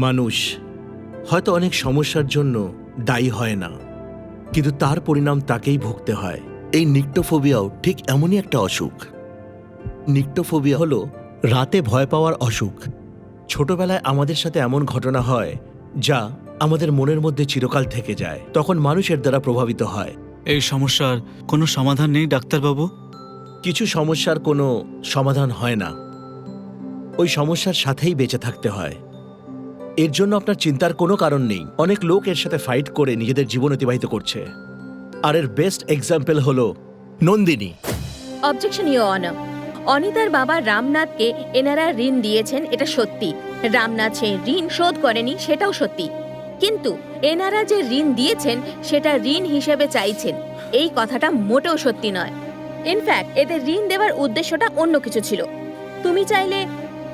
মানুষ হয়তো অনেক সমস্যার জন্য দায়ী হয় না, কিন্তু তার পরিণাম তাকেই ভুগতে হয়। এই নিক্টোফোবিয়াও ঠিক এমনই একটা অসুখ। নিক্টোফোবিয়া হলো রাতে ভয় পাওয়ার অসুখ। ছোটবেলায় আমাদের সাথে এমন ঘটনা হয় যা আমাদের মনের মধ্যে চিরকাল থেকে যায়, তখন মানুষ এর দ্বারা প্রভাবিত হয়। এই সমস্যার কোনো সমাধান নেই ডাক্তারবাবু? কিছু সমস্যার কোনো সমাধান হয় না, ওই সমস্যার সাথেই বেঁচে থাকতে হয়। এর জন্য আপনার চিন্তার কোনো কারণ নেই। অনেক লোক এর সাথে ফাইট করে নিজেদের জীবন অতিবাহিত করছে, আর এর বেস্ট এক্সাম্পল হলো নন্দিনী। অবজেকশন ইওর অনার, অনিতার বাবা রামনাথকে এনারা ঋণ দিয়েছেন, এটা সত্যি। রামনাথ সেই ঋণ শোধ করেনি, সেটাও সত্যি। কিন্তু এনারা যে ঋণ দিয়েছেন সেটা ঋণ হিসেবে চাইছেন, এই কথাটা মোটেও সত্যি নয়। ইনফ্যাক্ট এদের ঋণ দেওয়ার উদ্দেশ্যটা অন্য কিছু ছিল। তুমি চাইলে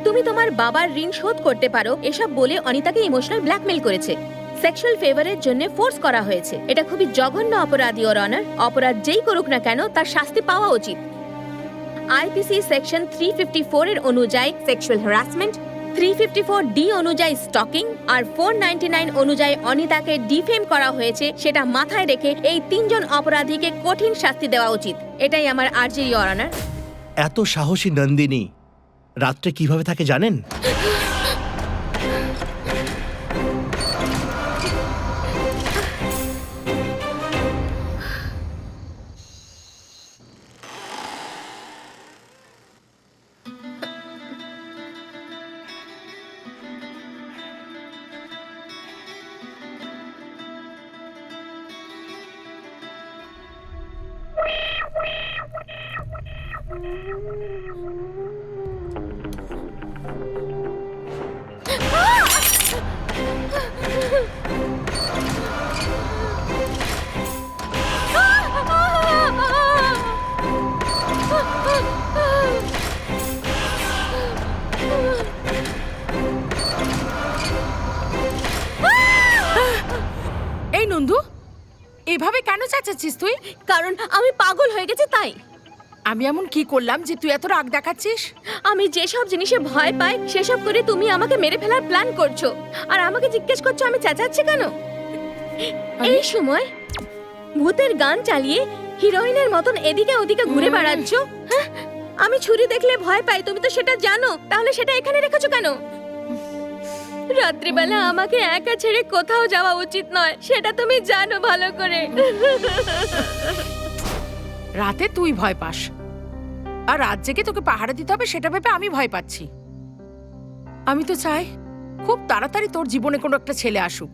তুমি তোমার বাবার ঋণ শোধ করতে পারো, এসব বলে অনিতাকে ইমোশনাল ব্ল্যাকমেল করেছে। সেক্সুয়াল ফেভারের জন্য ফোর্স করা হয়েছে। এটা খুবই জঘন্য অপরাধ ইওর অনার। অপরাধ যেই করুক না কেন তার শাস্তি পাওয়া উচিত। আইপিসি সেকশন 354 এর অনুযায়ী সেক্সুয়াল হ্যারাসমেন্ট, 354D অনুযায়ী স্টকিং আর 499 অনুযায়ী অনিতাকে ডিফেম করা হয়েছে, সেটা মাথায় রেখে এই তিনজন অপরাধীকে কঠিন শাস্তি দেওয়া উচিত। এটাই আমার আর্জি ইওর অনার। এত সাহসী নন্দিনী রাত্রে কিভাবে থাকে জানেন? এই নন্দু, এভাবে কেন চেঁচাচ্ছিস তুই? কারণ আমি পাগল হয়ে গেছি তাই। আমি এমন কি করলাম যে তুই এত রাগ দেখাচ্ছিস? আমি যেসব জিনিসে ভয় পাই সেসব করে তুমি আমাকে মেরে ফেলার প্ল্যান করছো, আর আমাকে জিজ্ঞেস করছো আমি চেঁচাচ্ছি কেন। এই সময় ভূতের গান চালিয়ে হিরোইনের মতন এদিকে ওদিকে ঘুরে বেড়াচ্ছ। হ্যাঁ, আমি ছুরি দেখলে ভয় পাই, তুমি তো সেটা জানো, তাহলে সেটা এখানে রেখেছো কেন? রাত্রিবেলা আমাকে একা ছেড়ে কোথাও যাওয়া উচিত নয়, সেটা তুমি জানো ভালো করে। রাতে তুই ভয় পাস, আর রাত জেগে তোকে পাহারা দিতে হবে সেটা ভেবে আমি ভয় পাচ্ছি। আমি তো চাই খুব তাড়াতাড়ি তোর জীবনে কোনো একটা ছেলে আসুক।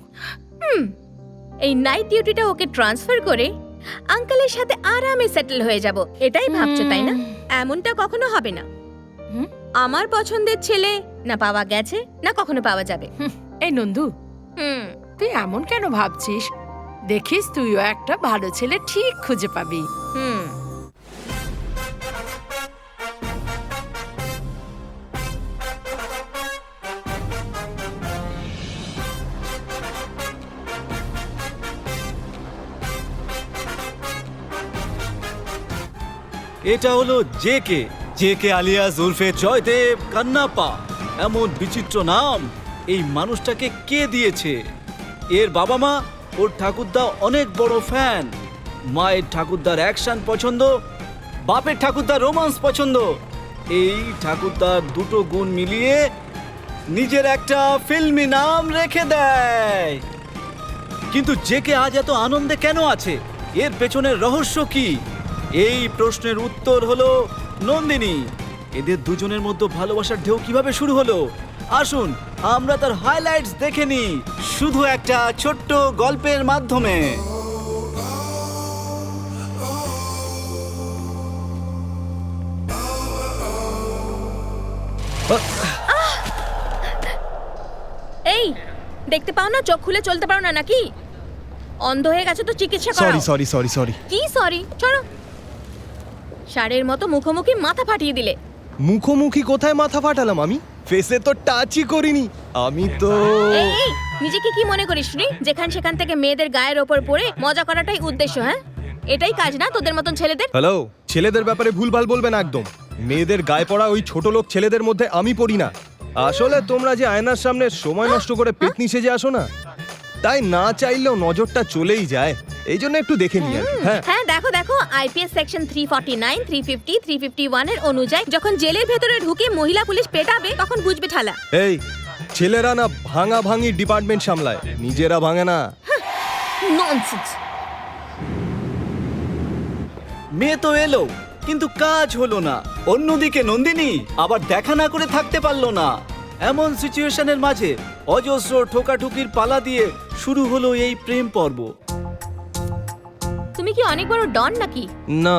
এই নাইট ডিউটিটা ওকে ট্রান্সফার করে আঙ্কেলের সাথে আরামে সেটেল হয়ে যাব, এটাই ভাবছো তাই না? এমনটা কখনো হবে না। আমার পছন্দের ছেলে না পাওয়া গেছে, না কখনো পাওয়া যাবে। এই নন্দু, তুই এমন কেন ভাবছিস? দেখিস তুইও একটা ভালো ছেলে ঠিক খুঁজে পাবি। হুম। এটা হলো জেকে। জেকে আলিয়াস উর্ফে জয়দেব কান্নাপ্পা। এমন বিচিত্র নাম এই মানুষটাকে কে দিয়েছে? এর বাবা মা ওর ঠাকুরদা অনেক বড় ফ্যান। মায়ের ঠাকুরদার অ্যাকশন পছন্দ, বাপের ঠাকুরদার রোমান্স পছন্দ। এই ঠাকুরদার দুটো গুণ মিলিয়ে নিজের একটা ফিল্মি নাম রেখে দেয়। কিন্তু জেকে আজ এত আনন্দে কেন আছে? এর পেছনের রহস্য কি? এই প্রশ্নের উত্তর হলো নন্দিনী। এদের দুজনের মধ্যে ভালোবাসার ঢেউ কিভাবে শুরু হলো? আসুন আমরা তার হাইলাইটস দেখে নিই শুধু একটা ছোট্ট গল্পের মাধ্যমে। এই দেখতে পাও না, চোখ খুলে চলতে পারো না নাকি? অন্ধ হয়ে গেছে তো চিকিৎসা করো। সরি। কি সরি? চলো। ষাঁড়ের মতো মুখোমুখি মাথা ফাটিয়ে দিলে। মুখোমুখি কোথায় মাথা ফাটালাম আমি? ফেসে তো টাচই করিনি আমি তো। এই নিজেকে কি মনে করিস রে? যেখান সেখান থেকে মেয়েদের গায়ের ওপর পড়ে মজা করাটাই উদ্দেশ্য? হ্যাঁ, এটাই কাজ না তোদের মতন ছেলেদের? হ্যালো, ছেলেদের ব্যাপারে ভুলভাল বলবেন একদম। মেয়েদের গায়ে পড়া ওই ছোট লোক ছেলেদের মধ্যে আমি পড়ি না। আসলে তোমরা যে আয়নার সামনে সময় নষ্ট করে পেতনি সেজে আসো না, তাই না চাইলেও নজরটা চলেই যায়। এই জন্য একটু দেখে নিই আর কি। হ্যাঁ হ্যাঁ, দেখো আইপিএস সেকশন 349, 350, 351 এর অনুযায়ী যখন জেলের ভেতরে ঢুকে মহিলা পুলিশ পেটাবে তখন বুঝবে ঠালা। এই ছেলেরা না ভাঙা ভাঙি ডিপার্টমেন্ট সামলায়, নিজেরা ভাঙে না। ননসেন্স। মেয়ে তো এলো কিন্তু কাজ হলো না। অন্যদিকে নন্দিনী আবার দেখা না করে থাকতে পারলো না। এমন সিচুয়েশনের মাঝে অজস্র ঠোকাঠুকির পালা দিয়ে শুরু হলো এই প্রেম পর্ব। তুমি কি অনেক বড় ডন নাকি? না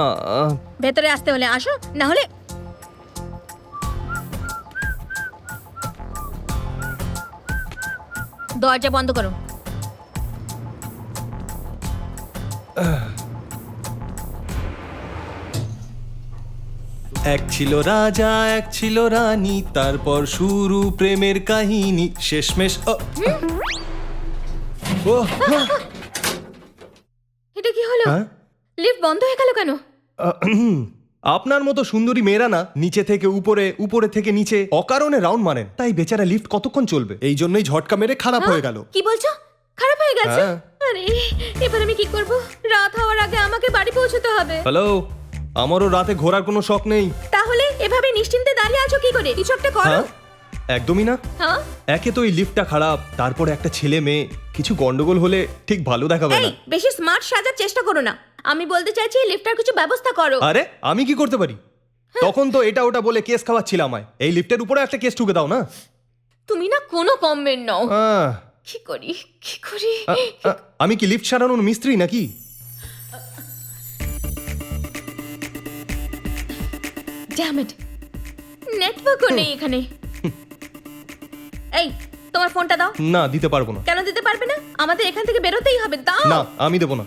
ভেতরে আসতে হলে আসো, না হলে দরজা বন্ধ করো। এক ছিল রাজা, এক ছিল রানী, তারপর শুরু প্রেমের কাহিনী, শেষমেশ এটা কি হলো? হ্যাঁ? লিফট বন্ধ হয়ে গেল কেন? আপনার মতো সুন্দরী মেয়েরা না নিচে থেকে উপরে, উপরে থেকে নিচে অকারণে রাউন্ড মারেন, তাই বেচারা লিফট কতক্ষণ চলবে? এই জন্যই ঝটকা মেরে খারাপ হয়ে গেল। কি বলছো? খারাপ হয়ে গেছে? হ্যাঁ। আরে এবার আমি কি করব? রাত হওয়ার আগে আমাকে বাড়ি পৌঁছতে হবে। হ্যালো, আমারও রাতে ঘোরার কোনো শখ নেই। তাহলে এভাবে নিশ্চিন্তে দাঁড়িয়ে আছো কি করে? কিছু একটা করো। হ্যাঁ, একদমই না। হ্যাঁ, একে তো এই লিফটটা খারাপ, তারপরে একটা ছেলে মেয়ে, কিছু গন্ডগোল হলে ঠিক ভালো দেখাবে এই না। বেশি স্মার্ট সাজার চেষ্টা করো না। আমি বলতে চাইছি লিফটার কিছু ব্যবস্থা করো। আরে আমি কি করতে পারি? তখন তো এটা ওটা বলে কেস খাওয়াচ্ছিল আমায়। এই লিফটের উপরে একটা কেস ঠুকে দাও না। তুমি না কোনো কমেন্ট নাও। আহ, কি করি কি করি? আমি কি লিফট সারানোর মিস্ত্রি নাকি? ড্যাম ইট, নেটওয়ার্কও নেই এখানে। এই তোমার ফোনটা দাও। না, দিতে পারবো না। কেন দিতে পারবে না? আমাদের এখান থেকে বেরোতেই হবে। দাও। না, আমি দেবো না।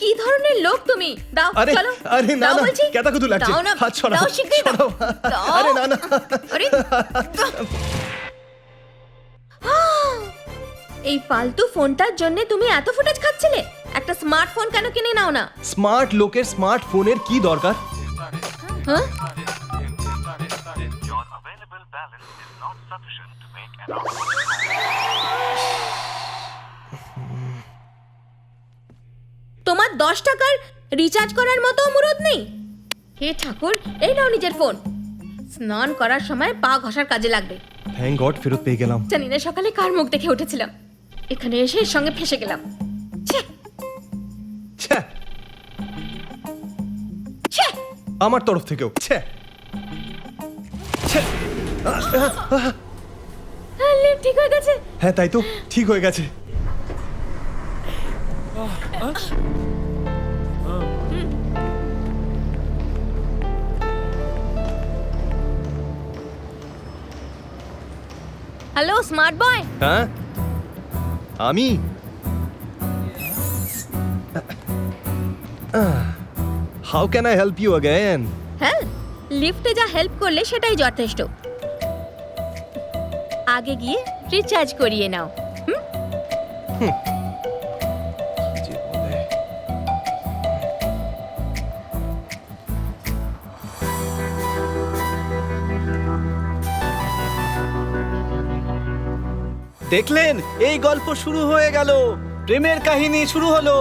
কি ধরনের লোক তুমি? দাও। আরে চলো। আরে না দাও না, বলছি। কেতা কুতু লাগছে। দাও না। হাত সরাও, দাও, শিগগিরই দাও। সরাও। দাও। আরে না না। আরে এই ফালতু ফোনটার জন্য তুমি এত ফুটেজ খাচ্ছিলে? একটা স্মার্টফোন কেন কিনে নাও না? স্মার্ট লোকের স্মার্টফোনের কি দরকার? হ্যাঁ, Your available balance is not sufficient to make an offer. তোমার 10 টাকার রিচার্জ করার মতো মুরদ নেই? হে ঠাকুর, এই নাও নিজের ফোন। স্নান করার সময় পা ঘষার কাজে লাগবে। থ্যাংক গড ফেরত পেয়ে গেলাম। জানি না সকালে কার মুখ দেখে উঠেছিলাম, এখানে এসে এর সঙ্গে ফেসে গেলাম। ছ্যা, ছ্যা, ছ্যা। আমার তরফ থেকেও ছ্যা। ছ্যা। লিফট ঠিক হয়ে গেছে। হ্যাঁ তাই তো, ঠিক হয়ে গেছে। Hello smart boy. হ্যাঁ আমি how can I help you again? হ্যাঁ, লিফটে যা হেল্প করলে সেটাই যথেষ্ট। আগে গিয়ে রিচার্জ করিয়ে নাও। দেখলেন, এই গল্প শুরু হয়ে গেল, প্রেমের কাহিনী শুরু হলো।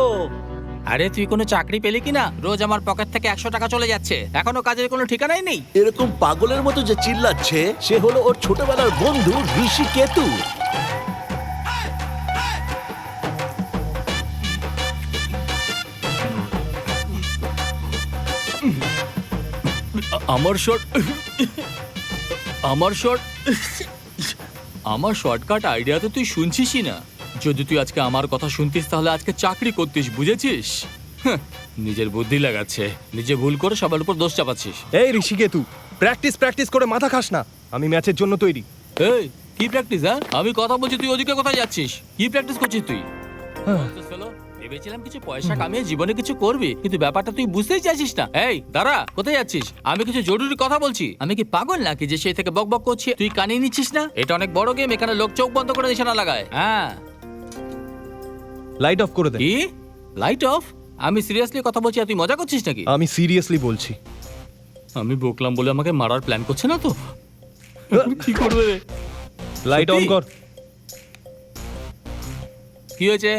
আরে তুই কোনো চাকরি পেলি কিনা? রোজ আমার পকেট থেকে 100 টাকা চলে যাচ্ছে, এখনো কাজের কোনো ঠিকানাই নেই। এরকম পাগলের মতো যে চিল্লাচ্ছে সে হলো ওর ছোটবেলার বন্ধু ঋষি কেতু। আমার শর্ট আমার শর্টকাট আইডিয়া তো তুই শুনছিসই না। যদি তুই আজকে আমার কথা শুনতিস তাহলে আজকে চাকরি করতিস, বুঝেছিস? হ্যাঁ, নিজের বুদ্ধি লাগাচ্ছে, নিজে ভুল করে সবার উপর দোষ চাপাচ্ছিস। এই ঋষিকেতু, প্র্যাকটিস করে মাথা খাস না। আমি ম্যাচের জন্য তৈরি। এই কি প্র্যাকটিস? হ্যাঁ, আমি কথা বলছি, তুই ওদিকে কোথায় যাচ্ছিস? কি প্র্যাকটিস করছিস তুই? ভেবেছিলাম কিছু পয়সা কামিয়ে জীবনে কিছু করবি, কিন্তু ব্যাপারটা তুই বুঝতেই চাইছিস না। এই দাঁড়া, কোথায় যাচ্ছিস? আমি কিছু জরুরি কথা বলছি। আমি কি পাগল নাকি যে সেই থেকে বক বক করছি তুই কানিয়ে নিচ্ছিস না? এটা অনেক বড় গেম, এখানে লোক চোখ বন্ধ করে নিশানা লাগায়। হ্যাঁ, লাইট অফ করে দে। কি লাইট অফ? আমি সিরিয়াসলি কথা বলছি আর তুই মজা করছিস নাকি? আমি সিরিয়াসলি বলছি। আমি বকলাম বলে আমাকে মারার প্ল্যান করছে না তো? কি করবে? লাইট অন কর। কি হয়েছে?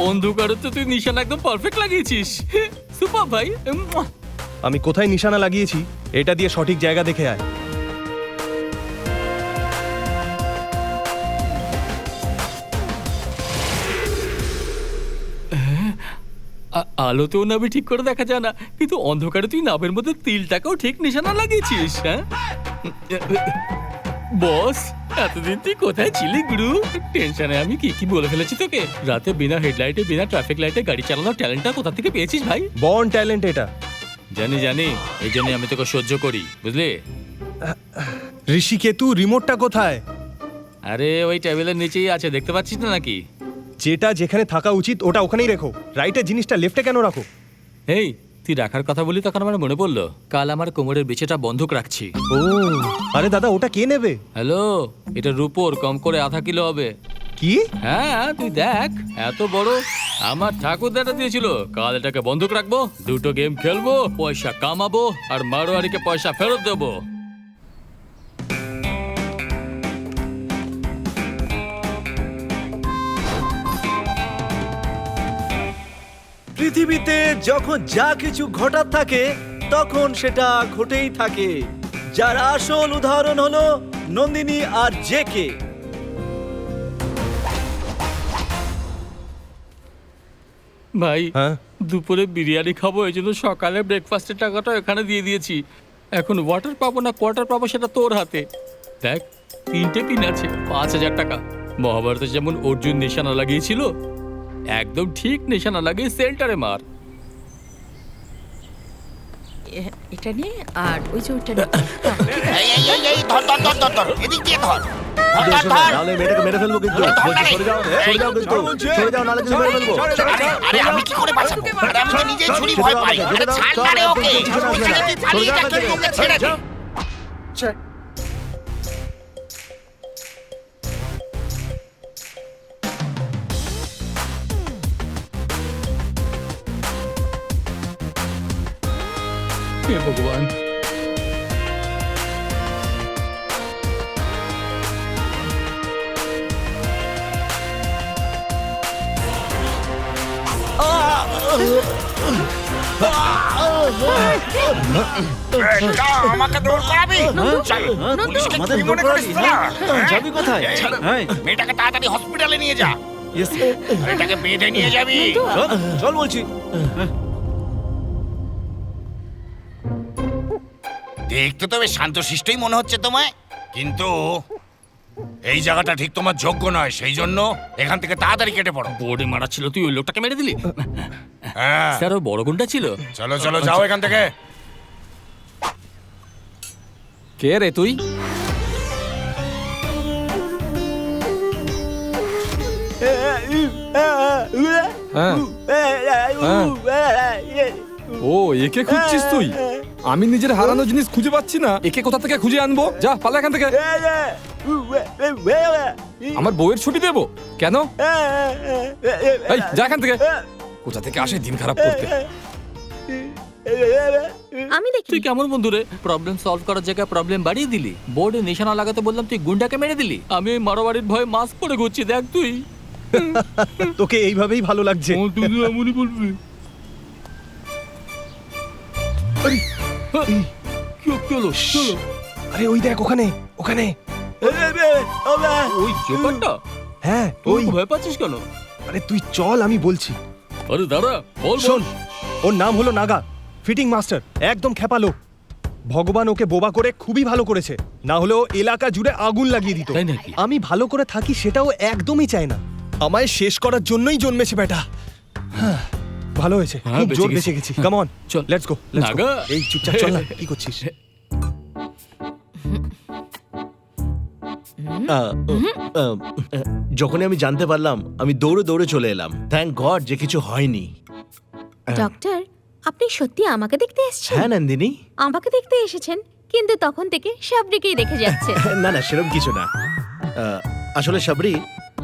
অন্ধকারে তো তুই নিশানা একদম পারফেক্ট লাগিয়েছিস। সুপার ভাই। আমি কোথায় নিশানা লাগিয়েছি এটা দিয়ে সঠিক জায়গা দেখে আয়। আলোতেও নাভি ঠিক করে দেখা যায় না, কিন্তু অন্ধকারে তুই নাভের মধ্যে তিলটাকেও ঠিক নিশানা লাগিয়েছিস। হ্যাঁ বস, এতদিন তুই কোথায় ছিলি গুরু? টেনশনে আমি কি কি বলে ফেলেছি তোকে। রাতে বিনা হেডলাইটে বিনা ট্রাফিক লাইটে গাড়ি চালানোর ট্যালেন্টটা কোথা থেকে পেয়েছিস ভাই? বর্ন ট্যালেন্ট এটা। জানি এই জন্য আমি তোকে সহ্য করি, বুঝলি? ঋষিকেতু, রিমোটটা কোথায়? আরে ওই টেবিলের নিচেই আছে, দেখতে পাচ্ছিস না নাকি? যেটা যেখানে থাকা উচিত ওটা ওখানেই রেখো। রাইটের জিনিসটা লেফটে কেন রাখো? এই তুই রাখার কথা বলি তখন আমার মনে পড়লো, কাল আমার কোমরের বিছেটা বন্ধক রাখছি। ও আরে দাদা, ওটা কে নেবে? হ্যালো, এটা রূপোর, কম করে আধা কিলো হবে। কি? হ্যাঁ তুই দেখ, এত বড়। আমার ঠাকুরদাটা দিয়েছিল, কাল এটাকে বন্ধক রাখবো, দুটো গেম খেলবো, পয়সা কামাবো, আর মারোয়ারিকে পয়সা ফেরত দেবো। পৃথিবীতে যখন যা কিছু ঘটার থাকে তখন সেটা ঘটেই থাকে। যার আসল উদাহরণ হলো নন্দিনী আর জেকে। ভাই, হ্যাঁ? দুপুরে বিরিয়ানি খাবো, এই জন্য সকালে ব্রেকফাস্টের টাকাটা এখানে দিয়ে দিয়েছি। এখন ওয়াটার পাবো না কোয়ার্টার পাবো সেটা তোর হাতে। দেখ, 3টে পিন আছে, 5,000 টাকা। মহাভারতে যেমন অর্জুন নিশানা লাগিয়েছিল, একদম ঠিক নিশানা লাগিয়ে সেন্টারে মার। এটা নিয়ে আর ওই যে ওইটা নিয়ে। এই ধর এদিক দিয়ে ধর নাহলে মেয়েটাকে মেরে ফেলবো কিন্তু। সরে যাও কিন্তু, সরে যাও নাহলে কিন্তু মেরে ফেলবো। আরে আমি কি করে বাঁচাবো? আরে আমি তো নিজেই ছুরি ভয় পাই। আরে ছাড় না রে ওকে। ওই ছেলেটি পালিয়ে যাচ্ছে, ওকে ছেড়ে দে। হে ভগবান। আমাকে দৌড় করাবি? চল, পুলিশকে আমাদের তুই মনে দৌড় করিস করাবি? না? হ্যাঁ, যাবি কোথায়? হ্যাঁ, মেয়েটাকে তাড়াতাড়ি হসপিটালে নিয়ে যা। yes, আর এটাকে বেঁধে নিয়ে যাবি। চল, চল বলছি। দেখতে তো বেশ শান্তশিষ্টই মনে হচ্ছে তোমায়, কিন্তু এই জায়গাটা ঠিক তোমার যোগ্য নয়, সেই জন্য এখান থেকে তাড়াতাড়ি কেটে পড়ো। বোর্ডে মারা ছিল, তুই ওই লোকটাকে মেরে দিলি। হ্যাঁ, স্যার, ও বড় গুন্ডা ছিল। চলো চলো যাও এখান থেকে। কে রে তুই? ও একে খুঁজছিস তুই? আমি নিজের হারানো জিনিস খুঁজে পাচ্ছি না, একে কোথা থেকে খুঁজে আনবো? যা পালা এখান থেকে। আমার বউয়ের ছুটি দেবো কেন? এই যা এখান থেকে। কোথা থেকে আসে দিন খারাপ করতে। আমি দেখি তুই কেমন বন্ধু রে? প্রবলেম সলভ করার জায়গায় প্রবলেম বাড়িয়ে দিলি। বোর্ডে নিশানা লাগাতে বললাম, তুই গুন্ডাকে মেরে দিলি। আমি ওই মারোয়ারির ভয়ে মাস্ক পরে ঘুরছি, দেখ তুই। তোকে এইভাবেই ভালো লাগছে। তুই এমনই বলবি। কি হলো? আরে ওই দেখ ওখানে ওখানে। ওই জোকারটা? হ্যাঁ তুই ওই। ভয় পাচ্ছিস কেন? আরে তুই চল, আমি বলছি। আরে দাঁড়া, বল শোন, ওর নাম হলো নাগা, ফিটিং মাস্টার, একদম খেপালো। ভগবান ওকে বোবা করে খুবই ভালো করেছে, না হলেও এলাকা জুড়ে আগুন লাগিয়ে দিত। তাই নাকি? আমি ভালো করে থাকি সেটাও একদমই চায় না, আমায় শেষ করার জন্যই জন্মেছে বেটা। হ্যাঁ, ভালো হয়েছে, হ্যাঁ, খুব বেঁচে জোর গেছি। বেঁচে গেছি। কাম অন, চল। Let's go. নাগা। এই চুপচাপ চল না, কি করছিস? যখনই আমি জানতে পারলাম আমি দৌড়ে দৌড়ে চলে এলাম। থ্যাংক গড যে কিছু হয়নি। ডক্টর, আপনি সত্যি আমাকে দেখতে এসেছেন? হ্যাঁ নন্দিনী। আমাকে দেখতে এসেছেন, কিন্তু তখন থেকে সাবরিকেই দেখে যাচ্ছে। না না, সেরকম কিছু না। আসলে সাবরি,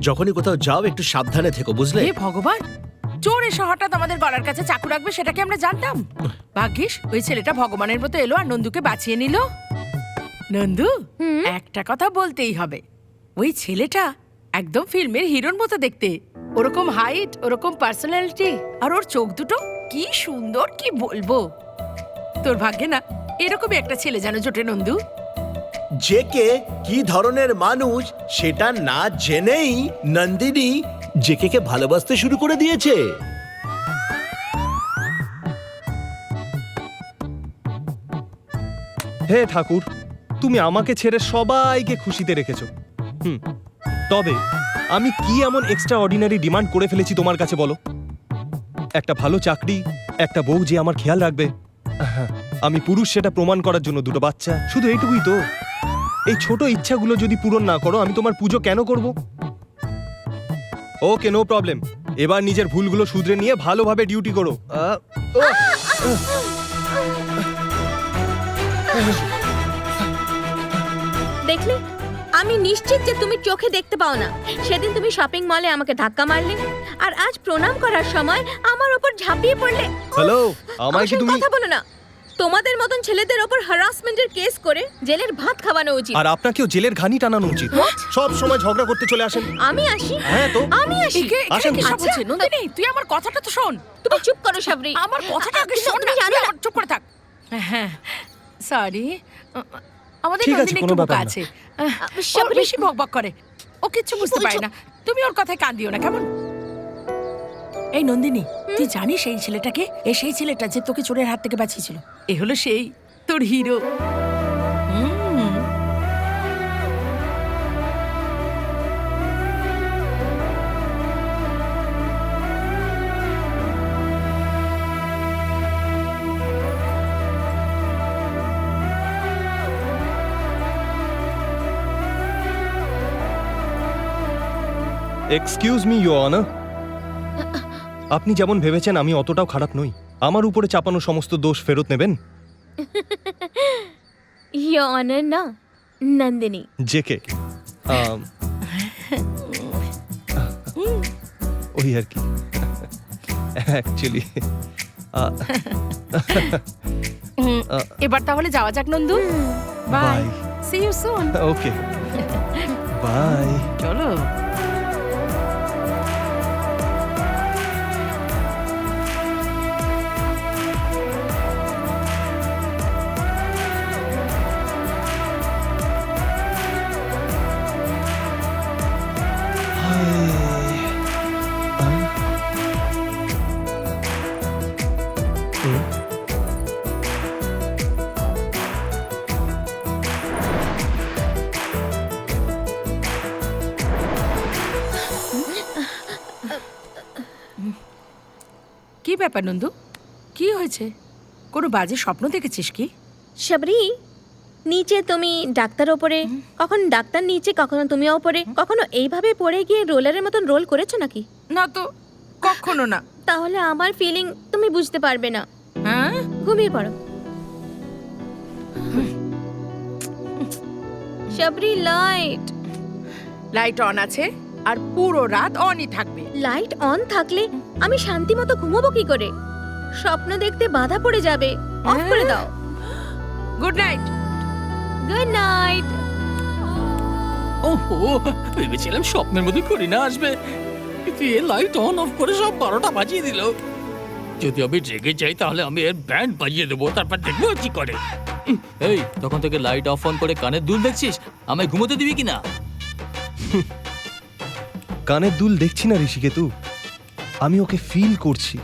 যখনই কোথাও যাও একটু সাবধানে থেকো, বুঝলে? হে ভগবান, চোর এসে হঠাৎ আমাদের গলার কাছে চাকু রাখবে সেটা কি আমরা জানতাম? ভাগ্যিস ওই ছেলেটা ভগবানের মতো এলো আর নন্দুকে বাঁচিয়ে নিল। নন্দু, একটা কথা বলতেই হবে, ওই ছেলেটা একদম ফিল্মের হিরোর মতো দেখতে। ওরকম হাইট, ওরকম পার্সোনালিটি, আর ওর চোখ দুটো কি সুন্দর, কি বলবো। তোর ভাগ্যে না এরকমই একটা ছেলে যেন জোটে নন্দু। যে কে কি ধরনের মানুষ সেটা না জেনেই নন্দিনী জেকে কে ভালোবাসতে শুরু করে দিয়েছে। হে ঠাকুর, তুমি আমাকে ছেড়ে সবাইকে খুশিতে রেখেছো। তবে আমি কি এমন এক্সট্রা অর্ডিনারি ডিমান্ড করে ফেলেছি তোমার কাছে বলো? একটা ভালো চাকরি, একটা বউ যে আমার খেয়াল রাখবে, আমি পুরুষ সেটা প্রমাণ করার জন্য দুটো বাচ্চা, শুধু এইটুকুই তো। এই ছোট ইচ্ছাগুলো যদি পূরণ না করো, আমি তোমার পুজো কেন করব? ওকে, নো প্রবলেম। এবার নিজের ভুলগুলো শুধরে নিয়ে ভালোভাবে ডিউটি করো। দেখলে, আমি নিশ্চিত যে তুমি চোখে দেখতে পাও না। সেদিন তুমি শপিং মলে আমাকে ধাক্কা মারলে, আর আজ প্রণাম করার সময় আমার উপর ঝাঁপিয়ে পড়লে। হ্যালো, আমায় কি আসল তুমি... কথা বলো না। তোমাদের মতন ছেলেদের ওপর হ্যারাসমেন্টের কেস করে জেলের ভাত খাওয়ানো উচিত। আর আপনাকেও জেলের ঘানি টানানো উচিত। সব সময় ঝগড়া করতে চলে আসেন। আমি আসি? হ্যাঁ তো। আমি আসি? আসেন তো। কি বলছে নন্দিনী? তুই আমার কথাটা তো শোন। তুমি চুপ করো সাবরি। আমার কথাটা আগে কিন্তু শোন না, তুমি জানো না। চুপ করে থাক। হ্যাঁ, সরি। আমাদের ঠিক আছে, নন্দিনী কোনো একটু বোকা ব্যাপার না। আছে। ও সাবরি, বেশি বকবক করে, ও কিচ্ছু বুঝতে পারে না। তুমি ওর কথায় কান দিও না, কেমন? এই নন্দিনী, তুই জানিস এই ছেলেটাকে? সেই ছেলেটা যে তোকে চোরের হাত থেকে বাঁচিয়েছিল, এ হলো সেই তোর hero. Excuse me your honour, আপনি যেমন ভেবেছেন আমি অতটাও খারাপ নই। আমার উপরে চাপানো সমস্ত দোষ ফেরত নেবেন? ইয়োর অনার না, নন্দিনী। জেকে ওই আর কি, অ্যাকচুয়ালি। এবার তাহলে যাওয়া যাক Nandu. Bye, Bye. See you soon. Okay, bye. চলো। কি ব্যাপার নন্দু, কি হয়েছে? কোনো বাজে স্বপ্ন দেখেছিস কি? সাবরি, নিচে তুমি ডাক্তার ওপরে, কখনো ডাক্তার নিচে, কখনো তুমি ওপরে, কখনো এইভাবে পড়ে গিয়ে রোলারের মতন রোল করেছো নাকি? না তো, কখনো না। তাহলে আমার ফিলিং তুমি বুঝতে পারবে না। হ্যাঁ, ঘুমিয়ে পড়ো। শবরি, লাইট লাইট অন আছে আর পুরো রাত অনই থাকবে। লাইট অন থাকলে আমি শান্তি মতো ঘুমোবো কি করে? স্বপ্ন দেখতে বাধা পড়ে যাবে। অফ করে দাও। Good night. Good night. ওহো, ভেবেছিলাম স্বপ্নের মধ্যে করিনা আসবে, কিন্তু এ লাইট অন অফ করে সব 12টা বাজিয়ে দিল। যদি আমি জেগে যাই তাহলে আমি এর ব্যান্ড বাজিয়ে দেবো, তারপর দেখবো কি করে। এই, তখন থেকে লাইট অফ অন করে কানের দুল দেখছিস, আমায় ঘুমোতে দিবি কিনা? কানের দুল দেখছি না ঋষিকেতু, আমি ওকে ফিল করছি।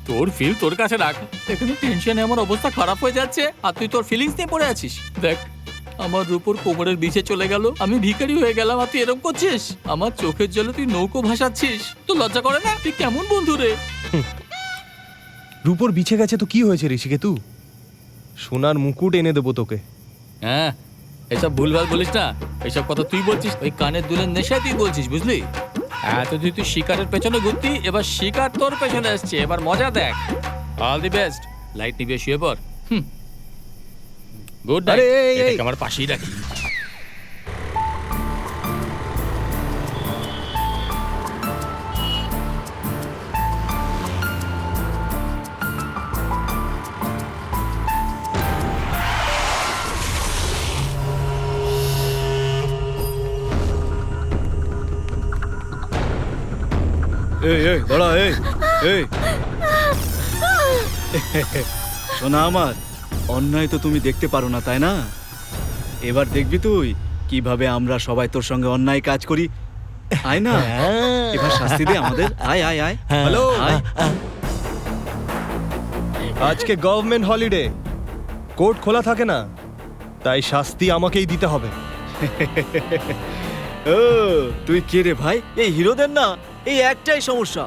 তোর ফিল তোর কাছে রাখ। এখানে টেনশনে আমার অবস্থা খারাপ হয়ে যাচ্ছে আর তুই তোর ফিলিংস নিয়ে পড়ে আছিস। দেখ, আমার রূপর কোমরের বিছে চলে গেল, আমি ভিখারি হয়ে গেলাম আর তুই এরকম করছিস। আমার চোখের জলে তুই নৌকো ভাসাচ্ছিস, তো লজ্জা করে না? তুই কেমন বন্ধু রে? রূপর বিছে গেছে তো কি হয়েছে ঋষিকেতু, সোনার মুকুট এনে দেবো তোকে। হ্যাঁ, এসব ভুলভাল বলিস না। এসব কথা তুই বলছিস ওই কানের দুলের নেশায় তুই বলছিস, বুঝলি? এতদিন তুই শিকারের পেছনে ঘুরতি, এবার শিকার তোর পেছনে আসছে। এবার মজা দেখ। All the best. লাইট নিভিয়ে শুয়ে পড়। Good night. আরে, এই, এই। এটাকে আমার পাশেই রাখি। এই এই দাঁড়া, এই এই শোনা আমার, অন্যায় তো তুমি দেখতে পারো না, তাই না? এবার দেখবি তুই কিভাবে আমরা সবাই তোর সঙ্গে অন্যায় কাজ করি। আয় না, এবার শাস্তি দে আমাদের। আয় আয় আয়। হ্যালো, আয়। আজকে গভর্নমেন্ট হলিডে, কোর্ট খোলা থাকে না, তাই শাস্তি আমাকেই দিতে হবে। ও, তুই কে রে ভাই? এই হিরোদের না এই একটাই সমস্যা,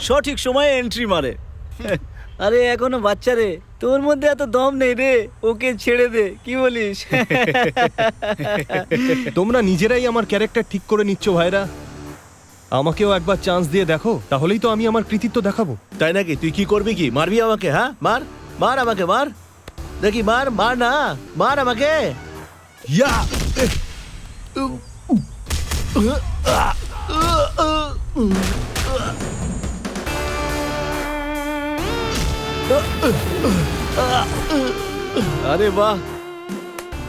সঠিক সময়ে এন্ট্রি মারে। আরে এখনো বাচ্চা রে, তোর মধ্যে এত দম নেই রে, ওকে ছেড়ে দে, কি বলিস? তোমরা নিজেরাই আমার ক্যারেক্টার ঠিক করে নিচ্ছ ভাইরা, আমাকেও একবার চান্স দিয়ে দেখো, তাহলেই তো আমি আমার কৃতিত্ব দেখাবো। তাই নাকি? তুই কি করবি? কি মারবি আমাকে? হ্যাঁ, মার মার আমাকে, মার দেখি, মার মার না, মার আমাকে। ইয়া! আরে বাহ,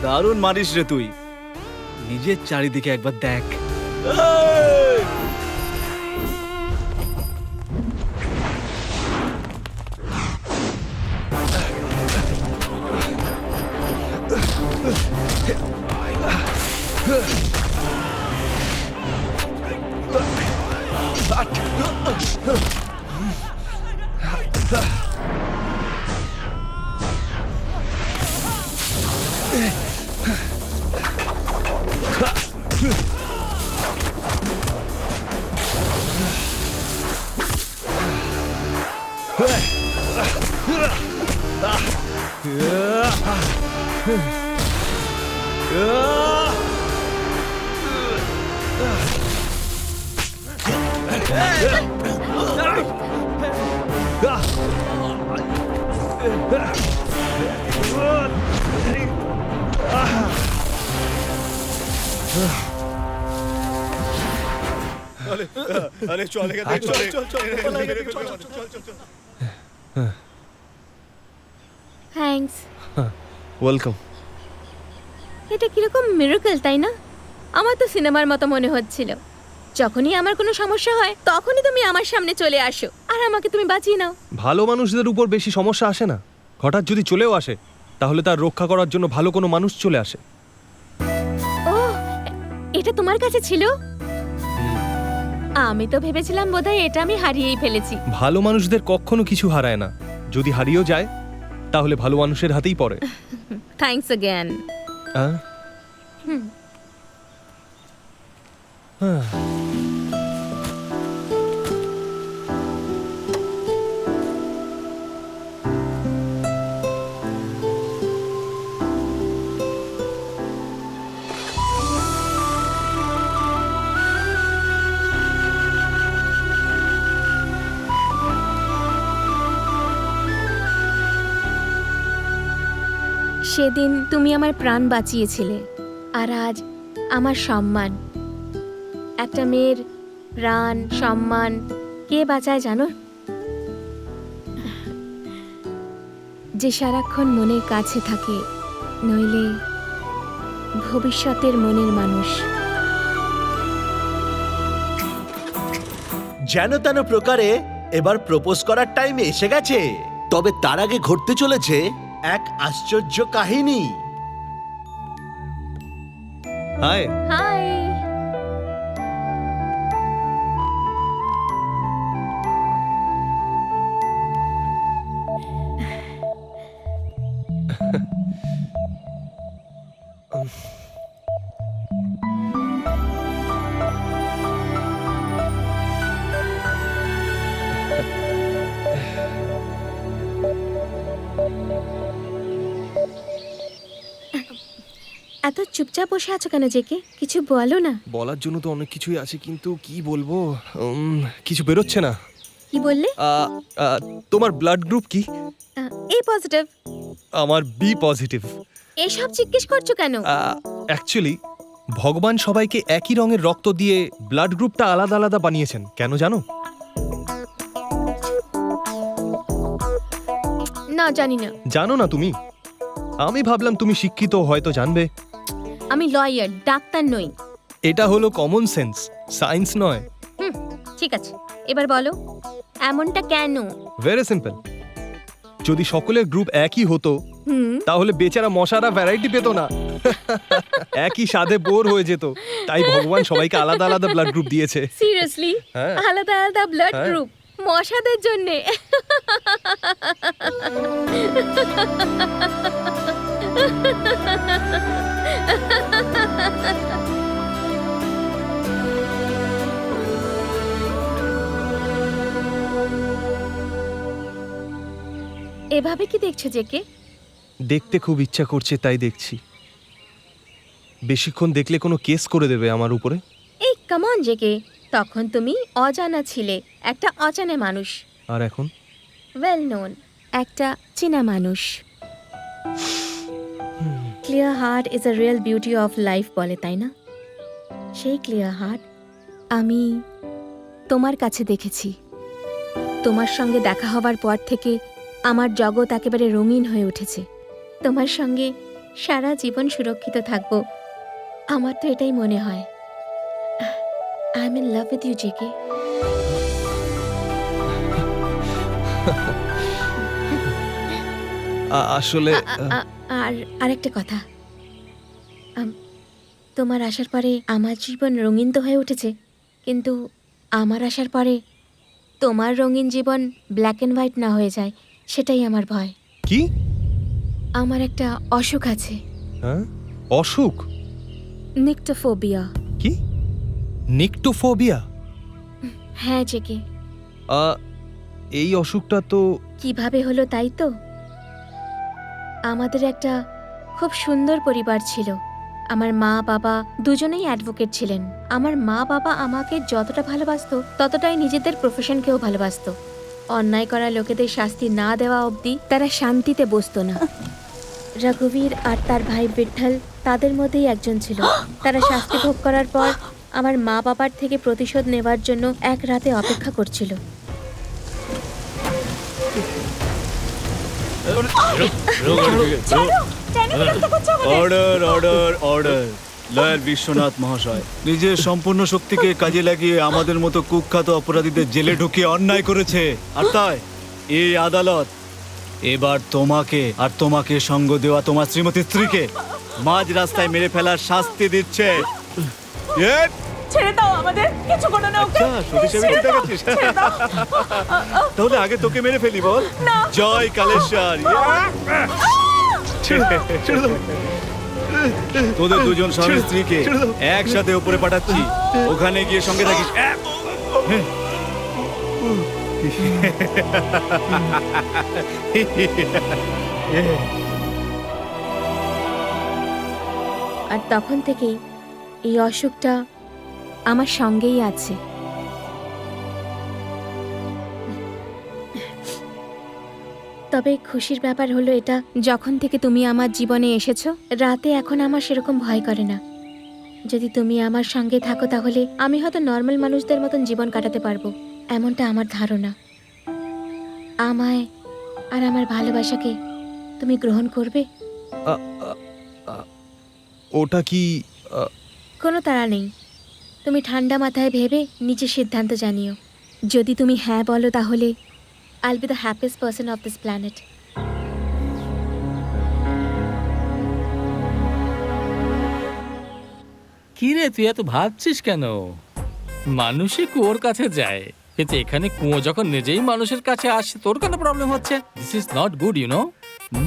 দারুণ মারিস রে তুই। নিজের চারিদিকে একবার দেখ। থ্যাঙ্কস। ওয়েলকাম। এটা কিরকম মিরাকল, তাই না? আমার তো সিনেমার মতো মনে হচ্ছিল। যখনই আমার কোনো সমস্যা হয় তখনই তুমি আমার সামনে চলে আসো আর আমাকে তুমি বাঁচিয়ে নাও। ভালো মানুষদের উপর বেশি সমস্যা আসে না, হঠাৎ যদি চলেও আসে তাহলে তার রক্ষা করার জন্য ভালো কোনো মানুষ চলে আসে। ও, এটা তোমার কাছে ছিল? আমি তো ভেবেছিলাম বোধহয় এটা আমি হারিয়েই ফেলেছি। ভালো মানুষদের কখনো কিছু হারায় না, যদি হারিয়েও যায় তাহলে ভালো মানুষের হাতেই পড়ে। Thanks again. হ্যাঁ? হ্যাঁ। সেদিন তুমি আমার প্রাণ বাঁচিয়েছিলে, আর আজ আমার সম্মান। একটা মেয়ের প্রাণ সম্মান কে বাঁচায় জানো? যে সারাক্ষণ মনের কাছে থাকে, নইলে ভবিষ্যতের মনের মানুষ। যেন তেন প্রকারে এবার প্রপোজ করার টাইম এসে গেছে। তবে তার আগে ঘটতে চলেছে এক আশ্চর্য কাহিনী। হাই। হাই। এত চুপচাপ বসে আছো কেন জেকে? কিছু বলো না। বলার জন্য তো অনেক কিছুই আছে, কিন্তু কি বলবো, কিছু বেরোচ্ছে না। কি বললে? তোমার ব্লাড গ্রুপ কি? এ পজিটিভ। আমার বি পজিটিভ। এসব জিজ্ঞেস করছো কেন? অ্যাকচুয়ালি ভগবান সবাইকে একই রঙের রক্ত দিয়ে ব্লাড গ্রুপটা আলাদা আলাদা বানিয়েছেন। কেন জানো? না, জানি না। জানো না তুমি? আমি ভাবলাম তুমি শিক্ষিত, হয়তো জানবে। আমি লয়ার, ডাক্তার নই। এটা হলো কমন সেন্স, সায়েন্স নয়। ঠিক আছে, এবার বলো এমনটা কেন? Very simple. যদি সকলের গ্রুপ একই হতো, তাহলে বেচারা মশারা ভ্যারাইটি পেত না, একই স্বাদে বোর হয়ে যেত। তাই ভগবান সবাইকে আলাদা আলাদা ব্লাড গ্রুপ দিয়েছে। সিরিয়াসলি? হ্যাঁ। আলাদা আলাদা ব্লাড হ্যাঁ। গ্রুপ মশাদের জন্য? এভাবে কি দেখছো জেকে? দেখতে খুব ইচ্ছা করছে, তাই দেখছি। বেশিক্ষণ দেখলে কোনো কেস করে দেবে আমার উপরে। এই কাম অন জেকে, তখন তুমি অজানা ছিলে, একটা অচেনা মানুষ। আর এখন ওয়েল নোন, একটা চেনা মানুষ। Clear heart is a real beauty of life বলে, তাই না? সেই ক্লিয়ার হার্ট আমি তোমার কাছে দেখেছি। তোমার সঙ্গে দেখা হবার পর থেকে আমার জগৎ একেবারে রঙিন হয়ে উঠেছে। তোমার সঙ্গে সারা জীবন সুরক্ষিত থাকবো, আমার তো এটাই মনে হয়। I am in love with you JK. আসলে আর আরেকটা কথা, তোমার আসার পরে আমার জীবন রঙিন তো হয়ে উঠেছে, কিন্তু আমার আসার পরে তোমার রঙিন জীবন ব্ল্যাক অ্যান্ড হোয়াইট না হয়ে যায়, সেটাই আমার ভয়। কি? আমার একটা অসুখ আছে। হ্যাঁ? অসুখ? নিক্টোফোবিয়া। কি? নিক্টোফোবিয়া? হ্যাঁ জেকে। এই অসুখটা তো কিভাবে হলো তাই তো? আমাদের একটা খুব সুন্দর পরিবার ছিল। আমার মা বাবা দুজনেই অ্যাডভোকেট ছিলেন। আমার মা বাবা আমাকে যতটা ভালোবাসতো, ততটাই নিজেদের প্রফেশনকেও ভালোবাসতো। অন্যায় করা লোকেদের শাস্তি না দেওয়া অবধি তারা শান্তিতে বসতো না। রঘুবীর আর তার ভাই বিঠল তাদের মধ্যেই একজন ছিল। তারা শাস্তি ভোগ করার পর আমার মা বাবার থেকে প্রতিশোধ নেওয়ার জন্য এক রাতে অপেক্ষা করছিল। Order order order. Lawyer Biswanath মহাশয় নিজের সম্পূর্ণ শক্তিকে কাজে লাগিয়ে আমাদের মতো কুখ্যাত অপরাধীদের জেলে ঢুকিয়ে অন্যায় করেছে। আর তাই এই আদালত এবার তোমাকে আর তোমাকে সঙ্গ দেওয়া তোমার শ্রীমতী স্ত্রীকে মাঝ রাস্তায় মেরে ফেলার শাস্তি দিচ্ছে। ছেড়ে দাও আমাদের, কিছু করো না ওকে। তাহলে আগে তোকে মেরে ফেলি বল। জয় কালেশ্বর। তোদের দুজন স্বামী স্ত্রীকে একসাথে উপরে পাঠাচ্ছি, ওখানে গিয়ে সঙ্গে থাকিস। আর তখন থেকেই এই অসুখটা আমার সঙ্গেই আছে। তবে খুশির ব্যাপার হলো এটা, যখন থেকে তুমি আমার জীবনে এসেছো রাতে এখন আমার সেরকম ভয় করে না। যদি তুমি আমার সঙ্গে থাকো তাহলে আমি হয়তো নর্মাল মানুষদের মতন জীবন কাটাতে পারবো, এমনটা আমার ধারণা। আমায় আর আমার ভালোবাসাকে তুমি গ্রহণ করবে? ওটা কি কোনো তাড়া নেই, তুমি ঠান্ডা মাথায় ভেবে নিজের সিদ্ধান্ত জানিও। যদি তুমি হ্যাঁ বলো তাহলে I'll be the happiest person of this planet. কি রে তুই এত ভাবছিস কেন? মানুষই কুয়োর কাছে যায়, কিন্তু এখানে কুয়ো যখন নিজেই মানুষের কাছে আসে তোর কেন প্রবলেম হচ্ছে? This is not good you know.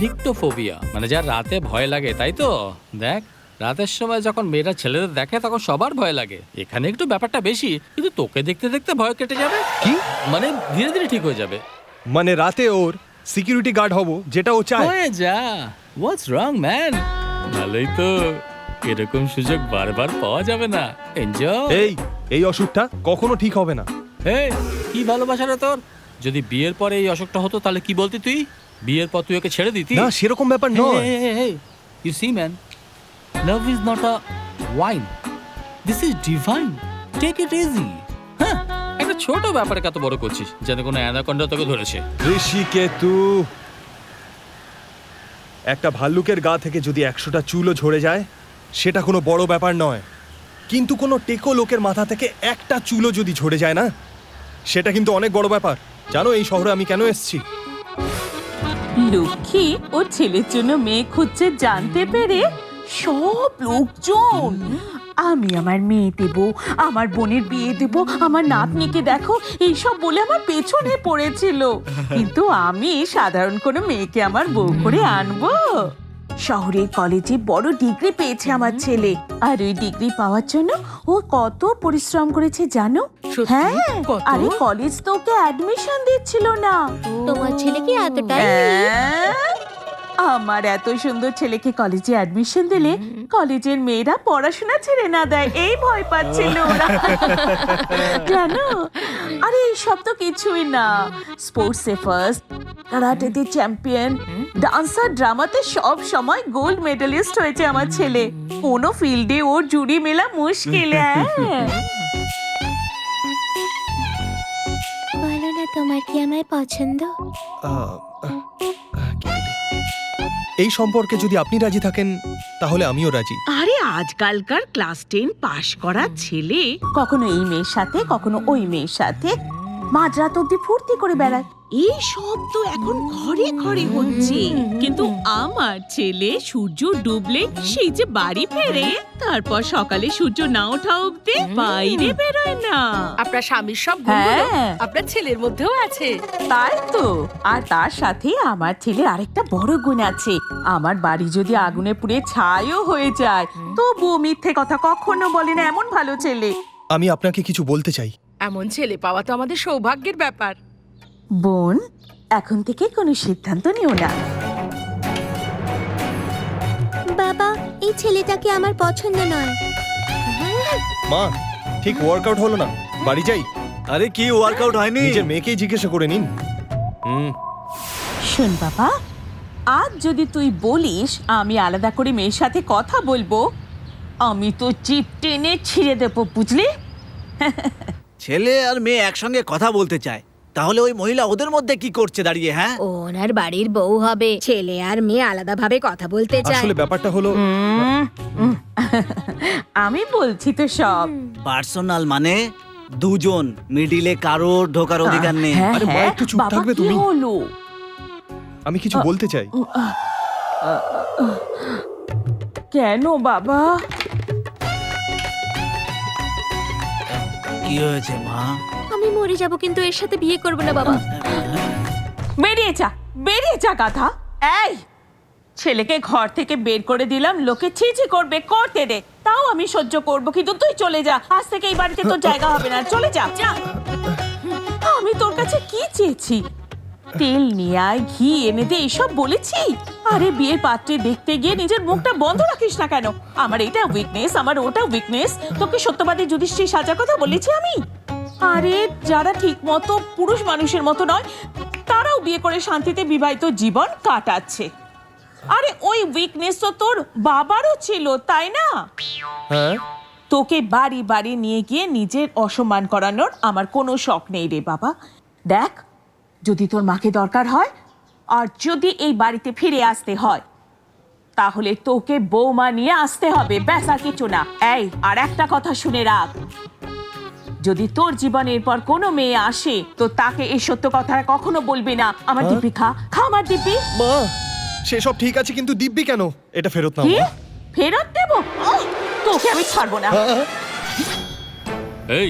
Nyctophobia মানে যার রাতে ভয় লাগে, তাই তো? দেখ, রাতের সময় যখন মেয়েরা ছেলেদের দেখে তখন সবার ভয় লাগে। এখানে একটু ব্যাপারটা বেশি, কিন্তু তোকে দেখতে দেখতে ভয় কেটে যাবে। কি মানে ধীরে ধীরে ঠিক হয়ে যাবে। মানে রাতে ওর সিকিউরিটি গার্ড হব, যেটা ও চায়? হয়ে যা, হোয়াটস রং ম্যান? ভালোই তো, এরকম সুযোগ বারবার পাওয়া যাবে না। এনজয়। এই অসুখটা কখনো ঠিক হবে না। এই কি ভালোবাসা রে তোর? যদি বিয়ের পরে এই অসুখটা হতো তাহলে কি বলতি তুই? বিয়ের পর তুই ওকে ছেড়ে দিতি? না, সেরকম ব্যাপার নয়। You see man, love is not a wine. This is divine. Take it easy. হ্যাঁ, একটা ছোট ব্যাপারে কত বড় করছিস, যেন কোনো অ্যানাকন্ডা তোকে ধরেছে। ঋষিকেতু, একটা ভাল্লুকের গা থেকে যদি 100টা চুলও ঝরে যায় সেটা কোনো বড় ব্যাপার নয়, কিন্তু কোনো টেকো লোকের মাথা থেকে একটা চুলও যদি ঝরে যায় না, সেটা কিন্তু অনেক বড় ব্যাপার। জানো এই শহরে আমি কেন এসেছি? লক্ষ্মী ওর ছেলের জন্য মেয়ে খুঁজছে জানতে পেরে সব লোকজন আমি আমার মেয়ে দেব, আমার বোনের বিয়ে দেব, আমার নাতনিকে দেখো এইসব বলে আমার পেছনে পড়েছিল। কিন্তু আমি সাধারণ কোনো মেয়েকে আমার বউ করে আনবো? শহরের কলেজে বড় ডিগ্রি পেয়েছে আমার ছেলে, আর ওই ডিগ্রি পাওয়ার জন্য ও কত পরিশ্রম করেছে জানো? সত্যি? হ্যাঁ, কত? আরে কলেজ তো ওকে অ্যাডমিশন দিচ্ছিল না। তোমার ছেলে কি এতটাই? হ্যাঁ, আমার এত সুন্দর ছেলেকে কলেজে অ্যাডমিশন দিলে কলেজের মেয়েরা পড়াশোনা ছেড়ে না দেয়, এই ভয় পাচ্ছিল ওরা। জানো, আরে এইসব তো কিছুই না। স্পোর্টসে ফার্স্ট, কারাটেতে চ্যাম্পিয়ন, ডান্সার, ড্রামাতে সব সময় গোল্ড মেডেলিস্ট হয়েছে আমার ছেলে। কোনো ফিল্ডে ওর জুড়ি মেলা মুশকিল। বলো না, তোমার কি আমায় পছন্দ? এই সম্পর্কে যদি আপনি রাজি থাকেন তাহলে আমিও রাজি। আরে আজকালকার ক্লাস 10 পাশ করা ছেলে কখনো এই মেয়ের সাথে কখনো ওই মেয়ের সাথে মাঝরাত অব্দি ফুর্তি করে বেড়ায়। এই সব তো এখন ঘরে ঘরে হচ্ছে, কিন্তু আমার ছেলে সূর্য ডুবলে সেই যে বাড়ি ফেরে, তারপর সকালে সূর্য না ওঠা অব্দি বাইরে বেরোয় না। আপনার স্বামীর সব গুণগুলো হ্যাঁ। আপনার ছেলের মধ্যেও আছে। তাই তো, আর তার সাথে আমার ছেলের আরেকটা বড় গুণ আছে। আমার বাড়ি যদি আগুনে পুড়ে ছাইও হয়ে যায় তবুও মিথ্যে কথা কখনো বলে না, এমন ভালো ছেলে। আমি আপনাকে কিছু বলতে চাই। এমন ছেলে পাওয়া তো আমাদের সৌভাগ্যের ব্যাপার। বোন, এখন থেকে কোনো সিদ্ধান্ত নিও না। বাবা, এই ছেলেটাকে আমার পছন্দ নয়। মা, ঠিক ওয়ার্কআউট হলো না, বাড়ি যাই। আরে কি ওয়ার্কআউট হয়নি? নিজের মেয়েকেই জিজ্ঞাসা করে নিন। শোন বাবা, আজ যদি তুই বলিস আমি আলাদা করে মেয়ের সাথে কথা বলবো, আমি তো জিভ টেনে ছিঁড়ে দেবো, বুঝলি? ছেলে আর মেয়ে একসঙ্গে কথা বলতে চায়, তাহলে ওই মহিলা ওদের মধ্যে কি করছে দাঁড়িয়ে? হ্যাঁ, ওনার বাড়ির বউ হবে, ছেলে আর মেয়ে আলাদাভাবে কথা বলতে চায়। আসলে ব্যাপারটা হলো আমি বলছি তো সব। পার্সোনাল মানে দুজন, মিডিলে কারোর ঢোকার অধিকার নেই। হ্যাঁ, আরে মা, হ্যাঁ, একটু চুপ বাবা, থাকবে কি তুমি? হলো? আমি কিছু বলতে চাই। কেন বাবা? কি হয়েছে মা? আমি মরে যাব, কিন্তু এর সাথে বিয়ে করব না বাবা। বেরিয়ে যা গাধা। এই ছেলেকে ঘর থেকে বের করে দিলাম, লোকে ছিছি করবে, করতে দে, তাও আমি সহ্য করব, কিন্তু তুই চলে যা। আজ থেকে এই বাড়িতে তোর জায়গা হবে না, চলে যা। আমি তোর কাছে কি চেয়েছি? তেল নিয়ে আয়, ঘি এনে দে, এইসব বলেছি? আরে বিয়ের পাত্রে দেখতে গিয়ে নিজের মুখটা বন্ধ রাখিস না কেন? আমার এটা উইকনেস, আমার ওটা উইকনেস। তোকে সত্যবাদী যুধিষ্ঠির সাজার কথা বলেছি আমি? আরে যারা ঠিক মতো পুরুষ মানুষের মতো নয় তারাও বিয়ে করে শান্তিতে বিবাহিত জীবন কাটাচ্ছে। আরে ওই উইকনেস তো তোর বাবারও ছিল, তাই না? হ্যাঁ, তোকে বাড়ি বাড়ি নিয়ে গিয়ে নিজের অসম্মান করানোর আমার কোনো শখ নেই রে বাবা। দেখ, যদি তোর মাকে দরকার হয় আর যদি এই বাড়িতে ফিরে আসতে হয় তাহলে তোকে বৌমা নিয়ে আসতে হবে, ব্যাস আর কিছু না। এই, আর একটা কথা শুনে রাখ, যদি তোর জীবনের পর কোনো মেয়ে আসে তো তাকে এই সত্য কথা কখনো বলবি না। আমার দিব্যি খা, খা আমার দিব্যি। মা সেসব ঠিক আছে, কিন্তু দিব্যি কেন? এটা ফেরত নাও কি মা। ফেরত দেবো? তোকে আমি ছাড়বো না। এই,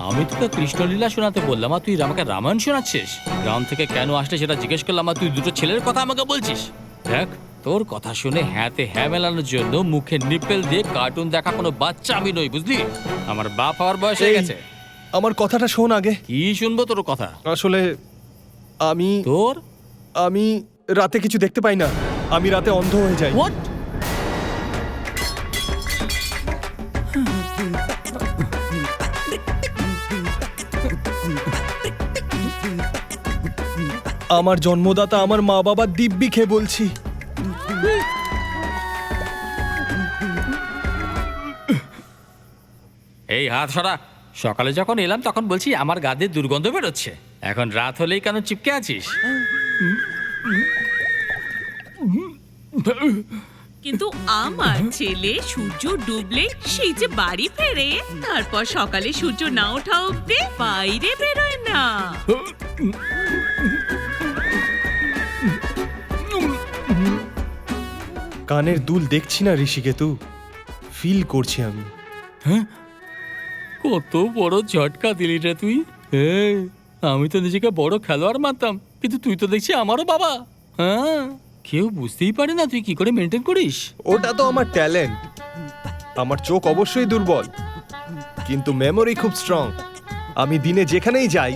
আমি তোকে কৃষ্ণলীলা শোনাতে বললাম আর তুই আমাকে রামায়ণ শোনাচ্ছিস? গ্রাম থেকে কেন আসলে সেটা জিজ্ঞেস করলাম আর তুই দুটো ছেলের কথা আমাকে বলছিস? দেখ, তোর কথা শুনে হ্যাঁতে হ্যাঁ মেলানোর জন্য মুখে নিপেল দিয়ে কার্টুন দেখা কোনো বাচ্চা আমি নই, বুঝলি? আমার বাপ হওয়ার বয়স হয়ে এই, গেছে। আমার কথাটা শোন আগে। কি শুনবো তোর কথা? আসলে তোর আমি রাতে কিছু দেখতে পাই না, আমি রাতে অন্ধ হয়ে যাই। হোয়াট? আমার জন্মদাতা আমার মা বাবা দিব্যি খেয়ে বলছি। এই হাত সরা। সকালে যখন এলাম তখন বলছি আমার গা দিয়ে দুর্গন্ধ বেরোচ্ছে, এখন রাত হলেই কেন চিপকে আছিস? কিন্তু আমার ছেলে সূর্য ডুবলে সেই যে বাড়ি ফেরে, তারপর সকালে সূর্য না ওঠা অব্দি বাইরে বেরোয় না। কানের দুল দেখছি না ঋষিকেতু, ফিল করছি আমি। কত বড় ঝটকা দিলি রে তুই! এই, আমি তো নিজেকে বড় খেলোয়াড় মানতাম, কিন্তু তুই তো দেখছি আমারও বাবা। হ্যাঁ, কেউ বুঝতেই পারে না তুই কি করে মেনটেন করিস। ওটা তো আমার ট্যালেন্ট। আমার চোখ অবশ্যই দুর্বল, কিন্তু মেমোরি খুব স্ট্রং। আমি দিনে যেখানেই যাই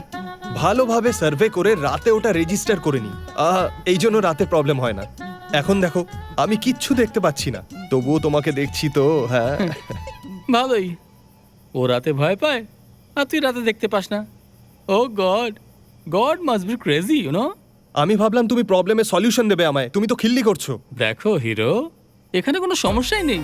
ভালোভাবে সার্ভে করে রাতে ওটা রেজিস্টার করে নিই। এই জন্য রাতে প্রবলেম হয় না। এখন দেখো, আমি কিচ্ছু দেখতে পাচ্ছি না, তবুও তোমাকে দেখছি তো। হ্যাঁ, ভালোই। ও রাতে ভয় পায় আর তুই রাতে দেখতে পাস না। Oh God, God must be crazy, you know. আমি ভাবলাম তুমি প্রবলেমের সলিউশন দেবে আমায়, তুমি তো খিল্লি করছো। দেখো হিরো, এখানে কোনো সমস্যাই নেই।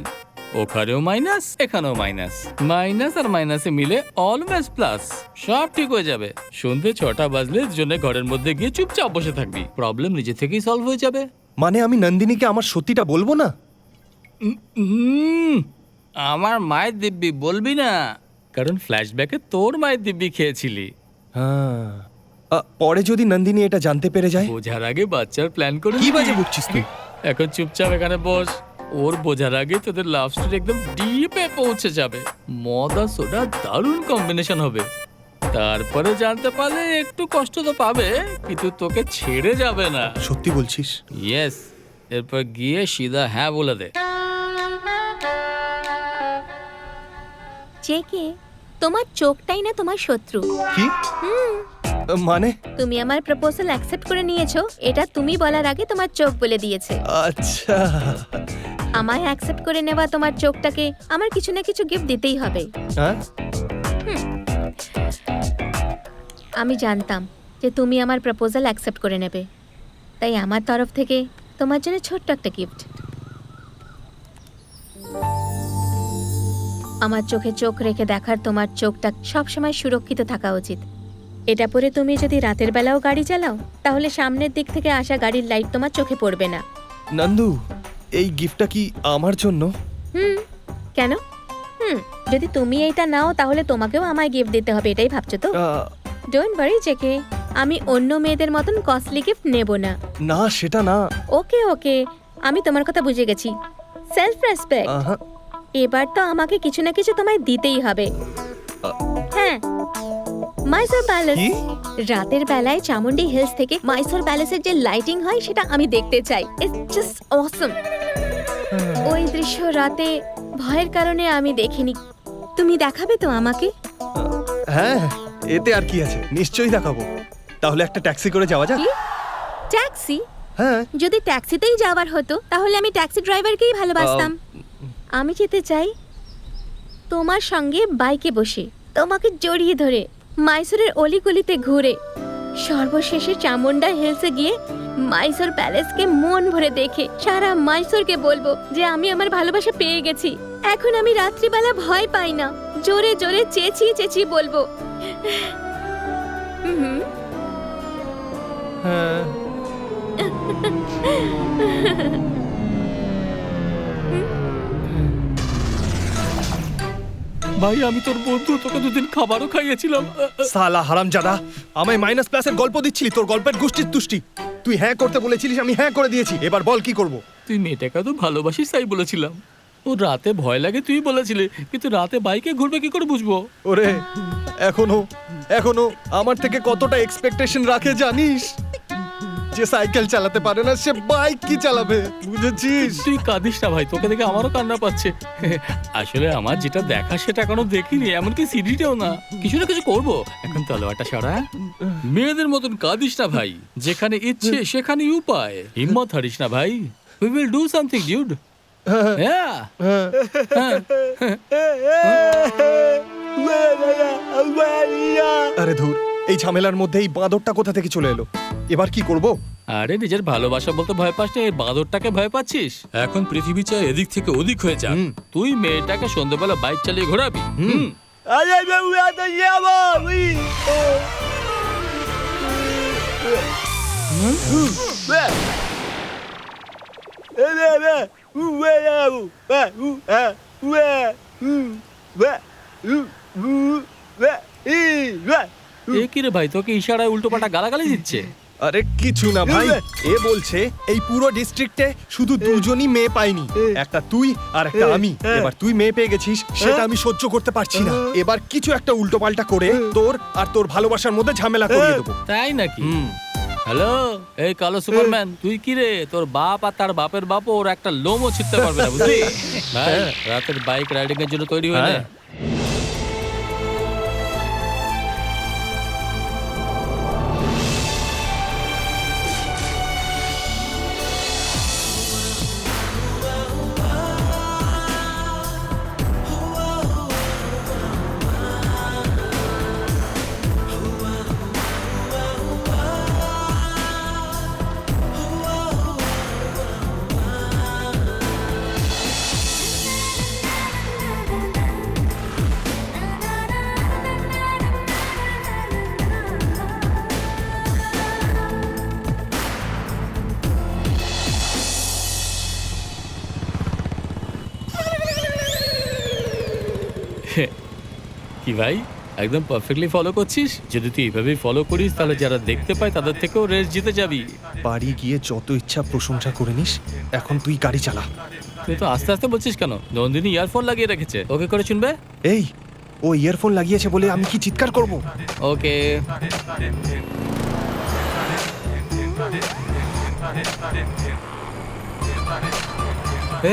ওখানেও মাইনাস, এখানেও মাইনাস। মাইনাস আর মাইনাসে মিলে অলওয়েজ প্লাস। সব ঠিক হয়ে যাবে। সন্ধে 6টা বাজলে দুজনে ঘরের মধ্যে গিয়ে চুপচাপ বসে থাকবি, প্রবলেম নিজে থেকেই সলভ হয়ে যাবে। মানে আমি নন্দিনীকে আমার সত্যিটা বলবো না? আমার মায়ের দিব্যি বলবি না, কারণ ফ্ল্যাশব্যাকে তোর মায়ের দিব্যি খেয়েছিলি। হ্যাঁ, পরে যদি নন্দিনী এটা জানতে পেরে যায়? বোঝার আগে বাচ্চার প্ল্যান করে কি বাজে বকছিস তুই? এখন চুপচাপ এখানে বস। ওর বোঝার আগে তোদের লাভ স্টোরি একদম ডিপে পৌঁছে যাবে। মদ আর সোডা দারুণ কম্বিনেশন হবে। তারপরে জানতে পারলে একটু কষ্ট তো পাবে, কিন্তু তোকে ছেড়ে যাবে না। সত্যি বলছিস? ইয়েস। এরপর গিয়ে সিধা হ্যাঁ বলে দে। জেকে, তোমার চোখটাই না তোমার শত্রু। কি মানে? তুমি আমার প্রপোজাল অ্যাকসেপ্ট করে নিয়েছো, এটা তুমি বলার আগে তোমার চোখ বলে দিয়েছে। আচ্ছা, আমায় অ্যাকসেপ্ট করে নেওয়া তোমার চোখটাকে আমার কিছু না কিছু গিফট দিতেই হবে। হ্যাঁ, আমি জানতাম যে তুমি আমার প্রপোজাল অ্যাকসেপ্ট করে নেবে, তাই আমার তরফ থেকে তোমার জন্য ছোট্ট একটা গিফট। আমার চোখে চোখ রেখে দেখার তোমার চোখটা সবসময় সুরক্ষিত থাকা উচিত। এটা পরে তুমি যদি রাতের বেলাও গাড়ি চালাও তাহলে সামনের দিক থেকে আসা গাড়ির লাইট তোমার চোখে পড়বে না। নন্দু, এই গিফটটা কি আমার জন্য? কেন? যদি তুমি এইটা নাও তাহলে তোমাকেও আমায় গিফট দিতে হবে, এটাই ভাবছো তো? ডোন্ট ওয়ারি জেকে, আমি অন্য মেয়েদের মতন কস্টলি গিফট নেব না। না, সেটা না। ওকে ওকে, আমি তোমার কথা বুঝে গেছি। Self respect. এবার তো আমাকে কিছু না কিছু তোমায় দিতেই হবে। হ্যাঁ, মাইসোর প্যালেস। রাতের বেলায় চামুন্ডি হিলস থেকে মাইসোর প্যালেসের যে লাইটিং হয় সেটা আমি দেখতে চাই। ইটস জাস্ট অসম। ওই দৃশ্য রাতে ভয়ের কারণে আমি দেখিনি। তুমি দেখাবে তো আমাকে? হ্যাঁ, এতে আর কি আছে, নিশ্চয়ই দেখাবো। তাহলে একটা ট্যাক্সি করে যাওয়া যাক। ট্যাক্সি? হ্যাঁ। যদি ট্যাক্সিতেই যাওয়ার হতো তাহলে আমি ট্যাক্সি ড্রাইভারকেই ভালোবাসতাম। আমি যেতে চাই তোমার সঙ্গে বাইকে বসে, তোমাকে জড়িয়ে ধরে, মাইসোরের অলিগলিতে ঘুরে, সর্বশেষে চামুন্ডা হিলসে গিয়ে মাইসোর প্যালেসকে মন ভরে দেখে সারা মাইসোরকে বলবো যে আমি আমার ভালোবাসা পেয়ে গেছি। এখন আমি রাত্রিবেলা ভয় পাই না, জোরে জোরে চেঁচিয়ে চেঁচিয়ে বলবো। হুম। হ্যাঁ। ভাই আমি তোর বন্ধু, তোকে দুদিন খাবারও খাইয়েছিলাম। সালা হারামজাদা, আমায় মাইনাস প্লাসের গল্প দিচ্ছিলি, তোর গল্পের গোষ্ঠীর তুষ্টি। তুই হ্যাঁ করতে বলেছিলিস, আমি হ্যাঁ করে দিয়েছি, এবার বল কি করব? তুই মেয়েটাকে তো ভালোবাসিস তাই বলেছিলাম। ও রাতে ভয় লাগে তুই বলেছিলি, কিন্তু রাতে বাইকে ঘুরবে কি করে বুঝবো? ওরে এখনো আমার থেকে কতটা এক্সপেকটেশন রাখে জানিস? যে সাইকেল চালাতে পারে না সে বাইক কি চালাবে, বুঝেছিস? তুই কাঁদিস না ভাই, তোকে দেখে আমারও কান্না পাচ্ছে। আসলে আমার যেটা দেখা সেটা এখনো দেখিনি, এমনকি সিডিটাও না। কিছু না কিছু করবো, এখন তলোয়ারটা সরা। মেয়েদের মতন কাঁদিস না ভাই, যেখানে ইচ্ছে সেখানেই উপায়। হিম্মত হারিস না ভাই, উই উইল ডু সামথিং ডিউড। আরে ধুর, এই ঝামেলার মধ্যে এই বাঁদরটা কোথা থেকে চলে এলো? এবার কি করব? আরে নিজের ভালোবাসা বলতে ভয় পাস না, এই বাঁদরটাকে ভয় পাচ্ছিস? এখন পৃথিবী চাই এদিক থেকে ওদিক হয়ে যা। তুই মেয়েটাকে সন্ধ্যাবেলা বাইক চালিয়ে ঘোরাবি। এ কি রে ভাই, তোকে ইশারায় উল্টোপাল্টা গালাগালি দিচ্ছে? আরে কিছু না ভাই, এ বলছে এই পুরো ডিস্ট্রিক্টে শুধু দুজনই মেয়ে পাইনি, একটা তুই আর একটা আমি। এবার তুই মেয়ে পেয়ে গেছিস, সেটা আমি সহ্য করতে পারছি না। এবার কিছু একটা উল্টোপাল্টা করে তোর আর তোর ভালোবাসার মধ্যে ঝামেলা করিয়ে দেবো। তাই নাকি? হ্যালো, এই কালো সুপারম্যান, তুই কি রে? তোর বাপ আর তার বাপের বাপও ওর একটা লোমও ছিঁড়তে পারবে না, বুঝলি? ভাই রাতের বাইক রাইডিং এর জন্য তৈরি হয়ে নে। কি ভাই, একদম পারফেক্টলি ফলো করছিস? যদি তুই এইভাবেই ফলো করিস তাহলে যারা দেখতে পায় তাদের থেকেও রেস জিতে যাবি। বাড়ি গিয়ে যত ইচ্ছা প্রশংসা করে নিস, এখন তুই গাড়ি চালা। তুই তো আস্তে আস্তে বলছিস কেন? নন্দিনী ইয়ারফোন লাগিয়ে রেখেছে, ওকে করে শুনবে? এই, ও ইয়ারফোন লাগিয়েছে বলে আমি কি চিৎকার করব? ওকে।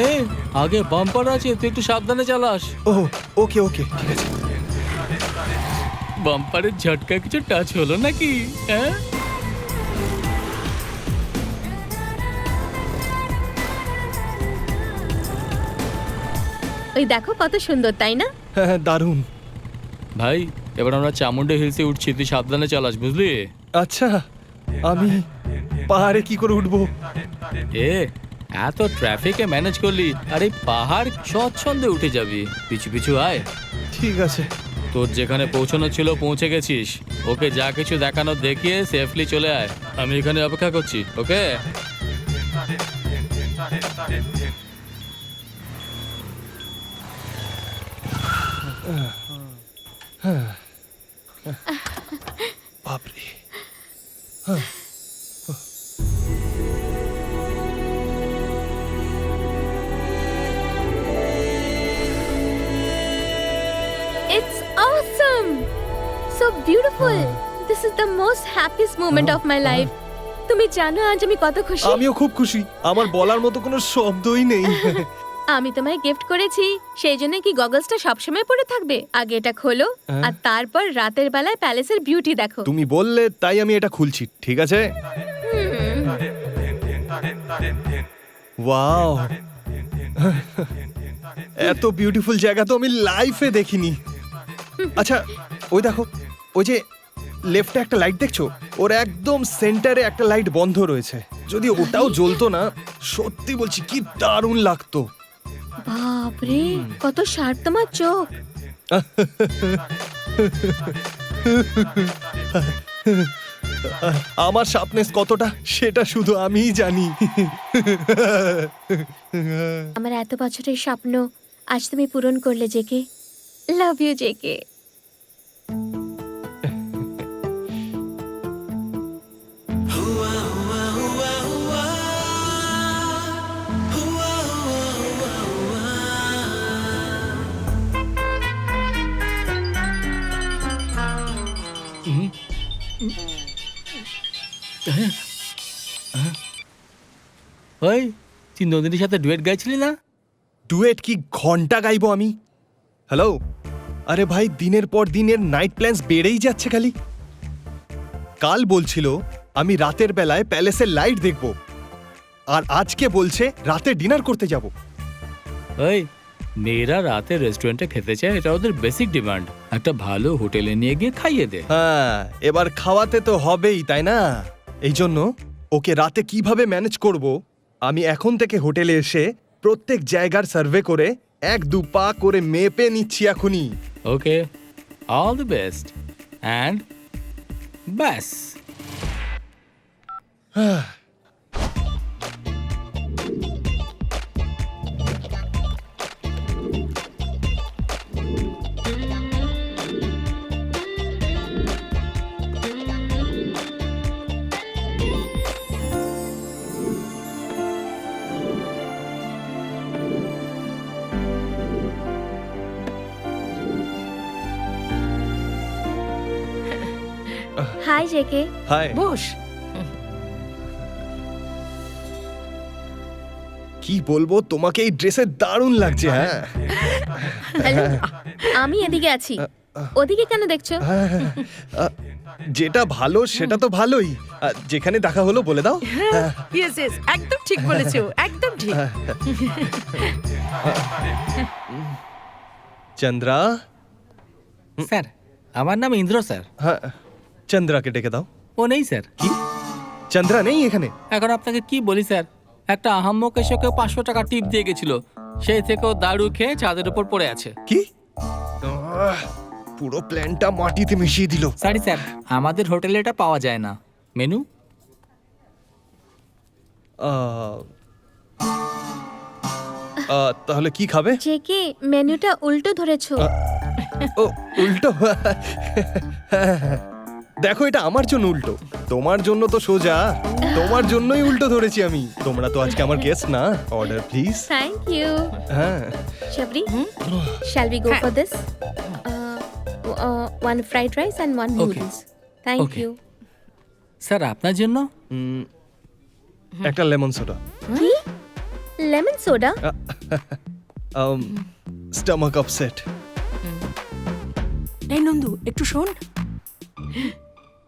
এই আগে বাম্পার আছে, তুই একটু সাবধানে চালাস। ও ওকে ওকে, ঠিক আছে। বাম্পারের ঝটকা কিছু টাচ হলো নাকি? হ্যাঁ, ওই দেখো কত সুন্দর, তাই না? হ্যাঁ, দারুণ। ভাই এবার আমরা চামুন্ডা হিলসে উঠছি, তুই সাবধানে চালাস, বুঝলি? আচ্ছা, আমি পাহাড়ে কি করে উঠবো? এ এত ট্রাফিকে ম্যানেজ করলি, আর এই পাহাড় স্বচ্ছন্দে উঠে যাবি। পিছু পিছু আয়। ঠিক আছে। তোর যেখানে পৌঁছানো ছিল পৌঁছে গেছিস, ওকে যা কিছু দেখানো দেখিয়ে সেফলি চলে আয়। আমি এখানে অপেক্ষা করছি, ওকে? বাপরে। It's awesome! So beautiful! This is the most happiest moment of my life. তুমি জানো আজ আমি কত খুশি? আমিও খুব খুশি, আমার বলার মতো কোনো শব্দই নেই। আমি তোমায় গিফট করেছি, সেই জন্য কি গগলসটা সবসময় পরে থাকবে? আগে এটা খোলো আর তারপর রাতের বেলায় প্যালেসের বিউটি দেখো। তুমি বললে তাই আমি এটা খুলছি, ঠিক আছে? ওয়াও, এত বিউটিফুল জায়গা তো আমি লাইফে দেখিনি। আচ্ছা ওই দেখো, ওই যে লেফটে একটা লাইট দেখছো? ওর একদম সেন্টারে একটা লাইট বন্ধ রয়েছে। যদি ওটাও জ্বলতো না, সত্যি বলছি কি দারুণ লাগতো। বাপরে, কত শার্প তোমার চোখ। আমার শার্পনেস কতটা সেটা শুধু আমিই জানি। আমার এত বছরের স্বপ্ন আজ তুমি পূরণ করলে জেকে। Love you JK. ওই তুই নন্দিনীর সাথে ডুয়েট গাইছিলি না? ডুয়েট কি ঘন্টা গাইবো আমি? হ্যালো, আরে ভাই, দিনের পর দিনের নাইট প্ল্যানস বেড়েই যাচ্ছে খালি। কাল বলছিল আমি রাতের বেলায় প্যালেসের লাইট দেখব, আর আজকে বলছে রাতে ডিনার করতে যাব। ওই মেয়েরা রাতে রেস্টুরেন্টে খেতে চায়, এটা ওদের বেসিক ডিমান্ড। একটা ভালো হোটেলে নিয়ে গিয়ে খাইয়ে দে। হ্যাঁ, এবার খাওয়াতে তো হবেই, তাই না? এই জন্য ওকে রাতে কিভাবে ম্যানেজ করব, আমি এখন থেকে হোটেলে এসে প্রত্যেক জায়গার সার্ভে করে 1-2 পা করে মেপে নিচ্ছি এখনই। Okay, all the best and ব্যাস। Hi JK. হাই। বস। কি বলবো তোমাকে, এই ড্রেসে দারুণ লাগছে। হ্যাঁ, হ্যালো, আমি এদিকে আছি, ওদিকে কেন দেখছো? যেটা ভালো সেটা তো ভালোই। যেখানে দেখা হলো বলে দাও। ইয়েস ইয়েস, একদম ঠিক বলেছো, একদম ঠিক। চন্দ্রা। স্যার, আমার নাম ইন্দ্র স্যার। হ্যাঁ, চন্দ্রাকে ডেকে দাও। ও নেই স্যার। কি? চন্দ্রা নেই এখানে? এখন আপনাকে কি বলি স্যার, একটা আহাম্মক এসে ওকে 500 টাকা টিপ দিয়ে গেছিল, সেই থেকে ও দারু খেয়ে ছাদের উপর পড়ে আছে। কি? পুরো প্ল্যানটা মাটিতে মিশিয়ে দিল। সরি স্যার, আমাদের হোটেলে এটা পাওয়া যায় না। মেনু? তাহলে কি খাবে? জেকে, মেনুটা উল্টো ধরেছো। ও, উল্টো? দেখো, এটা আমার জন্য উল্টো, তোমার জন্য তো সোজা। তোমার জন্যই উল্টো ধরেছি আমি। তোমরা তো আজকে আমার গেস্ট না। Order please. Thank you. হ্যাঁ, Shabri, shall we go for this? One fried rice and one noodles. Thank Okay. you. Sir আপনার জন্য? একটা লেমন সোডা। কি? Lemon soda? Stomach upset. এই নন্দু, একটু শোন।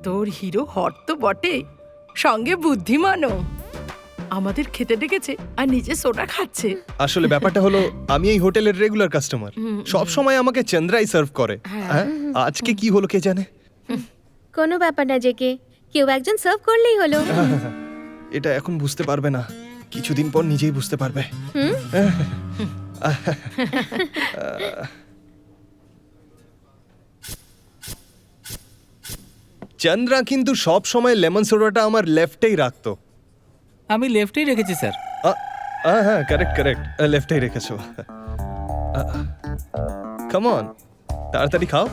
তোর হিরো হট তো বটে, সঙ্গে বুদ্ধিমানও। আমাদের খেতে ডেকেছে আর নিজে সোডা খাচ্ছে। আসলে ব্যাপারটা হলো, আমি এই হোটেলের রেগুলার কাস্টমার। সব সময় আমাকে চন্দ্রাই সার্ভ করে। হ্যাঁ, আজকে কি হলো কে জানে। কোনো ব্যাপার না জেকে, কেউ একজন সার্ভ করলেই হলো। এটা এখন বুঝতে পারবে না, কিছুদিন পর নিজেই বুঝতে পারবে। চন্দ্রা কিন্তু সব সময় লেমন সোডাটা আমার লেফটেই রাখতো। আমি লেফটেই রেখেছি স্যার। হ্যাঁ, কারেক্ট কারেক্ট, লেফটেই রেখেছো। কাম অন, তাড়াতাড়ি খাও।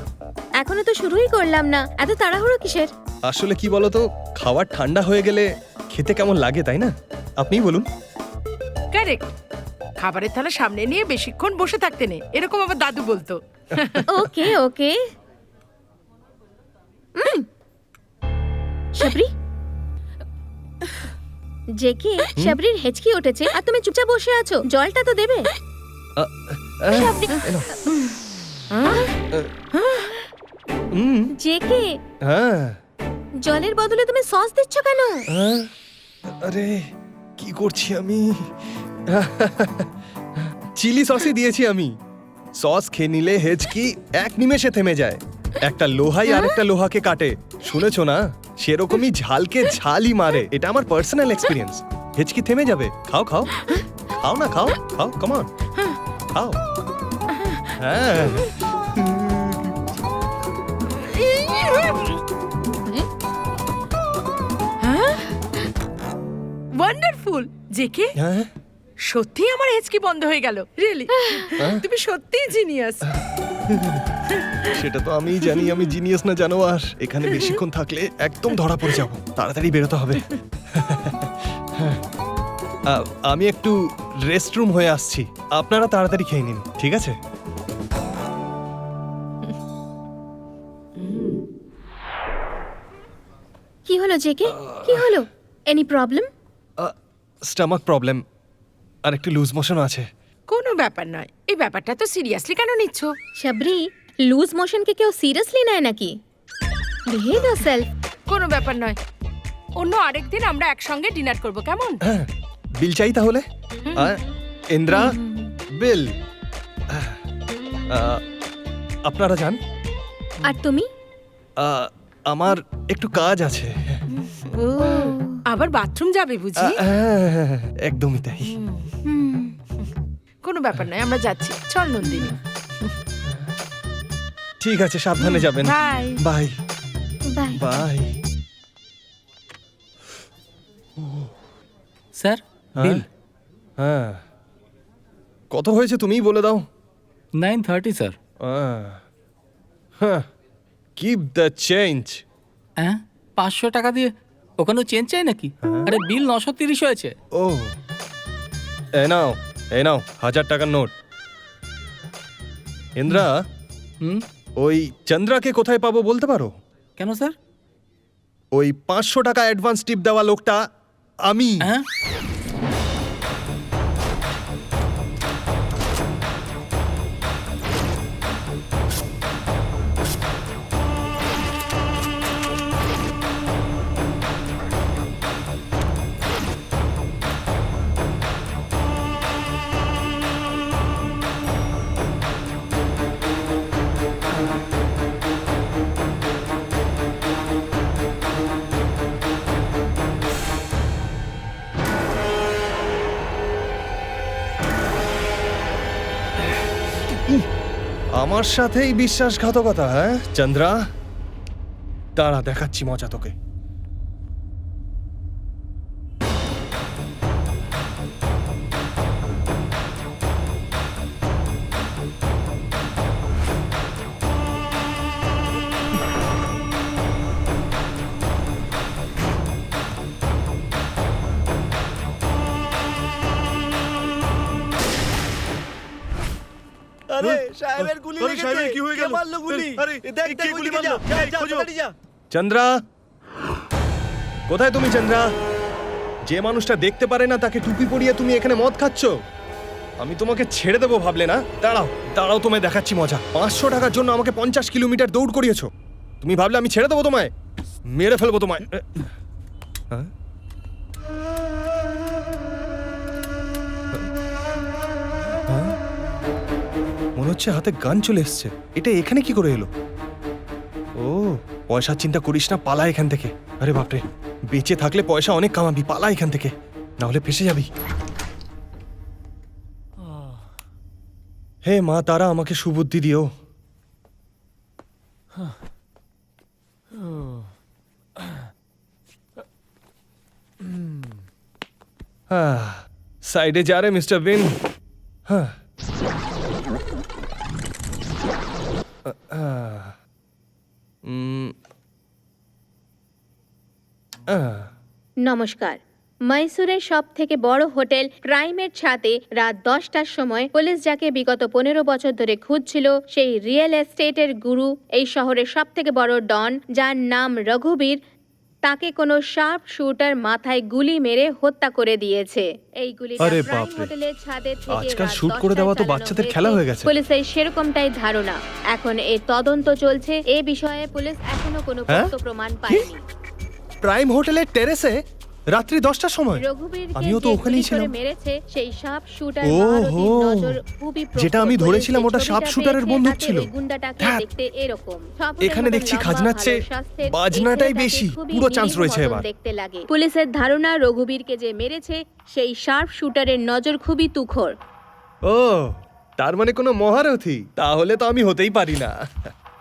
এখনো তো শুরুই করলাম না, এত তাড়াহুড়ো কিসের? আসলে কি বলতো, খাবার ঠান্ডা হয়ে গেলে খেতে কেমন লাগে, তাই না? আপনিই বলুন। কারেক্ট। খাবারের থালা সামনে নিয়ে বেশিক্ষণ বসে থাকতে নেই, এরকম আমার দাদু বলতো। ওকে ওকে। শাবরি, জেকে, শাবরির হেঁচকি উঠেছে আর তুমি চুপচাপ বসে আছো, জলটা তো দেবে। শাবরি, জেকে, হ্যাঁ, জলের বদলে তুমি সস দিচ্ছ কেন? আরে কি করছি আমি? চিলি সসই দিয়েছি আমি। সস খেয়ে নিলে হেঁচকি 1 নিমেষে থেমে যায়। একটা লোহাই আর একটা লোহাকে কাটে, শুনেছো না? সেরকমই ঝালকে ঝালই মারে। এটা আমার পার্সোনাল এক্সপিরিয়েন্স। হেঁচকি থেমে যাবে। খাও খাও খাও না, খাও খাও, কাম অন, খাও। হ্যাঁ, ওয়ান্ডারফুল জেকে, হ্যাঁ, সত্যি আমার হেঁচকি বন্ধ হয়ে গেল। রিয়েলি তুমি সত্যিই জিনিয়াস। সেটা তো আমিই জানি আমি জিনিয়াস না জানোয়ার। এখানে বেশিক্ষণ থাকলে একদম ধরা পড়ে যাব। তাড়াতাড়ি বেরোতে হবে। আমি একটু রেস্টরুম হয়ে আসছি, আপনারা তাড়াতাড়ি খেয়ে নিন, ঠিক আছে? কি হলো জেকে, কি হলো? Any problem? স্টমাক প্রবলেম আর একটু লুজ মোশন আছে। কোনো ব্যাপার নয়, এই ব্যাপারটা তো সিরিয়াসলি কেন নিচ্ছ? শাবরি, লুজ মোশনকে কেউ সিরিয়াসলি নেয় নাকি? Behave yourself. কোনো ব্যাপার নয়, অন্য আরেকদিন আমরা একসঙ্গে ডিনার করব, কেমন? হ্যাঁ, বিল চাই তাহলে? ইন্দ্রা, বিল। আপনারা যান। আর তুমি? আমার একটু কাজ আছে। আবার বাথরুম যাবে বুঝি? একদমই তাই। কোনো ব্যাপার নয়, আমরা যাচ্ছি। চল নন্দিনী। ঠিক আছে, সাবধানে যাবেন। Bye bye bye. Bye. Sir bill হ্যাঁ, কত হয়েছে তুমিই বলে দাও। 930 স্যার। Keep the change. হ্যাঁ, 500 টাকা দিয়ে ওখানেও চেঞ্জ চাই নাকি? আরে বিল 930 হয়েছে। ও, এই নাও, এই নাও 1000 টাকার নোট। ইন্দ্রা, ওই চন্দ্রাকে কোথায় পাবো বলতে পারো? কেন স্যার? ওই 500 টাকা অ্যাডভান্স টিপ দেওয়া লোকটা আমি। হ্যাঁ, আমার সাথেই বিশ্বাসঘাতকতা? হ্যাঁ চন্দ্রা, দাঁড়া, দেখাচ্ছি মজা তোকে। আরে সাহেবের গুলি লেগেছে। কি হয়ে গেল? মারলো গুলি? আরে দেখ দেখ গুলি মারলো। যা তাড়াতাড়ি যা। চন্দ্রা, কোথায় তুমি? চন্দ্রা, যে মানুষটা দেখতে পারে না তাকে টুপি পরিয়ে তুমি এখানে মদ খাচ্ছ। আমি তোমাকে ছেড়ে দেবো ভাবলে না? দাঁড়াও দাঁড়াও, তোমায় দেখাচ্ছি মজা। 500 টাকার জন্য আমাকে 50 কিলোমিটার দৌড় করিয়েছো। তুমি ভাবলে আমি ছেড়ে দেবো তোমায়? মেরে ফেলবো তোমায়। হ্যাঁ? মনে হচ্ছে হাতে গান চলে এসছে। এটা এখানে কি করে এলো? ও, পয়সার চিন্তা করিস না, পালা এখান থেকে। আরে বাপরে, বেঁচে থাকলে পয়সা অনেক কামাবি, পালা এখান থেকে, না হলে ফেসে যাবি। হে মা তারা, আমাকে সুবুদ্ধি দিও। সাইডে যা রে মিস্টার বিন। হ্যাঁ, নমস্কার। মহীশূরের সব থেকে বড় হোটেল ক্রাইমের ছাদে রাত 10টার সময় পুলিশ যাকে বিগত 15 বছর ধরে খুঁজছিল, সেই রিয়েল এস্টেটের গুরু, এই শহরের সব থেকে বড় ডন, যার নাম রঘুবীর, তাকে কোনো শার্প শুটার মাথায় গুলি মেরে হত্যা করে দিয়েছে। এই গুলিটা আরে প্রাইম বাপরে, হোটেলের ছাদে থেকে আজকাল রাত শুট করে 10টায় দেওয়া তো চালানো বাচ্চাদের হয়েছে। খেলা হয়ে গেছে। পুলিশের সেরকমটাই ধারণা। এখন এর তদন্ত চলছে। এ বিষয়ে পুলিশ এখনো কোনো হ্যাঁ? তথ্য প্রমাণ পায়নি। প্রাইম হোটেলের টেরেসে রাত্রি 10টার সময়? রঘুবীরকে আমিও তো যে ওখানেই গুলি করে ছিলাম। মেরেছে সেই শার্প শুটার ওহো, মহারথীর নজর খুবই প্রখর। যেটা আমি পুলিশ ধরেছিলাম যে ওটা ছবিটা শার্প শুটারের পেয়েছে বন্দুক তাতে ছিল। ওই গুন্ডাটাকে ধ্যাৎ। দেখতে এরকম। 6 ফুটের এখানে মতন দেখছি লম্বা, খাজনার ভালো চেয়ে স্বাস্থ্যের, এই বাজনাটাই ছেলেটাকে বেশি। খুবই পুরো চান্স নিরীহ রয়েছে মতন এবার। দেখতে লাগে। পুলিশের ধারণা রঘুবীরকে যে মেরেছে সেই শার্প শুটারের নজর খুবই তুখর। ও, তার মানে কোনো মহারথী? তাহলে তো আমি হতেই পারি না।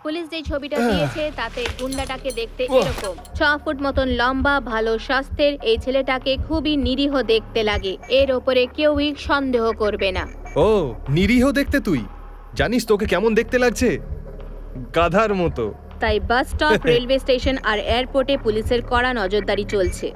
পুলিশ যে ছবিটা দিয়েছে তাতে গুন্ডাটাকে দেখতে এরকম। 6 ফুট মতন লম্বা, ভালো স্বাস্থ্যের এই ছেলেটাকে খুবই নিরীহ দেখতে লাগে। এর ওপরে কেউই সন্দেহ করবে না। ও, নিরীহ দেখতে তুই? জানিস তোকে কেমন দেখতে লাগছে? গাধার মতো। তাই বাস স্টপ, রেলওয়ে স্টেশন আর এয়ারপোর্টে পুলিশের কড়া নজরদারি চলছে।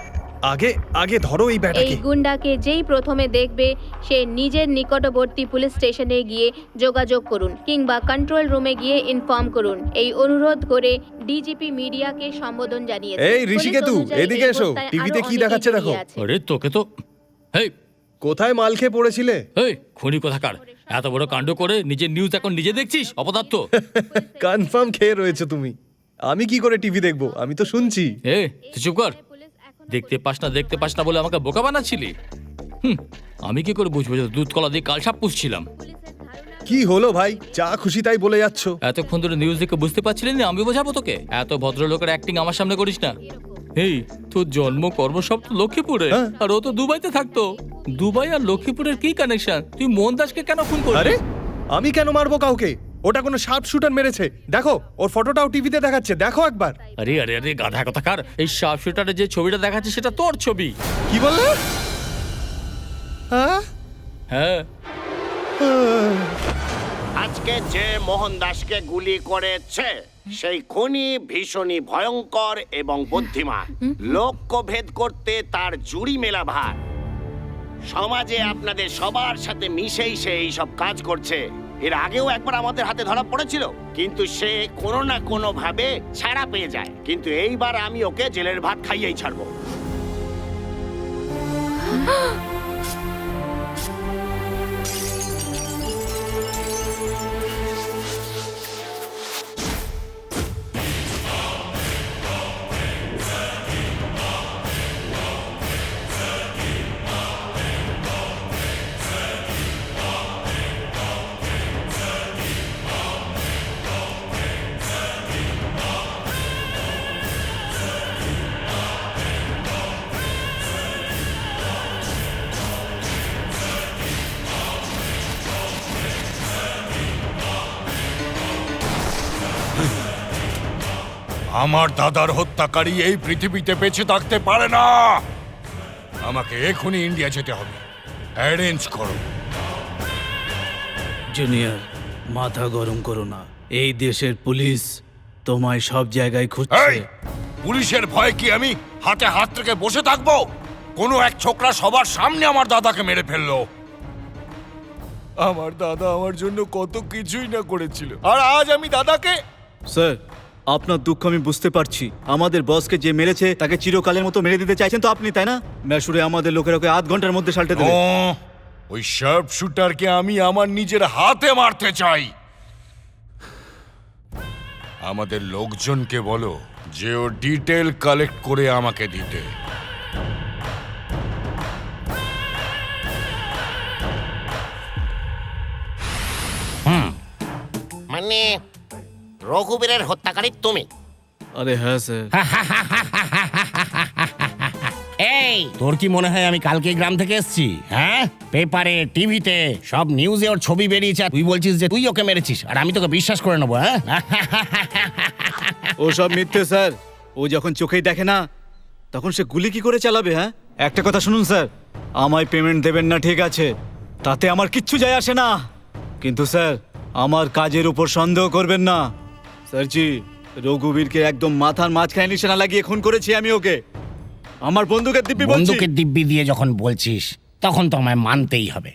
আগে আগে ধরো এই এই ব্যাটাকে। গুন্ডাকে যেই প্রথমে দেখবে সে নিজের নিকটবর্তী পুলিশ স্টেশনে গিয়ে যোগাযোগ করুন কিংবা কন্ট্রোল রুমে গিয়ে ইনফর্ম করুন। এই অনুরোধ করে ডিজিপি মিডিয়াকে সম্বোধন জানিয়েছে। এই ঋষিকেতু, পুলিশ অনুযায়ী এদিকে এই এসো। হত্যায় টিভিতে আরো কি অনেকেই দেখাচ্ছে দেখো। জড়িয়ে আছে। আরে তোকে তো হেই কোথায় মাল খেয়ে পড়েছিলে? এই খুনি কোথাকার, এত বড় কাণ্ড করে নিজের নিউজ এখন নিজে দেখছিস? অপদার্থ। কনফার্ম খেয়ে রয়েছে তুমি। আমি কি করে টিভি দেখবো? আমি তো শুনছি। এ তুই চুপ কর। দেখতে পাস না বলে আমাকে বোকা বানাচ্ছিলি? আমি কি করে বুঝবো যে দুধ কলা দিয়ে কালসাপ পুষছিলাম? কি হলো ভাই? যা খুশি তাই বলে যাচ্ছ। এতক্ষণ ধরে নিউজ দেখে বুঝতে পারছিলি না আমি বোঝাবো তোকে? এত ভদ্রলোকের অ্যাক্টিং আমার সামনে করিস না। এই তোর জন্ম কর্ম সব তো লক্ষ্মীপুরে, হ্যাঁ। আর ও তো দুবাইতে থাকতো। দুবাই আর লক্ষ্মীপুরের কি কানেকশন? তুই মোহন দাসকে কেন খুন করলি? আরে আমি কেন মারবো কাউকে? ওটা কোনো শার্প শুটার মেরেছে। দেখো, ওর ফটোটাও টিভিতে দেখাচ্ছে, দেখো একবার। আরে আরে আরে গাধা কথাকার, এই শার্প শুটারে যে ছবিটা দেখাচ্ছে সেটা তোর ছবি। কি বললে? হ্যাঁ? হ্যাঁ, আজকে যে মোহন দাসকে গুলি করেছে সেই খুনি ভীষণই ভয়ঙ্কর এবং বুদ্ধিমান। লক্ষ্যভেদ করতে তার জুড়ি মেলা ভার। সমাজে আপনাদের সবার সাথে মিশেই সে এইসব কাজ করছে। এর আগেও একবার আমাদের হাতে ধরা পড়েছিল, কিন্তু সে কোনো না কোনো ভাবে ছাড়া পেয়ে যায়। কিন্তু এইবার আমি ওকে জেলের ভাত খাইয়েই ছাড়বো। আমার দাদার হত্যাকারী এই পৃথিবীতে বেঁচে থাকতে পারে না। আমাকে এখনই ইন্ডিয়া যেতে হবে। অ্যারেঞ্জ করো। জুনিয়র, মাথা গরম করো না। এই দেশের পুলিশ তোমায় সব জায়গায় খুঁজছে। এই পুলিশের ভয় কি আমি হাতে হাত রেখে বসে থাকবো? কোনো এক ছোকরা সবার সামনে আমার দাদাকে মেরে ফেললো। আমার দাদা আমার জন্য কত কিছুই না করেছিল, আর আজ আমি দাদাকে। স্যার, আপনার দুঃখ আমি বুঝতে পারছি। আমাদের বসকে যে মেরেছে তাকে চিরকালের মতো মেরে দিতে চাইছেন তো আপনি, তাই না? ম্যাসুরে আমাদের লোকের ওকে 8 ঘন্টার মধ্যে সাল্টে দেবে। ওই শার্প শুটারকে আমি আমার নিজের হাতে মারতে চাই। আমাদের লোকজনকে বলো যে ও ডিটেল কালেক্ট করে আমাকে দিতে। মানে রঘুবীরের হত্যাকারী তুমি? আরে হ্যাঁ স্যার। এই তোর কি মনে হয় আমি কালকে গ্রাম থেকে এসেছি? হ্যাঁ, পেপারে টিভিতে সব নিউজে ওর ছবি বেরিয়েছে, তুই বলছিস যে তুই ওকে মেরেছিস আর আমি তোকে বিশ্বাস করে নেবো? হ্যাঁ, ও সব মিথ্যে স্যার। ও যখন চোখেই দেখে না তখন সে গুলি কি করে চালাবে? হ্যাঁ, একটা কথা শুনুন স্যার, আমায় পেমেন্ট দেবেন না ঠিক আছে, তাতে আমার কিচ্ছু যায় আসে না, কিন্তু স্যার আমার কাজের উপর সন্দেহ করবেন না। স্যারজি, রঘুবীরকে একদম মাথার মাঝখানে নিশানা লাগিয়ে খুন করেছি আমি ওকে। আমার বন্দুকের দিব্যি বলছি। বন্দুকের দিব্যি দিয়ে যখন বলছিস তখন তো আমায় মানতেই হবে,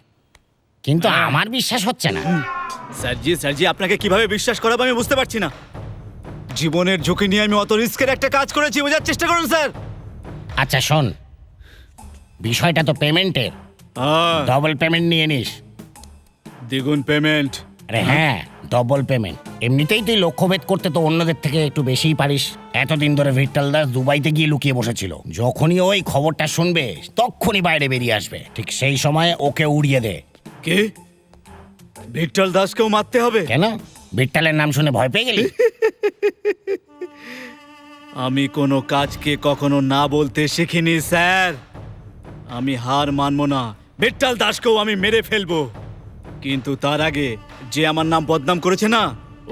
কিন্তু আমার বিশ্বাস হচ্ছে না। স্যারজি আপনাকে কিভাবে বিশ্বাস করাবো আমি বুঝতে পারছি না। জীবনের ঝুঁকি নিয়ে আমি অত রিস্কের একটা কাজ করেছি, বোঝার চেষ্টা করুন স্যার। আচ্ছা শোন, বিষয়টা তো পেমেন্টের, ডবল পেমেন্ট নিয়ে নিস। দ্বিগুণ পেমেন্ট? আরে হ্যাঁ, ডবল পেমেন্ট। এমনিতেই তুই লক্ষ্যভেদ করতে তো অন্যদের থেকে একটু বেশিই পারিস। এতদিন ধরে ভিট্টাল দাস দুবাইতে গিয়ে লুকিয়ে বসেছিল। যখনই ওই খবরটা শুনবে তখনই বাইরে বেরিয়ে আসবে। ঠিক সেই সময় ওকে উড়িয়ে দে। কে? ভিট্টাল দাসকেও মারতে হবে? কেন? ভিট্টালের নাম শুনে ভয় পেয়ে গেলি? আমি কোনো কাজকে কখনো না বলতে শিখিনি স্যার। আমি হার মানবো না, ভিট্টাল দাসকেও আমি মেরে ফেলবো। কিন্তু তার আগে যে আমার নাম বদনাম করেছে না,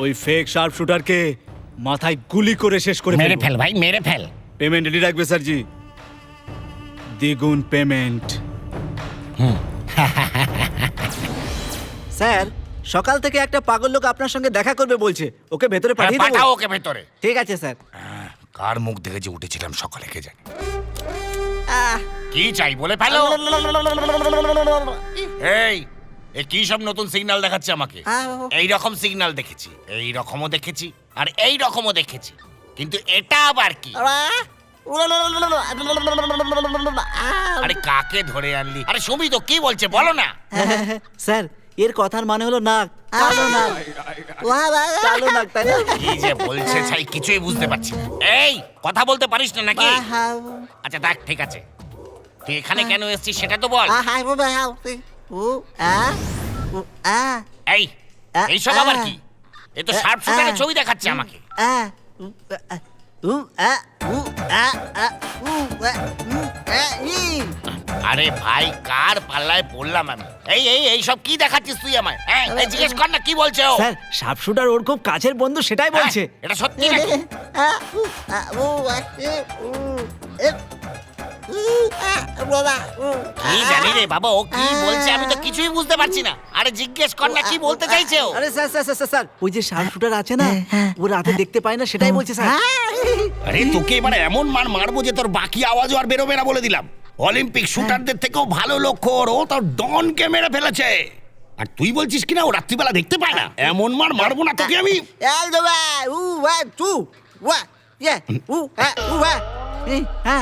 ওই ফেক শার্প শুটারকে মাথায় গুলি করে শেষ করে মেরে ফেলবো। ফেল ভাই, মেরে ফেল। পেমেন্ট রেডি রাখবে স্যারজি, দ্বিগুণ পেমেন্ট। স্যার, সকাল থেকে একটা পাগল লোক আপনার সঙ্গে দেখা করবে বলছে, ওকে ভেতরে পাঠিয়ে দেবো? পাঠাও ওকে ভেতরে। ঠিক আছে স্যার। কার মুখ দেখে যে উঠেছিলাম সকালে কে জানে। কি চাই বলে ফেলো। এই এ কি সব নতুন সিগন্যাল দেখাচ্ছে আমাকে? এই রকম সিগন্যাল দেখেছি, এই রকমও দেখেছি, আর এই রকমও দেখেছি, কিন্তু এটা আবার কি? আরে কাকে ধরে আনলি? আরে সুমি তো কি বলছে বলো না। স্যার, এর কথার মানে হলো নাক, কালো নাক। কালো নাক, তাই না? কি যে বলছে ছাই কিছুই বুঝতে পারছি না। এই কথা বলতে পারিস না নাকি? আচ্ছা দেখ, ঠিক আছে, তুই এখানে কেন এসেছিস সেটা তো বল। এই এইসব আবার কি? এ তো শার্প শুটারের ছবি দেখাচ্ছে আমাকে। আরে ভাই, কার পাল্লায় পড়লাম আমি? এই এই এইসব কি দেখাচ্ছিস তুই আমায়? এই জিজ্ঞেস কর না কি বলছে ও। স্যার, শার্প শুটার ওর খুব কাছের বন্ধু, সেটাই বলছে। এটা সত্যি নাকি? কি জানি রে বাবা, ও কি বলছে আমি তো কিছুই বুঝতে পারছি না। আরে জিজ্ঞেস কর না কি বলতে চাইছে ও। আরে স্যার স্যার স্যার স্যার, ওই যে শার্প শুটার আছে না, ও রাতে দেখতে পায় না, সেটাই বলছে স্যার। আরে তোকে এবারে এমন মার মারবো যে তোর বাকি আওয়াজও আর বেরোবে না বলে দিলাম। অলিম্পিক শুটারদের থেকেও ভালো লক্ষ্য ওর, ও তোর ডনকে মেরে ফেলেছে। আর তুই বলছিস কিনা ও রাত্রিবেলা দেখতে পায় না? এমন মার মারবো না তোকে আমি।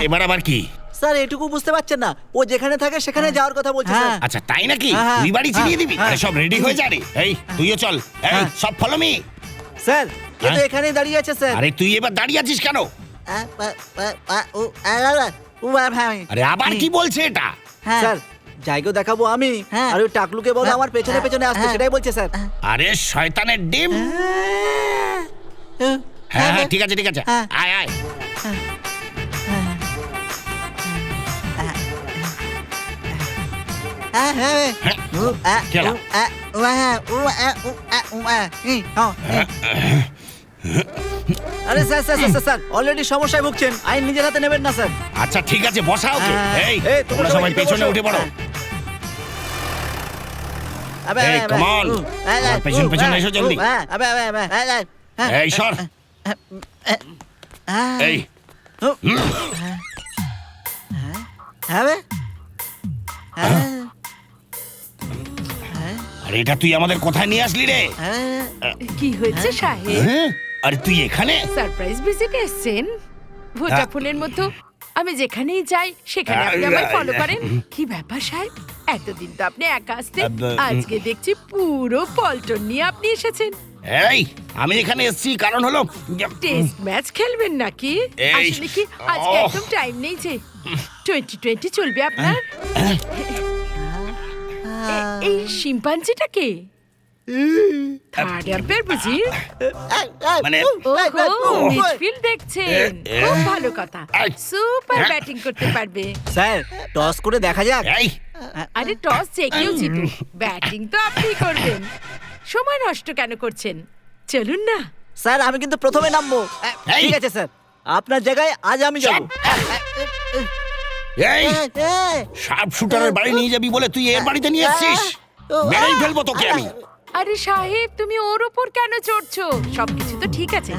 এবার আবার কি? স্যার, এটুকু বুঝতে পারছেন না? ও যেখানে থাকে সেখানে যাওয়ার কথা বলছে স্যার। আচ্ছা তাই নাকি? তুই বাড়ি চিনিয়ে দিবি? আরে সব রেডি হয়ে যা রে। এই তুইও চল, এই সব ফলো মি। স্যার, ও তো এখানেই দাঁড়িয়ে আছে স্যার। আরে তুই এবার দাঁড়িয়ে আছিস কেন? আরে আবার কি বলছে এটা? স্যার, জায়গা দেখাবো আমি, আর ওই টাকলুকে বলো আমার পেছনে পেছনে আসতে, সেটাই বলছে স্যার। আরে শয়তানের ডিম। হ্যাঁ হ্যাঁ ঠিক আছে ঠিক আছে, আয় আয়। আরে sir sir sir sir, already সমস্যায় ভুগছেন, আইন নিজের হাতে নেবেন না স্যার। আচ্ছা ঠিক আছে, বসা ওকে। এই এই, তোমরা সবাই পেছনে উঠে পড়ো। এই কাম অন, পেছন পেছন এসো জলদি। এই সর। এই আরে এটা তুই আমাদের কোথায় নিয়ে আসলি রে? কি হয়েছে সাহেব? আরে তুই এখানে সারপ্রাইজ ভিজিটে এসেছেন? ভোটাফোনের মতো আমি যেখানেই যাই সেখানে আপনি আমায় ফলো করেন। কি ব্যাপার সাহেব, এতদিন তো আপনি একা আসতেন, আজকে দেখছি পুরো পল্টন নিয়ে আপনি এসেছেন। এই আমি এখানে এসেছি কারণ হলো টেস্ট ম্যাচ খেলবেন নাকি? আসলে কি আজকে একদম টাইম নেই যে 2020 চলবে আপনার? এই শিম্পাঞ্জিটাকে থার্ড আম্পায়ার বুঝি? মানে মিডফিল্ড দেখছেন, খুব ভালো কথা, সুপার ব্যাটিং করতে পারবে। স্যার, টস করে দেখা যাক। আরে টস যে কেউ জিতুক, ব্যাটিং তো আপনি করবেন, সময় নষ্ট কেন করছেন? চলুন না। স্যার, আমি কিন্তু প্রথমে নামবো। ঠিক আছে স্যার, আপনার জায়গায় আজ আমি যাব। এই শার্প শুটারের বাড়ি নিয়ে যাবি বলে তুই এর বাড়িতে নিয়ে এসেছিস? মেরেই ফেলবো তোকে আমি। আরে সাহেব, তুমি ওর ওপর কেন চড়ছো? সবকিছু তো ঠিক আছে।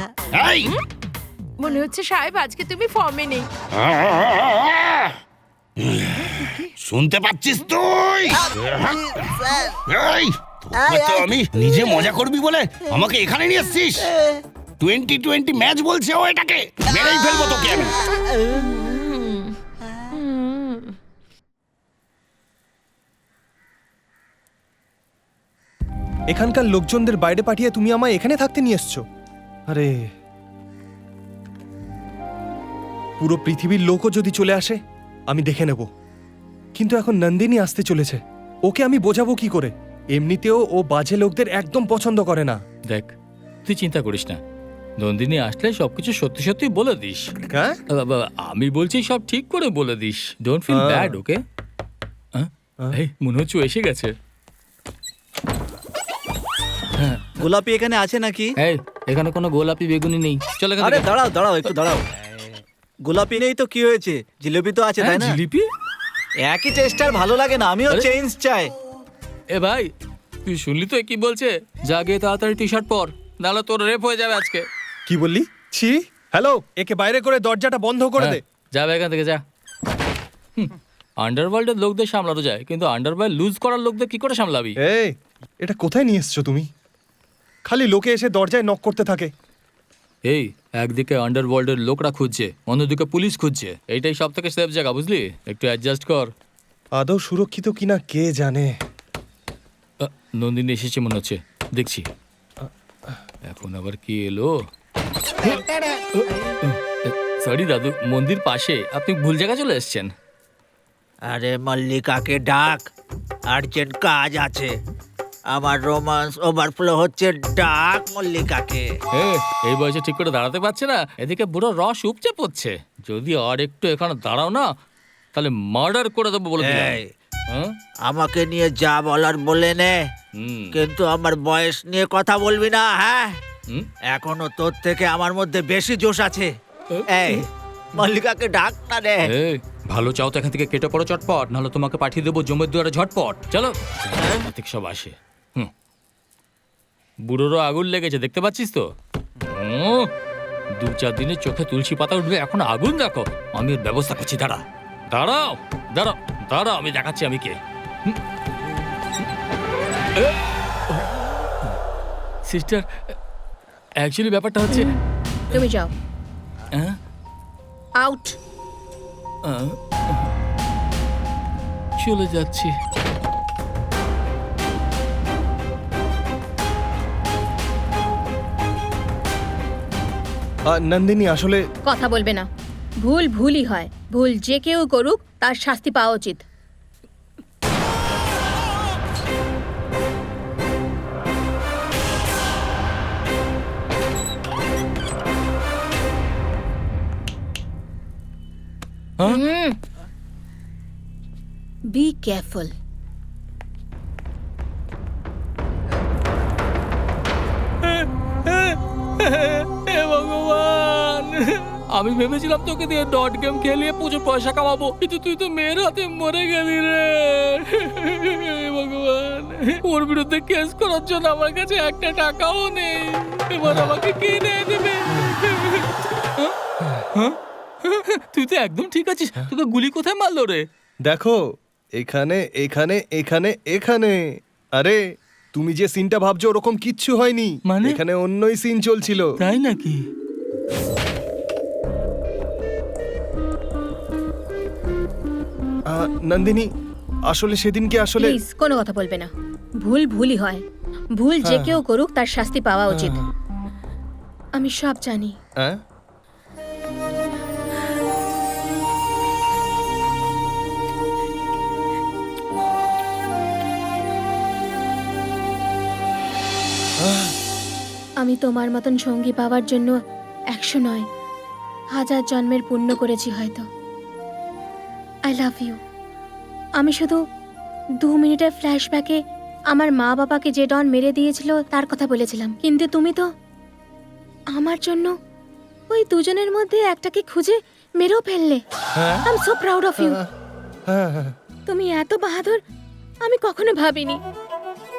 এই মনে হচ্ছে সাহেব আজকে তুমি ফর্মে নেই। শুনতে পাচ্ছিস তুই? এই তোকে তো আমি নিজে মজা করবি বলে আমাকে এখানে নিয়ে এসেছিস? 2020 ম্যাচ বলছে ও, এটাকে মেরেই ফেলবো তোকে আমি। এখানকার লোকজনদের বাইরে পাঠিয়ে তুমি আমায় এখানে থাকতে নিয়ে এসছো। আরে, পুরো পৃথিবীর লোকও যদি চলে আসে আমি দেখে নেব, কিন্তু এখন নন্দিনী আসতে চলেছে, ওকে আমি বোঝাবো কি করে? এমনিতেও ও বাজে লোকদের একদম পছন্দ করে না। দেখ, তুই চিন্তা করিস না, নন্দিনী আসলে সবকিছু সত্যি সত্যি বলে দিস। হ্যাঁ, আমি বলছি সব ঠিক করে বলে দিস। ডোন্ট ফিল ব্যাড, ওকে? এই মনে হচ্ছে ও এসে গেছে। গোলাপি এখানে আছে নাকি? এই, এখানে কোনো গোলাপি বেগুনি নেই, চল এখান আরে থেকে। দাঁড়াও দাঁড়াও, একটু দাঁড়াও। গোলাপি নেই তো কি হয়েছে, জিলিপি তো আছে, তাই হ্যাঁ, না? জিলিপি? একই টেস্ট আর ভালো লাগে না, আমিও আরে- চেঞ্জ চাই। এ ভাই, তুই শুনলি তো এ কি বলছে? যা গিয়ে তাড়াতাড়ি টি শার্ট পর, নাহলে তোর রেপ হয়ে যাবে আজকে। কি বললি? ছি, হ্যালো, একে বাইরে করে দরজাটা বন্ধ করে দে। যাবে এখান থেকে, যা। আন্ডারওয়ার্ল্ডের লোকদের সামলানো যায়, কিন্তু আন্ডারওয়ার্ল্ড লুজ করার লোকদের কি করে সামলাবি? এই, এটা কোথায় নিয়ে এসছো তুমি? খালি লোকে এসে দরজায় নক করতে থাকে। এই, একদিকে আন্ডারওয়ার্ল্ডের লোকরা খুঁজছে, অন্যদিকে পুলিশ খুঁজছে, এইটাই সব থেকে সেফ জায়গা, বুঝলি? একটু অ্যাডজাস্ট কর। আদৌ সুরক্ষিত কিনা কে জানে। নন্দিনী এসেছে মনে হচ্ছে, দেখছি। এখন আবার কি এলো? সরি দাদু, মন্দির পাশে, আপনি ভুল জায়গা চলে এসেছেন। আরে মল্লিকাকে ডাক, আর্জেন্ট কাজ আছে, আমার রোমান্স ওভারফ্লো হচ্ছে, ডাক মল্লিকাকে। এই বয়সে ঠিক করে দাঁড়াতে পারছে না, এদিকে বুড়ো রস উপচে পড়ছে। যদি আর একটু এখানে দাঁড়াও না, তাহলে মার্ডার করে দেবো বলে দিলাম। এই, আমাকে নিয়ে যা বলার বলে নে, কিন্তু আমার বয়স নিয়ে কথা বলবি না, হ্যাঁ? এখনো তোর থেকে আমার মধ্যে বেশি জোশ আছে। এই, মল্লিকাকে ডাক না রে। এই, ভালো চাও তো এখান থেকে কেটে পড়ো চটপট, নাহলে তোমাকে পাঠিয়ে দেবো জমের দুয়ারে ঝটপট। চলো, সব আসে। বুড়োরও আগুন লেগেছে, দেখতে পাচ্ছিস তো? 2-4 দিনে চোখে তুলসী পাতা উঠবে, এখন আগুন দেখো। আমি এর ব্যবস্থা করছি, দাঁড়া। দাঁড়াও দাঁড়াও দাঁড়াও, আমি দেখাচ্ছি আমি কে। সিস্টার, অ্যাকচুয়ালি ব্যাপারটা হচ্ছে, তুমি যাও হ্যাঁ, আউট। চলে যাচ্ছি। নন্দিনী আসলে কথা বলবে না, ভুল ভুলই হয়, ভুল যে কেউ করুক তার শাস্তি পাওয়া উচিত। Be careful. হে ভগবান, আমি ভেবেছিলাম তোকে দিয়ে ডট গেম খেলিয়ে প্রচুর পয়সা কামাবো, কিন্তু তুই তো মেয়ের হাতে মরে গেলি রে। হে ভগবান, ওর বিরুদ্ধে কেস করার জন্য আমার কাছে একটা টাকাও নেই, এবার আমাকে কে নিয়ে দেবে? তুই তো একদম ঠিক আছিস, তোকে গুলি কোথায় মারলো রে? দেখো, এখানে এখানে এখানে এখানে। আরে, তুমি যে সিনটা ভাবছো ওরকম কিচ্ছু হয়নি, মানে? এখানে অন্যই সিন চলছিল। তাই নাকি? নন্দিনী, আসলে সেদিনকে আসলে প্লিজ কোনো কথা বলবে না, ভুল ভুলই হয়, ভুল যে কেউ করুক তার শাস্তি পাওয়া উচিত। আমি সব জানি। হ্যাঁ, আমি তোমার মতন সঙ্গী পাওয়ার জন্য 100 নয় 1000 জন্মের পুণ্য করেছি হয়তো। I love you. আমি শুধু 2 মিনিটের ফ্ল্যাশব্যাকে আমার মা বাবাকে যে ডন মেরে দিয়েছিল তার কথা বলেছিলাম, কিন্তু তুমি তো আমার জন্য ওই দুজনের মধ্যে একটাকে খুঁজে মেরেও ফেললে। I am so proud of you. তুমি এত বাহাদুর আমি কখনো ভাবিনি।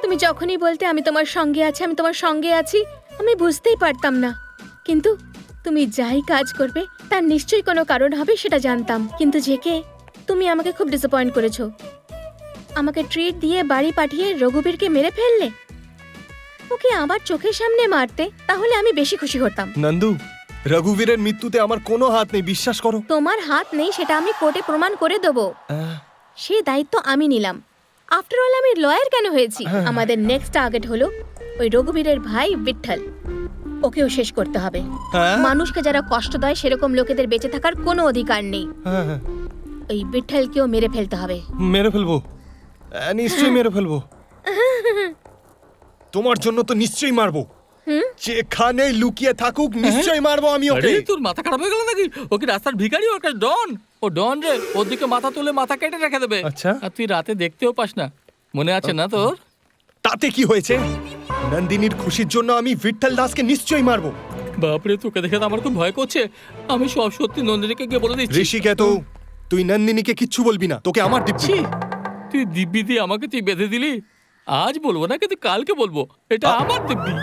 তুমি যখনই বলতে আমি তোমার সঙ্গে আছি, আমি তোমার সঙ্গে আছি, আমি বুঝতেই পারতাম না, কিন্তু তুমি যাই কাজ করবে তার নিশ্চয়ই কোনো কারণ হবে সেটা জানতাম। কিন্তু জেকে, তুমি আমাকে খুব ডিসঅ্যাপয়েন্ট করেছো। আমাকে ট্রিট দিয়ে বাড়ি পাঠিয়ে রঘুবীরকে মেরে ফেললে। ওকে আমার চোখের সামনে মারতে, তাহলে আমি বেশি খুশি হতাম। নন্দু, রঘুবীরের মৃত্যুতে আমার কোনো হাত নেই, বিশ্বাস করো। তোমার হাত নেই সেটা আমি কোর্টে প্রমাণ করে দেবো, সেই দায়িত্ব আমি নিলাম। আফটার অল আমি লয়ার কেন হয়েছি? আমাদের নেক্সট টার্গেট হলো ওই রঘুবীরের ভাই বিঠল। ওকেও শেষ করতে হবে। মানুষকে যারা কষ্ট দেয় সেরকম লোকেদের বেঁচে থাকার কোনো অধিকার নেই। ওই বিঠলকেও মেরে ফেলতে হবে। মেরে ফেলবো, নিশ্চয়ই মেরে ফেলবো। তোমার জন্য তো নিশ্চয়ই মারবো। যেখানে লুকিয়ে থাকুক নিশ্চয়ই মারবো আমি ওকে। আরে তোর মাথা খারাপ হয়ে গেল নাকি? ও কি রাস্তার ভিখারি? ও একটা ডন। ও ডন রে, ওর দিকে মাথা তুলে মাথা কেটে রেখে দেবে। আচ্ছা। আর তুই রাতে দেখতেও পাস না, মনে আছে না তোর? তাতে কি হয়েছে? নন্দিনীর খুশির জন্য আমি বিঠল দাসকে নিশ্চয়ই মারবো। বাপরে, তোকে দেখে তো আমার খুব ভয় করছে। আমি সব সত্যি নন্দিনীকে গিয়ে বলে দিচ্ছি। ঋষিকে তো তুই নন্দিনীকে কিচ্ছু বলবি না, তোকে আমার দিচ্ছি। তুই দিব্যি দিয়ে আমাকে তুই বেঁধে দিলি। আজ বলবো না, কিন্তু কালকে বলবো এটা আমার দিব্যি।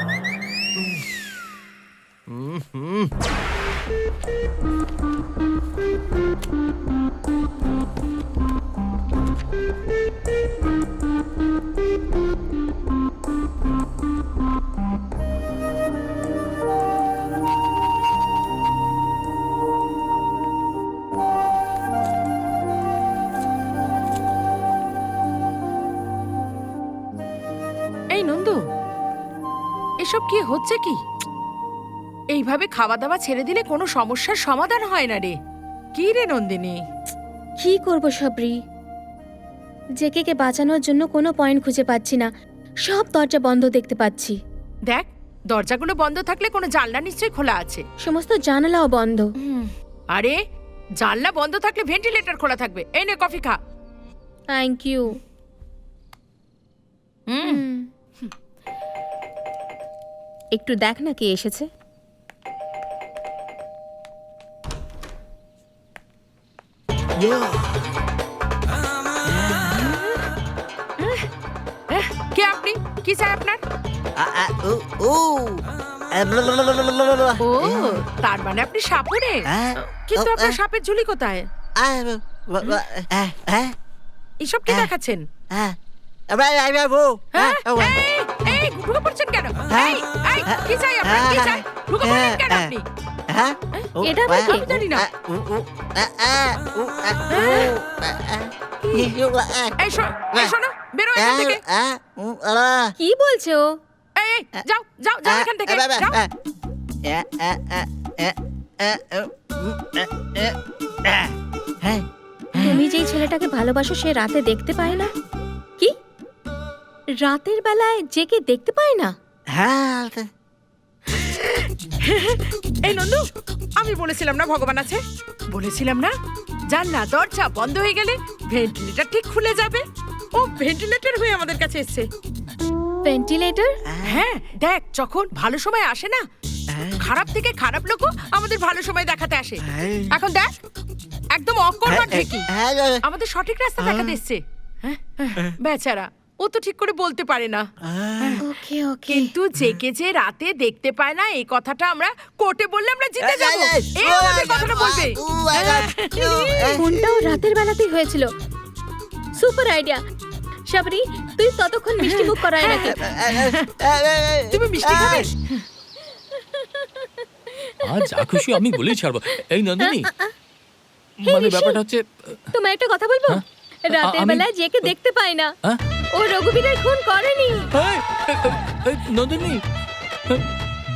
এই নন্দু, এসব কি হচ্ছে কি? এইভাবে খাওয়া দাওয়া ছেড়ে দিলে কোনো সমস্যার সমাধান হয় না রে। কি রে নন্দিনী? কি করব সবরি? জেকেকে বাঁচানোর জন্য কোনো পয়েন্ট খুঁজে পাচ্ছি না। সব দরজা বন্ধ দেখতে পাচ্ছি। দেখ, দরজাগুলো বন্ধ থাকলে কোনো জানলা নিশ্চয়ই খোলা আছে। সমস্ত জানালাও বন্ধ। আরে, জানলা বন্ধ থাকলে ভেন্টিলেটর খোলা থাকবে। এই নে কফি খা। Thank you. একটু দেখ না কে এসেছে। কে আপনি? কি চাই আপনার? ও, তার মানে আপনি সাপুড়ে। কিন্তু আপনার সাপের ঝুলি কোথায়? এসব কি দেখাচ্ছেন? ঢুকে পড়ছেন কেন? কি চাই আপনার? কি চাই? ঢুকে পড়লেন কেন আপনি? এটা আবার কে? আমি জানি না। এই শোনো, বেরো এখান থেকে। কি বলছো? এই যাও যাও যাও এখান থেকে যাও। তুমি যেই ছেলেটাকে ভালোবাসো সে রাতে দেখতে পায় না? কি রাতের বেলায় জেকে দেখতে পায় না? এই নন্দু, আমি বলেছিলাম না ভগবান আছে? বলেছিলাম না জানলা দরজা বন্ধ হয়ে গেলে ভেন্টিলেটর ঠিক খুলে যাবে। ও ভেন্টিলেটর হয়ে আমাদের কাছে এসেছে। ভেন্টিলেটর? হ্যাঁ, দেখ, যখন ভালো সময় আসে না, খারাপ থেকে খারাপ লোকও আমাদের ভালো সময় দেখাতে আসে। এখন দেখ, একদম অকর্মার ঠিকই আমাদের সঠিক রাস্তা দেখা দিচ্ছে। বেচারা, ও তো ঠিক করে বলতে পারে না। ওকে ওকে। কিন্তু জেকে যে রাতে দেখতে পায় না, এই কথাটা আমরা কোর্টে বললে আমরা জিতে যাবো। এই আমাদের কথাটা বলবে। ফোনটাও রাতের বেলাতেই হয়েছিল। Super idea. সাবরি, তুই ততক্ষণ মিষ্টি মুখ করায় নাকি? তুমি মিষ্টি খাবে? আজ যা খুশি আমি বলেই ছাড়বো। এই নন্দিনী, মানে ব্যাপারটা হচ্ছে, তোমায় একটা কথা বলবো? রাতের বেলায় জেকে দেখতে পায় না। ও রঘুবীরের খুন করেনি। নন্দিনী,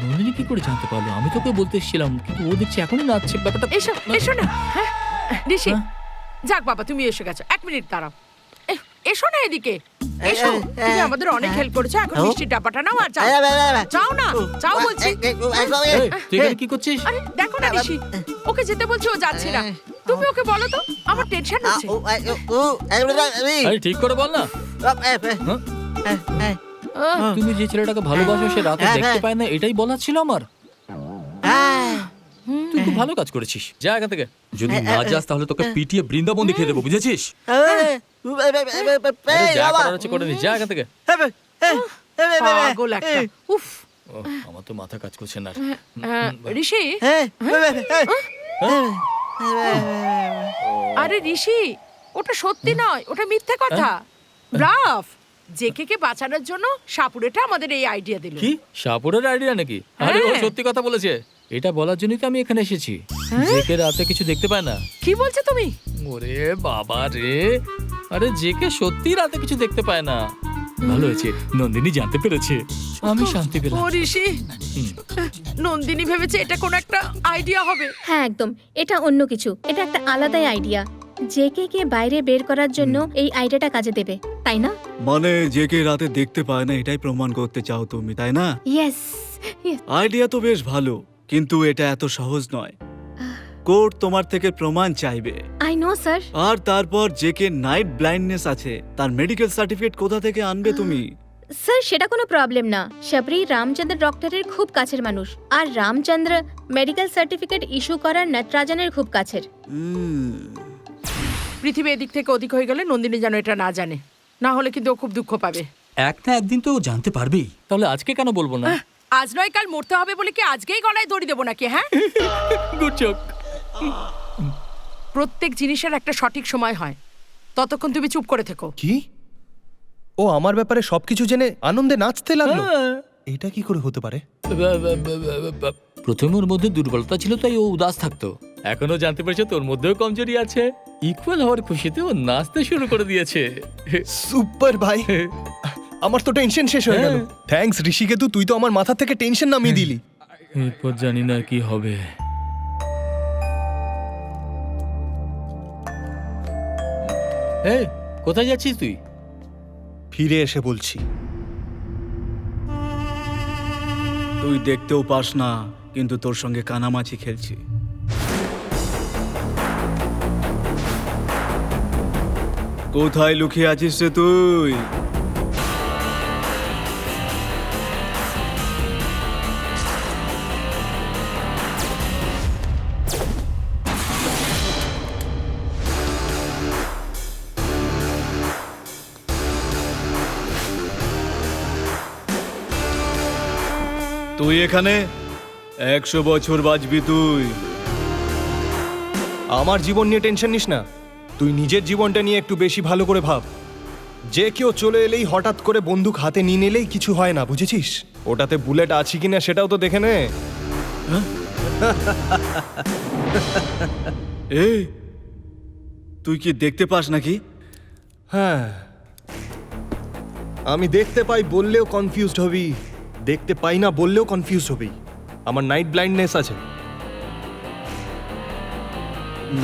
নন্দিনী কি করে জানতে পারলো? আমি তোকে বলতে এসেছিলাম, কিন্তু ও দেখছি এখনই নাচছে। ব্যাপারটা এসো না ঋষি। যাক বাবা, তুমি এসে গেছো। 1 মিনিট দাঁড়াও। এসো না এদিকে, এসো। তুমি আমাদের অনেক হেল্প করেছো। এখন মিষ্টির ডাব্বাটা নাও আর যাও। যাও না, যাও বলছি। তুই এখানে কি করছিস? আরে দেখো না ঋষি, ওকে যেতে বলছো, ও যাচ্ছে না। তুমি ওকে বলো তো, আমার টেনশন হচ্ছে। আরে ঠিক করে বল না। তুমি যে ছেলেটাকে ভালোবাসো সে রাতে দেখতে পায় না, এটাই বলার ছিল আমার। তুই খুব ভালো কাজ করেছিস। যা এখান থেকে। যদি না যাস তাহলে তোকে পিটিয়ে বৃন্দাবন দেখিয়ে দেবো, বুঝেছিস? যা করার আছে করে নি, যা এখান থেকে। পাগল একটা। উফ, আমার তো মাথা কাজ করছে না। ঋষি, আরে ঋষি, ওটা সত্যি নয়, ওটা মিথ্যে কথা। ব্রাফ, জেকে কে বাঁচানোর জন্য সাপুড়েটা আমাদের এই আইডিয়া দিল। কি সাপুরের আইডিয়া নাকি? আরে ও সত্যি কথা বলেছে। এটা বলার জন্যই তো আমি এখানে এসেছি। জেকে রাতে কিছু দেখতে পায় না। কি বলছো তুমি? ওরে বাবা রে, আরে জেকে সত্যি রাতে কিছু দেখতে পায় না। ভালো হয়েছে নন্দিনী জানতে পেরেছে, আমি শান্তি পেলাম। ও ঋষি, নন্দিনী ভেবেছে এটা কোনো একটা আইডিয়া হবে। হ্যাঁ একদম, এটা অন্য কিছু, এটা একটা আলাদাই আইডিয়া। জেকে কে বাইরে বের করার জন্য এই আইডিয়াটা কাজে দেবে, তাই না? মানে যে কে রাতে দেখতে পায় না এটাই প্রমাণ করতে চাও তুমি, তাই না? ইয়েস। আইডিয়া তো বেশ ভালো, কিন্তু এটা এত সহজ নয়। কোর্ট তোমার থেকে প্রমাণ চাইবে। I know sir. আর তারপর যে কে নাইট ব্লাইন্ডনেস আছে তার মেডিকেল সার্টিফিকেট কোথা থেকে আনবে তুমি? স্যার সেটা কোনো প্রবলেম না। শবরী রামচন্দ্র ডক্টরের খুব কাছের মানুষ, আর রামচন্দ্র মেডিকেল সার্টিফিকেট ইস্যু করার নটরাজনের খুব কাছের। পৃথিবী এদিক থেকে ওদিক হয়ে গেলে নন্দিনী যেন এটা না জানে, না হলে কিন্তু ও খুব দুঃখ পাবে। একটা একদিন তো ও জানতে পারবেই, তাহলে আজকে কেন বলবো না? আজ নয় কাল মরতে হবে বলে কি আজকেই গলায় দড়ি দেবো নাকি? হ্যাঁ, গুড জোক। প্রত্যেক জিনিসের একটা সঠিক সময় হয়, ততক্ষণ তুমি চুপ করে থেকো। কি? ও আমার ব্যাপারে সবকিছু জেনে আনন্দে নাচতে লাগলো? এটা কি করে হতে পারে? প্রথমে ওর মধ্যে দুর্বলতা ছিল তাই ও উদাস থাকতো, এখনো জানতে পেরেছে তোর মধ্যেও কমজোরি আছে। ইকুয়াল হওয়ার খুশিতে ও নাচতে শুরু করে দিয়েছে। সুপার ভাই, আমার তো টেনশন শেষ হয়ে গেল। থ্যাঙ্কস ঋষিকেতু, তুই তো আমার মাথা থেকে টেনশন নামিয়ে দিলি। এরপর জানি না কি হবে। এই কোথায় যাচ্ছিস তুই? ফিরে এসে বলছি। তুই দেখতেও পাস না, কিন্তু তোর সঙ্গে কানামাছি খেলছি। কোথায় লুকিয়ে আছিস রে তুই? তুই এখানে 100 বছর বাঁচবি তুই। আমার জীবন নিয়ে টেনশন নিস না, তুই নিজের জীবনটা নিয়ে একটু বেশি ভালো করে ভাব। যে কেউ চলে এলেই হঠাৎ করে বন্দুক হাতে নিয়ে নিলেই কিছু হয় না, বুঝেছিস? ওটাতে বুলেট আছে কিনা সেটাও তো দেখে নে। এই তুই কি দেখতে পাস নাকি? হ্যাঁ, আমি দেখতে পাই বললেও কনফিউজড হবি, দেখতে পাই না বললেও কনফিউজ হবি। আমার নাইট ব্লাইন্ডনেস আছে।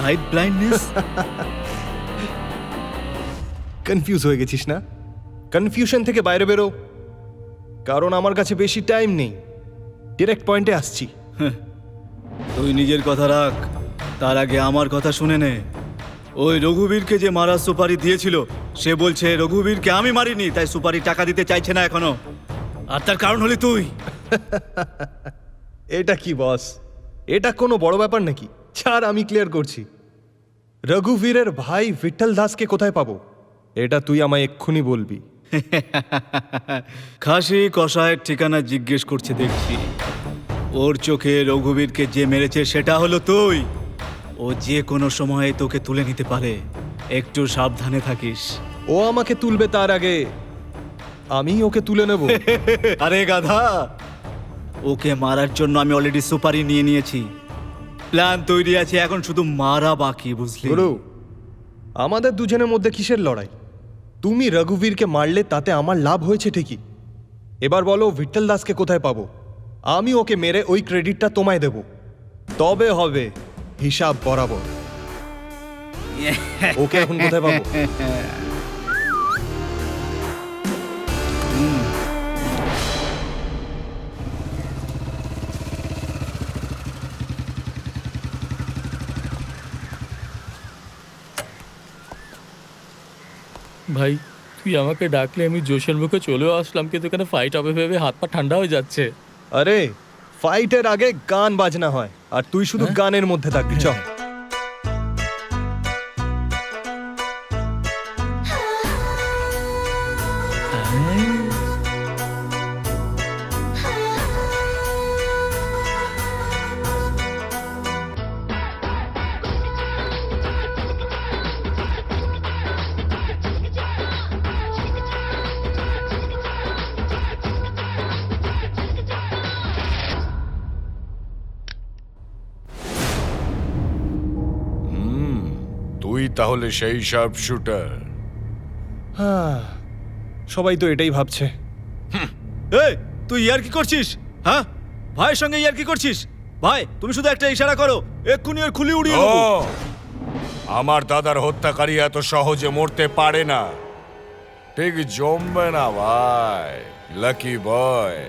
Night blindness? কনফিউজ হয়ে গেছিস না? কনফিউশন থেকে বাইরে বেরো, কারণ আমার কাছে বেশি টাইম নেই, ডিরেক্ট পয়েন্টে আসছি। তুই নিজের কথা রাখ, তার আগে আমার কথা শুনে নে। ওই রঘুবীরকে যে মারার সুপারি দিয়েছিল সে বলছে রঘুবীরকে আমি মারিনি, তাই সুপারি টাকা দিতে চাইছে না এখনো। আর তার কারণ হলি তুই। এটা কি বস, এটা কোনো বড় ব্যাপার নাকি? ছাড়, আমি ক্লিয়ার করছি। রঘুবীরের ভাই বিঠল দাসকে কোথায় পাবো এটা তুই আমায় এক্ষুনি বলবি। খাসি কষায়ের ঠিকানা জিজ্ঞেস করছে দেখছি। ওর চোখে রঘুবীরকে যে মেরেছে সেটা হলো তুই। ও যে কোনো সময়ে তোকে তুলে নিতে পারে, একটু সাবধানে থাকিস। ও আমাকে তুলবে তার আগে আমি ওকে তুলে নেব। আরে গাধা, ওকে মারার জন্য আমি অলরেডি সুপারি নিয়ে নিয়েছি, প্ল্যান তৈরি আছে, এখন শুধু মারা বাকি, বুঝলি? গুরু, আমাদের দুজনের মধ্যে কিসের লড়াই? তুমি রঘুবীরকে মারলে তাতে আমার লাভ হয়েছে ঠিকই, এবার বলো বিঠল দাসকে কোথায় পাবো? আমি ওকে মেরে ওই ক্রেডিটটা তোমায় দেব, তবে হবে হিসাব বরাবর। ওকে এখন কোথায় পাবো? ভাই তুই আমাকে ডাকলে আমি জোশের মুখে চলেও আসলাম, কিন্তু এখানে ফাইট হবে ভেবে হাত পা ঠান্ডা হয়ে যাচ্ছে। আরে ফাইটের আগে গান বাজনা হয়, আর তুই শুধু গানের মধ্যে থাকবি। চল। তুই তাহলে সেই শার্প শুটার? সবাই তো এটাই ভাবছে। এই তুই ইয়ার কি করছিস? হ্যাঁ, ভাইয়ের সঙ্গে ইয়ার কি করছিস? ভাই তুমি শুধু একটা ইশারা করো, এক্ষুনি ওর খুলি উড়িয়ে দেবো। আমার দাদার হত্যাকারী এত সহজে মরতে পারে না, ঠিক জমবে না ভাই। লাকি বয়,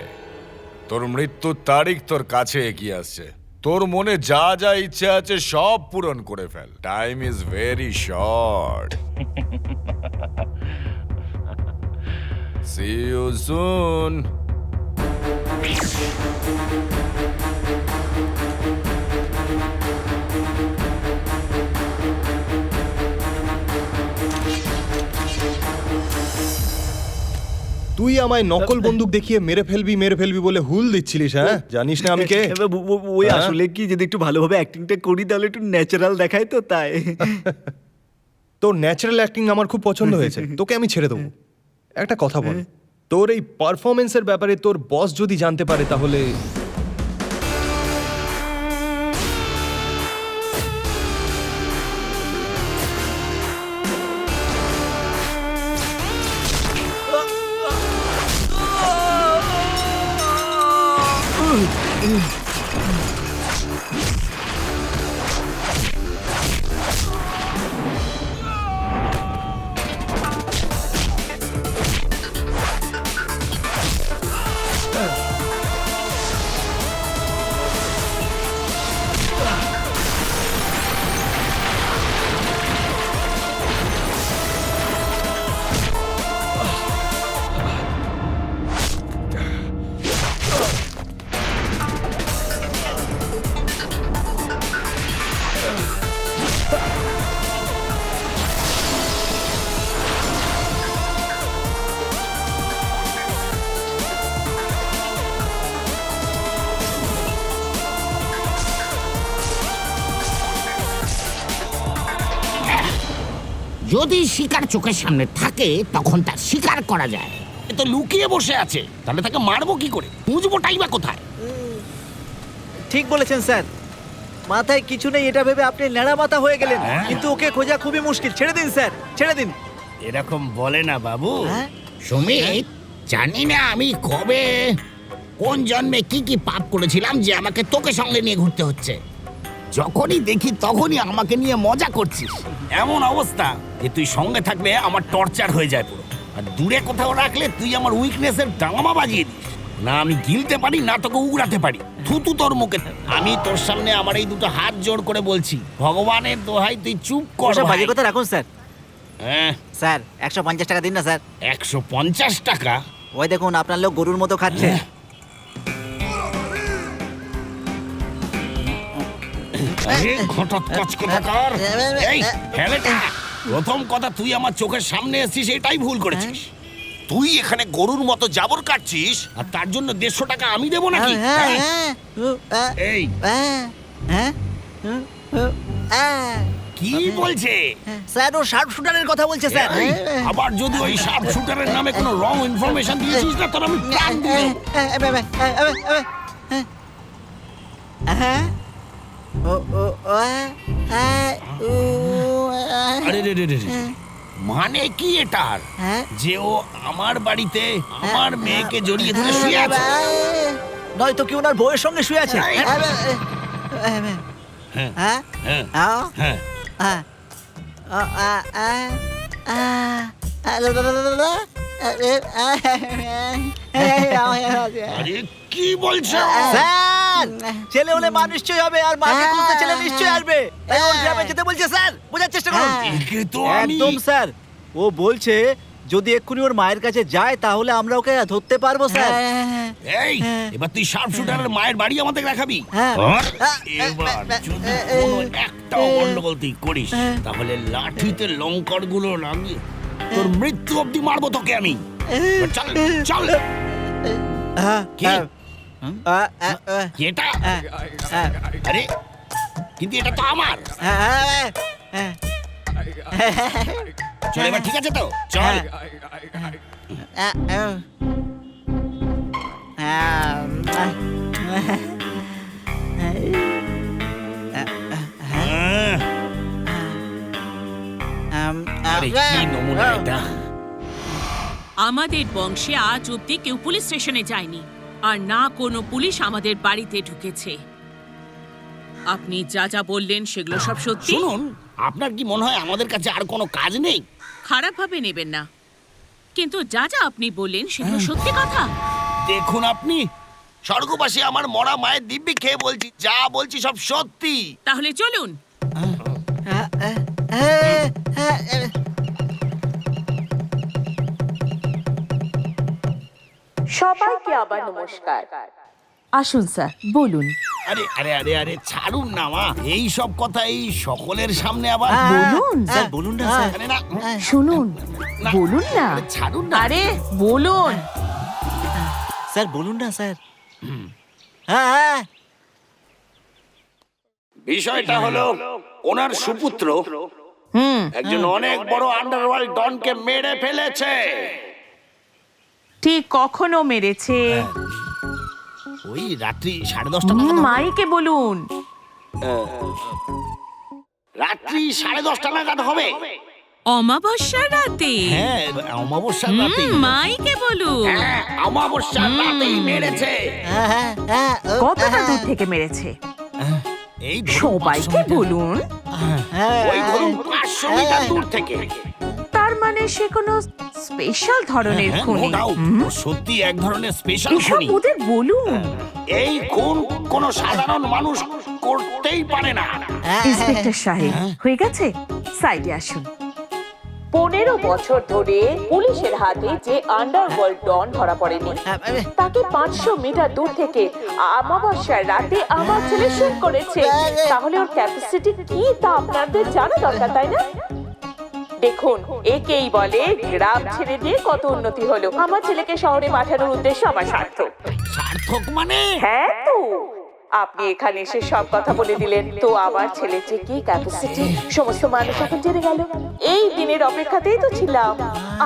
তোর মৃত্যুর তারিখ তোর কাছে এগিয়ে আসছে। তোর মনে যা যা ইচ্ছে আছে সব পূরণ করে ফেল। Time is very short. See you soon. তুই আমায় নকল বন্দুক দেখিয়ে মেরে ফেলবি বলে হুল দিচ্ছিলিস, হ্যাঁ? জানিস না আমি কে? ওই আসলে কি, যদি একটু ভালোভাবে অ্যাক্টিংটা করি তাহলে একটু ন্যাচারাল দেখায় তো, তাই। তোর ন্যাচারাল অ্যাক্টিং আমার খুব পছন্দ হয়েছে, তোকে আমি ছেড়ে দেবো। একটা কথা বল, তোর এই পারফরমেন্সের ব্যাপারে তোর বস যদি জানতে পারে তাহলে? যদি শিকার চোখের সামনে থাকে তখন তার শিকার করা যায়। এ তো লুকিয়ে বসে আছে, তাহলে তাকে মারবো কি করে? খুঁজবোটাই বা কোথায়? ঠিক বলেছেন স্যার, মাথায় কিছু নেই এটা ভেবে আপনি ন্যাড়া মাথা হয়ে গেলেন, কিন্তু ওকে খোঁজা খুবই মুশকিল। ছেড়ে দিন স্যার, ছেড়ে দিন। এরকম বলে না বাবু। সুমিত, জানি না আমি কবে কোন জন্মে কি কি পাপ করেছিলাম যে আমাকে তোকে সঙ্গে নিয়ে ঘুরতে হচ্ছে। যখনই দেখি তখনই আমাকে নিয়ে মজা করছিস। এমন অবস্থা যে তুই সঙ্গে থাকলে আমার টর্চার হয়ে যায় পুরো, আর দূরে কোথাও রাখলে তুই আমার উইকনেসের ডাঙামা বাজিয়ে দিস। না আমি গিলতে পারি না তোকে উগড়াতে পারি। থুতু তোর মুখে। আমি তোর সামনে আমার এই দুটো হাত জোড় করে বলছি, ভগবানের দোহাই তুই চুপ কর। বাজে কথা রাখুন স্যার। হ্যাঁ স্যার 150 টাকা দিন না স্যার। 150 টাকা? ওই দেখুন আপনার লোক গরুর মতো খাচ্ছে। আরে ঘটোৎকচ কোথাকার। এই হেলেটা, প্রথম কথা তুই আমার চোখের সামনে এসেছিস, এটাই ভুল করেছিস। তুই এখানে গরুর মতো জাবর কাটছিস আর তার জন্য 150 টাকা আমি দেবো নাকি? এই কি বলছে স্যার? ও শার্প শুটারের কথা বলছে স্যার। আবার যদি ওই শার্প শুটারের নামে কোনো রং ইনফরমেশন দিয়েছিস না তোর আমি প্রাণ দিয়ে দেবো। আরে রে রে রে, মানে কি এটার? যে ও আমার বাড়িতে আমার মেয়েকে জড়িয়ে ধরে শুয়ে আছে? নয়তো কি ওনার বউয়ের সঙ্গে শুয়ে আছে? আরে কি বলছো? স্যার ছেলে হলে মা নিশ্চয়ই হবে, আর মাকে খুঁজতে ছেলে নিশ্চয়ই আসবে। তাই ওর গ্রামে যেতে বলছে স্যার, বোঝার চেষ্টা করুন। একে তো আমি একদম স্যার, ও বলছে যদি এক্ষুনি ওর মায়ের কাছে যায় তাহলে আমরা ওকে ধরতে পারবো স্যার। এই এবার তুই শার্প শুটারের মায়ের বাড়ি আমাদের দেখাবি। এবার যদি কোনো একটাও গন্ডগোল তুই করিস তাহলে লাঠিতে লঙ্কার গুলো লাগিয়ে তোর মৃত্যু অবধি মারবো তোকে আমি। এবার চল চল। কি এটা? আরে কিন্তু এটা তো আমার। চল এবার ঠিক আছে তো, চল। আরে কি নমুনা এটা? আমাদের বংশে আজ অব্দি কেউ পুলিশ স্টেশনে যায়নি, আর না কোনো পুলিশ আমাদের বাড়িতে ঢুকেছে। আপনি যা যা বললেন সেগুলো সব সত্যি। শুনুন, আপনার কি মনে হয় আমাদের কাছে আর কোনো কাজ নেই? খারাপভাবে নেবেন না, কিন্তু যা যা আপনি বললেন সেগুলো সত্যি কথা। দেখুন আপনি, স্বর্গবাসী আমার মরা মায়ের দিব্যি খেয়ে বলছি, যা বলছি সব সত্যি। তাহলে চলুন। সবাইকে আবার নমস্কার। আসুন স্যার, বলুন। আরে আরে আরে আরে ছাড়ুন না মা, এই সব কথা এই সকলের সামনে আবার বলুন স্যার, বলুন না স্যার। আরে না, শুনুন, বলুন না। আরে ছাড়ুন না। আরে বলুন। স্যার বলুন না স্যার। বিষয়টা হলো ওনার সুপুত্র একজন অনেক বড় আন্ডারওয়ার্ল্ড ডনকে মেরে ফেলেছে। ঠিক কখনো মেরেছে? ওই রাত্রি 10:30 নাগাদ। মাইকে বলুন। রাত্রি 10:30 নাগাদ হবে। অমাবস্যার রাতে? হ্যাঁ, অমাবস্যার রাতে। মাইকে বলুন। হ্যাঁ, অমাবস্যার রাতেই মেরেছে। কতটা দূর থেকে মেরেছে? এই সবাইকে বলুন। ওই ধরুন 500 মিটার দূর থেকে। তার মানে সে কোনো স্পেশাল ধরনের খুনি। সত্যি এক ধরনের স্পেশাল এসব খুনি। ওদের বলুন। এই খুন কোন সাধারণ মানুষ করতেই পারে না। ইন্সপেক্টর সাহেব, হয়ে গেছে, সাইডে আসুন। 15 বছর ধরে পুলিশের হাতে যে আন্ডারওয়ার্ল্ড ডন ধরা পড়েনি, তাকে 500 মিটার দূর থেকে অমাবস্যার রাতে আমার ছেলে শুট করেছে। তাহলে ওর ক্যাপাসিটি কি তা আপনাদের জানা দরকার, তাই না? দেখুন, একেই বলে গ্রাম ছেড়ে দিয়ে কত উন্নতি হলো। আমার ছেলেকে শহরে পাঠানোর উদ্দেশ্য আমার সার্থক। সার্থক মানে? হ্যাঁ তো, আপনি এখানে এসে সব কথা বলে দিলেন। তো আমার ছেলের যে কি ক্যাপাসিটি সমস্ত মানুষ এখন জেনে গেল। এই দিনের অপেক্ষাতেই তো ছিলাম।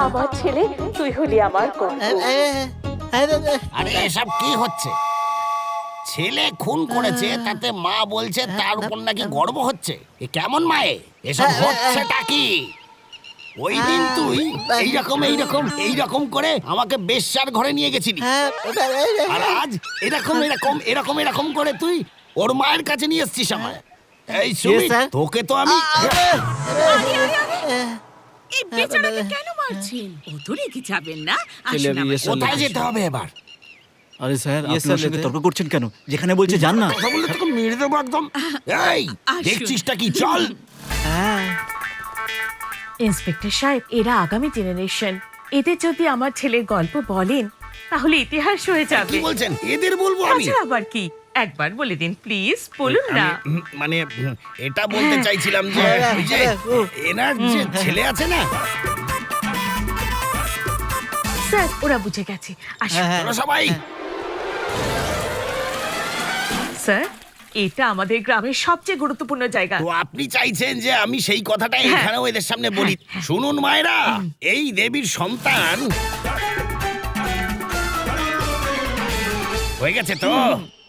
আমার ছেলে, তুই হলি আমার গর্ব। আরে এসব কি হচ্ছে? ছেলে খুন করেছে, তাতে মা বলছে তার উপর নাকি গর্ব হচ্ছে। এ কেমন মায়ে? এসব হচ্ছেটা কি? ওই দিন তুই এইরকম করে আমাকে বেশ্যার ঘরে নিয়ে গেছিলি, আর আজ এরকম করে তুই ওর মায়ের কাছে নিয়ে এসছিস আমার। এই সুমিত, তোকে তো আমি এই বেচারাকে কেন মারছেন? ও তো রেগে যাবেন না। আসুন আমার সাথে। কোথায় যেতে হবে এবার? আরে স্যার, আপনি ওর সঙ্গে তর্ক করছেন কেন? যেখানে বলছে যান না। কথা বললে তোকে মেরে দেবো একদম। এই দেখছিসটা কি? চল। ইন্সপেক্টর সাহেব, এরা আগামী জেনারেশন। এদের যদি আমার ছেলের গল্প বলেন তাহলে ইতিহাস হয়ে যাবে। কি বলছেন? এদের বলবো আমি? আচ্ছা, আবার কি? একবার বলে দিন প্লিজ, বলুন না। মানে এটা বলতে চাইছিলাম যে ওই যে এনার যে ছেলে আছে না। স্যার, ওরা বুঝে গেছে। আসুন চলো সবাই। স্যার, এটা আমাদের গ্রামের সবচেয়ে গুরুত্বপূর্ণ জায়গা। তো আপনি চাইছেন যে আমি সেই কথাটা এখানেও এদের সামনে বলি? শুনুন মায়েরা, এই দেবীর সন্তান হয়ে গেছে তো,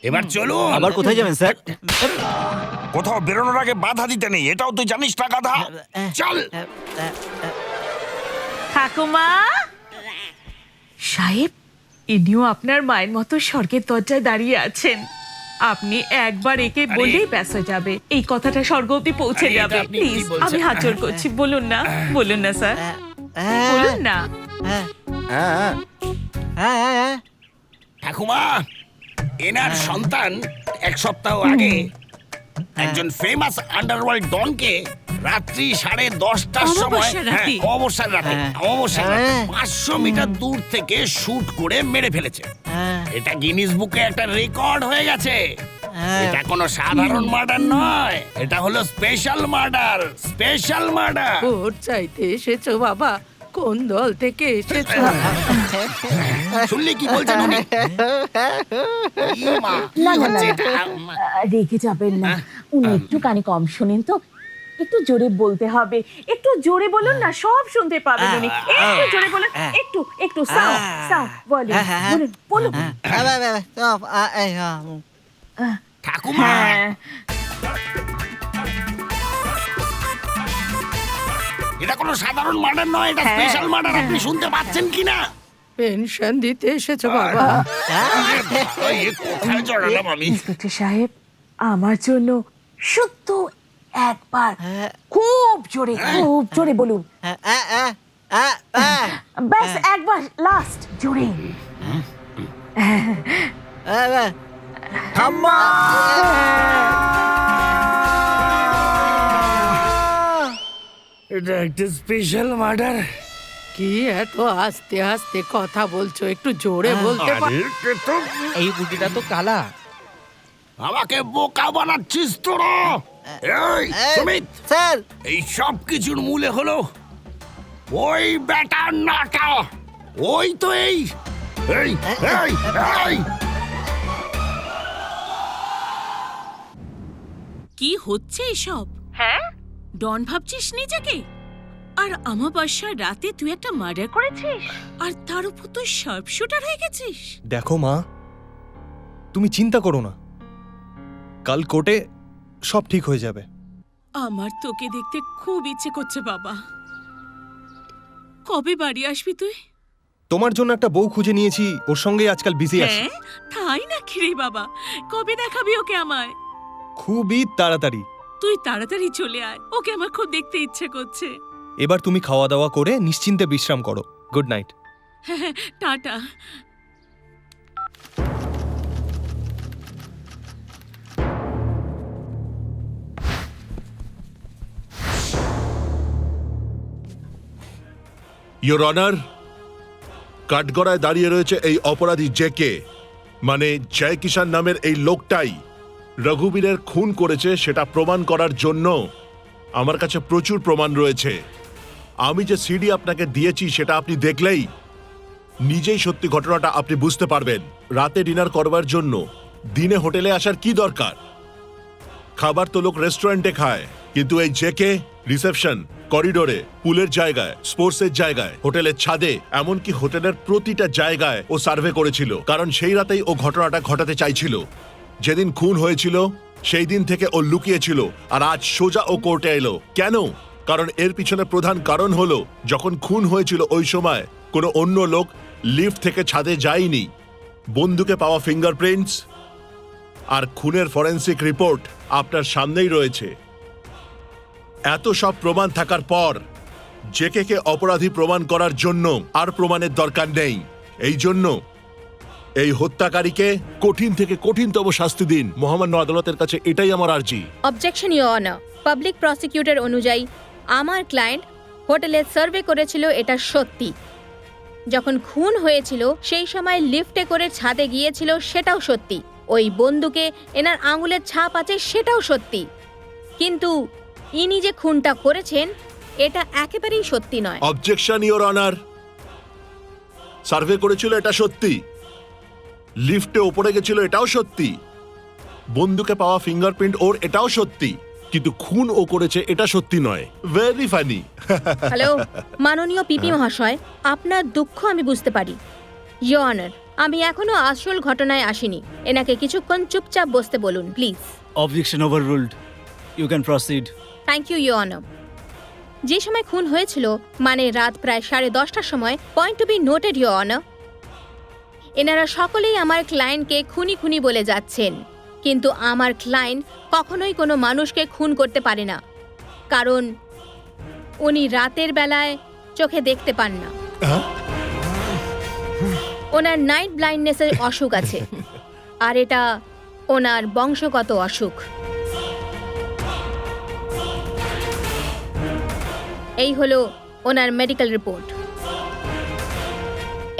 এবার চলুন। আবার কোথায় যাবেন স্যার? কোথাও বেরোনোর আগে বাধা দিতে নেই, এটাও তুই জানিস না গাধা। চল। ঠাকুমা সাহেব, ইনিও আপনার মায়ের মতো স্বর্গের দরজায় দাঁড়িয়ে আছেন। আপনি একবার একে বললেই ব্যাস হয়ে যাবে। এই কথাটা স্বর্গ অব্দি পৌঁছে আরে, এটা যাবে। আপনি কি প্লিজ, বলছেন? আমি হাত জোড় করছি, বলুন না, বলুন না স্যার, বলুন না। ঠাকুমা, এনার সন্তান 1 সপ্তাহ আগে একজন ফেমাস আন্ডারওয়ার্ল্ড ডনকে রাত্রি 10:30টার সময়, অমাবস্যার রাতে 500 মিটার দূর থেকে শুট করে মেরে ফেলেছে। এটা গিনিস বুকে একটা রেকর্ড হয়ে গেছে। এটা কোনো সাধারণ মার্ডার নয়, এটা হলো স্পেশাল মার্ডার। ভোট চাইতে এসেছো বাবা? কোন দল থেকে এসেছো? শুনলি কি বলছেন উনি? ই মা, কি হচ্ছে এটা? রেগে যাবেন না, উনি একটু কানে কম শোনেন তো, একটু জোরে বলতে হবে। একটু জোরে বলুন না, সব শুনতে পাবেন উনি। একটু জোরে বলুন, একটু সাউন্ড বলুন, বলুন। ঠাকুমা, এটা কোনো সাধারণ মার্ডার নয়, এটা স্পেশাল মার্ডার। আপনি শুনতে পাচ্ছেন কি না? পেনশন দিতে এসেছো বাবা? কোথায় জড়ালাম আমি? ইন্সপেক্টর সাহেব, আমার জন্য শুদ্ধ একবার খুব জোরে বলুন। ব্যাস একবার লাস্ট জোরে। এটা একটা স্পেশাল মার্ডার। কি এত আস্তে আস্তে কথা বলছো? একটু জোরে বলতে পারো? এই বুটিটা তো কালা। আমাকে বোকা বানাচ্ছিস তোরা? এই সুমিত স্যার, এই সব কিছুর মূলে হলো ওই বেটার নাটা। ওই তো এই এই এই এই কি হচ্ছে এসব? হ্যাঁ, ডন ভাবছিস নিজেকে? আর আমাবস্যার রাতে তুই একটা মার্ডার করেছিস, আর তার উপর তুই শার্প শুটার হয়ে গেছিস। দেখো মা, তুমি চিন্তা করো না, কাল কোর্টে সব ঠিক হয়ে যাবে। আমার তোকে দেখতে খুব ইচ্ছে করছে বাবা। কবে বাড়ি আসবি তুই? তোমার জন্য একটা বউ খুঁজে নিয়েছি, ওর সঙ্গে আজকাল বিজি আছি। হ্যাঁ, তাই নাকি রে বাবা? কবে দেখাবি ওকে আমায়? খুবই তাড়াতাড়ি। তুই তাড়াতাড়ি চলে আয়, ওকে আমার খুব দেখতে ইচ্ছে করছে। এবার তুমি খাওয়া দাওয়া করে নিশ্চিন্তে বিশ্রাম করো। Good night. হ্যাঁ, টাটা। ইয়োর অনার, কাঠগড়ায় দাঁড়িয়ে রয়েছে এই অপরাধী জেকে, মানে জয় কিষান নামের এই লোকটাই রঘুবীরের খুন করেছে। সেটা প্রমাণ করার জন্য আমার কাছে প্রচুর প্রমাণ রয়েছে। আমি যে সিডি আপনাকে দিয়েছি সেটা আপনি দেখলেই নিজেই সত্যি ঘটনাটা আপনি বুঝতে পারবেন। রাতে ডিনার করবার জন্য দিনে হোটেলে আসার কি দরকার? খাবার তো লোক রেস্টুরেন্টে খায়, কিন্তু এই জেকে রিসেপশন, করিডোরে, পুলের জায়গায়, স্পোর্টসের জায়গায়, হোটেলের ছাদে, এমনকি হোটেলের প্রতিটা জায়গায় ও সার্ভে করেছিল। কারণ সেই রাতেই ও ঘটনাটা ঘটাতে চাইছিল। যেদিন খুন হয়েছিল সেই দিন থেকে ও লুকিয়েছিল, আর আজ সোজা ও কোর্টে এলো। কেন? কারণ এর পিছনে প্রধান কারণ হলো, যখন খুন হয়েছিল ওই সময় কোনো অন্য লোক লিফট থেকে ছাদে যায়নি। বন্দুকে পাওয়া ফিঙ্গারপ্রিন্টস আর খুনের ফরেন্সিক রিপোর্ট আপনার সামনেই রয়েছে। এত সব প্রমাণ থাকার পর জেকে অপরাধী প্রমাণ করার জন্য আর প্রমাণের দরকার নেই। এই জন্য এই হত্যাকারীকে কঠিন থেকে কঠিনতম শাস্তি দিন। মহামান্য আদালতের কাছে এটাই আমার আর্জি। Objection your honour, public prosecutor অনুযায়ী আমার ক্লায়েন্ট হোটেলে সার্ভে করেছিল, এটা সত্যি। যখন খুন হয়েছিল সেই সময় লিফটে করে ছাদে গিয়েছিল, সেটাও সত্যি। ওই বন্দুকে এনার আঙুলের ছাপ আছে, সেটাও সত্যি। কিন্তু ইনি যে খুনটা করেছেন এটা একেবারেই সত্যি নয়। অবজেকশন ইওর অনার, সার্ভে করেছিল এটা সত্যি, লিফটে ওপরে গেছিল এটাও সত্যি, বন্দুকে পাওয়া ফিঙ্গারপ্রিন্ট ওর এটাও সত্যি, কিন্তু খুন ও করেছে এটা সত্যি নয়। Very funny. হ্যালো মাননীয় পিপি মহাশয়, আপনার দুঃখ আমি বুঝতে পারি। ইওর অনার, আমি এখনো আসল ঘটনায় আসিনি। এনাকে কিছুক্ষণ চুপচাপ বসতে বলুন please. Objection overruled, you can proceed. Thank you your honour. যে সময় খুন হয়েছিল, মানে রাত প্রায় 10:30টার সময়, point to be noted your honour, এনারা সকলেই আমার ক্লায়েন্টকে খুনি খুনি বলে যাচ্ছেন। কিন্তু আমার ক্লায়েন্ট কখনোই কোনো মানুষকে খুন করতে পারে না, কারণ উনি রাতের বেলায় চোখে দেখতে পান না। ওনার নাইট ব্লাইন্ডনেসের অসুখ আছে, আর এটা ওনার বংশগত অসুখ। এই হলো ওনার মেডিকেল রিপোর্ট।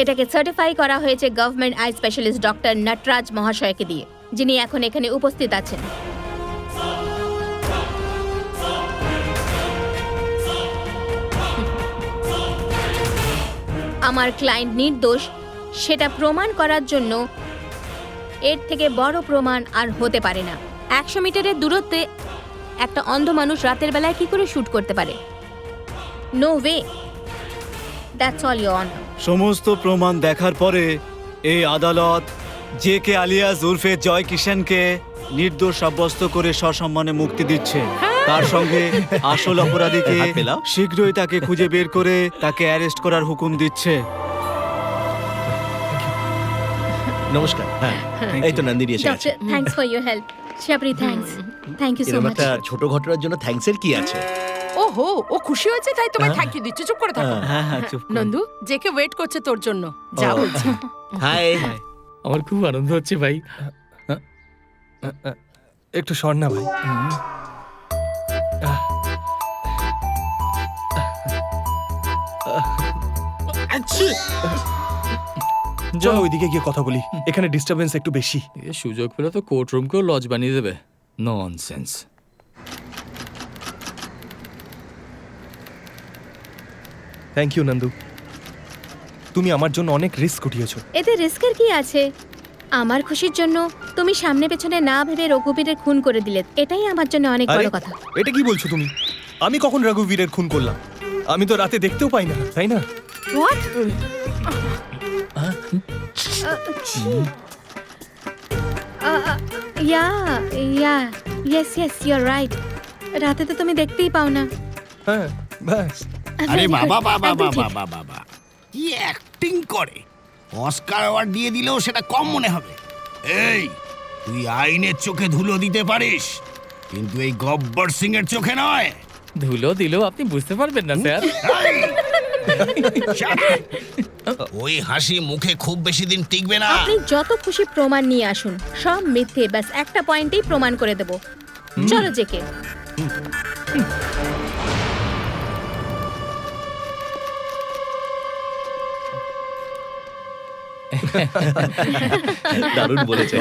এটাকে সার্টিফাই করা হয়েছে government eye specialist doctor Nataraj মহাশয়কে দিয়ে, যিনি এখন এখানে উপস্থিত আছেন। আমার ক্লায়েন্ট নির্দোষ সেটা প্রমাণ করার জন্য এর থেকে বড় প্রমাণ আর হতে পারে না। 100 মিটারের দূরত্বে একটা অন্ধ মানুষ রাতের বেলায় কি করে শুট করতে পারে? No way. That's all your honour. সমস্ত প্রমাণ দেখার পরে এই আদালত জেকে আলিয়াস উর্ফে জয় কিষানকে নির্দোষ সাব্যস্ত করে সসম্মানে মুক্তি দিচ্ছে। তার সঙ্গে আসল অপরাধীকে হাত মেলাও। শীঘ্রই তাকে খুঁজে বের করে তাকে অ্যারেস্ট করার হুকুম দিচ্ছে। নমস্কার। হ্যাঁ, এই তো নন্দিনী এসে গেছে। Doctor thanks for your help. Shabari thanks. Thank you so এরকম মাচ। একটা ছোট ঘটনার জন্য থ্যাঙ্কস এর কি আছে? ওহো, ও খুশি হয়েছে তাই তোমায় থ্যাংক ইউ দিচ্ছে। চুপ করে থাকো। হ্যাঁ হ্যাঁ চুপ করো। নন্দু, জেকে ওয়েট করছে তোর জন্য। যা ও। বলছি। হাই। আমার খুব আনন্দ হচ্ছে ভাই। একটু সর না ভাই। চলো ওইদিকে গিয়ে কথা বলি, এখানে ডিস্টারবেন্স একটু বেশি। এ সুযোগ পেলে তো কোর্ট রুমকেও লজ বানিয়ে দেবে। ননসেন্স। থ্যাংক ইউ নন্দু, তুমি আমার জন্য অনেক রিস্ক উঠিয়েছো। এতে রিস্কের কি আছে? আমার খুশির জন্য তুমি সামনে পেছনে না ভেবে রঘুবীরের খুন করে দিলে, এটাই আমার জন্য অনেক আরে বড় কথা। এটা কি বলছো তুমি? আমি কখন রঘুবীরের খুন করলাম? আমি তো রাতে দেখতেও পাই না, তাই না? What? Yeah yeah yes yes you are right. রাতে তো তুমি দেখতেই পাও না। হ্যাঁ, ব্যাস। আরে Very good, বাবা বাবা একদম ঠিক। বাবা বাবা, কি অ্যাক্টিং করে! অস্কার অ্যাওয়ার্ড দিয়ে দিলেও সেটা কম মনে হবে। এই, তুই আইনের চোখে ধুলো দিতে পারিস, কিন্তু এই গব্বর সিং এর চোখে নয়। ধুলো দিলেও আপনি বুঝতে পারবেন না স্যার। ওই হাসি মুখে খুব বেশি দিন টিকবে না। আপনি যত খুশি প্রমাণ নিয়ে আসুন, সব মিথ্যে। ব্যাস একটা পয়েন্টেই প্রমাণ করে দেব। চলো জেকে। দারুণ বলেছে।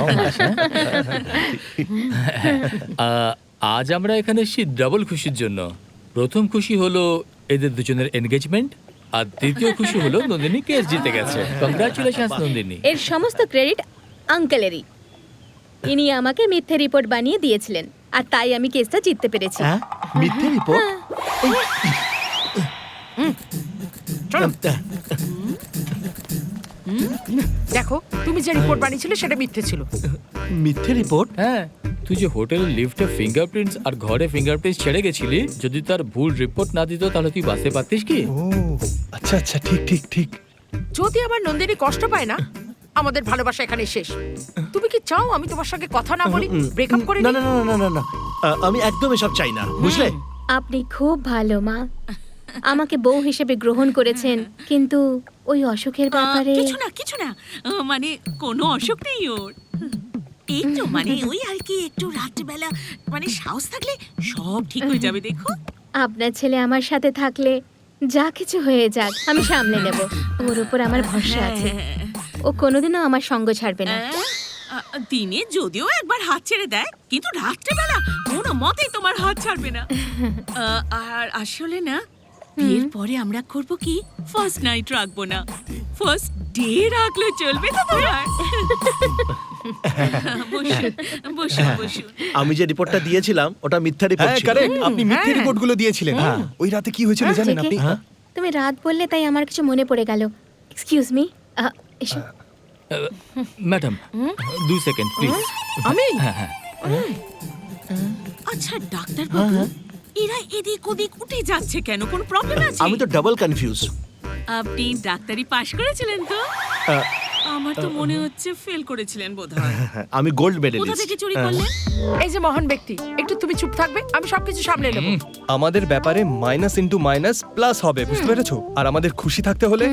আজ আমরা এখানে এসেছি ডাবল খুশির জন্য। প্রথম খুশি হলো এদের দুজনের এনগেজমেন্ট, আর দ্বিতীয় খুশি হলো নন্দিনী কেস জিতে গেছে। কংগ্রাচুলেশনস নন্দিনী। এর সমস্ত ক্রেডিট আঙ্কেলেরই। ইনি আমাকে মিথ্যে রিপোর্ট বানিয়ে দিয়েছিলেন, আর তাই আমি কেসটা জিততে পেরেছি। হ্যাঁ, মিথ্যে রিপোর্ট? দেখো, তুমি যে রিপোর্ট বানিয়েছিলে সেটা মিথ্যে ছিল। মিথ্যে রিপোর্ট? হ্যাঁ, তুই যে হোটেলের লিফটে ফিঙ্গারপ্রিন্টস আর ঘরে ফিঙ্গারপ্রিন্টস ছেড়ে গেছিলি, যদি তার ভুল রিপোর্ট না দিত তাহলে তুই বাঁচতে পারতিস কি? ও আচ্ছা আচ্ছা, ঠিক ঠিক ঠিক। যদি আবার নন্দিনী কষ্ট পায় না, আমাদের ভালোবাসা এখানে শেষ। তুমি কি চাও আমি তোমার সঙ্গে কথা না বলি, ব্রেকআপ করে না নিই? না না না না না, আমি একদম এসব চাই না, বুঝলে? আপনি খুব ভালো মা, আমাকে বউ হিসেবে গ্রহণ করেছেন, কিন্তু ওই অসুখের ব্যাপারে কিছু না কিছু না, মানে কোনো অসুখ নেই ওর। একটু মানে ওই আর কি, একটু রাত্রিবেলা মানে সাহস থাকলে সব ঠিক হয়ে যাবে। দেখো, আপনার ছেলে আমার সাথে থাকলে যা কিছু হয়ে যাক আমি সামলে নেব। ওর উপর আমার ভরসা আছে, ও কোনোদিনও আমার সঙ্গ ছাড়বে না। দিনে যদিও একবার হাত ছেড়ে দেয়, কিন্তু রাত্রিবেলা কোনো মতেই তোমার হাত ছাড়বে না। আর আসলে না, বিয়ের পরে আমরা করব কি, ফার্স্ট নাইট রাখবো না, ফার্স্ট ডে রাখলে চলবে তো তোমার? বসুন বসুন বসুন। আমি যে রিপোর্টটা দিয়েছিলাম ওটা মিথ্যা রিপোর্ট হ্যাঁ ছিল। কারেক্ট, আপনি মিথ্যে রিপোর্টগুলো দিয়েছিলেন। ওই রাতে কি হয়েছিল জানেন আপনি? জেকে, তুমি রাত বললে তাই আমার কিছু মনে পড়ে গেল। এক্সকিউজ মি, এসো। Madam 2 second please. আমি আচ্ছা ডাক্তার বাবু, এরা এদিক ওদিক উঠে যাচ্ছে কেন? কোনো প্রবলেম আছে? আমি তো ডাবল কনফিউজ। আপনি ডাক্তারি পাশ করেছিলেন তো? আমার তো মনে হচ্ছে ফেল করেছিলেন বোধহয়। আমি গোল্ড কোথা মেডেলিস্ট। থেকে চুরি করলেন? এই যে মহান ব্যক্তি, একটু তুমি চুপ থাকবে, আমি সবকিছু সামলে নেব। আমাদের ব্যাপারে মাইনাস ইনটু মাইনাস প্লাস হবে, বুঝতে পেরেছো? আর আমাদের খুশি থাকতে হলে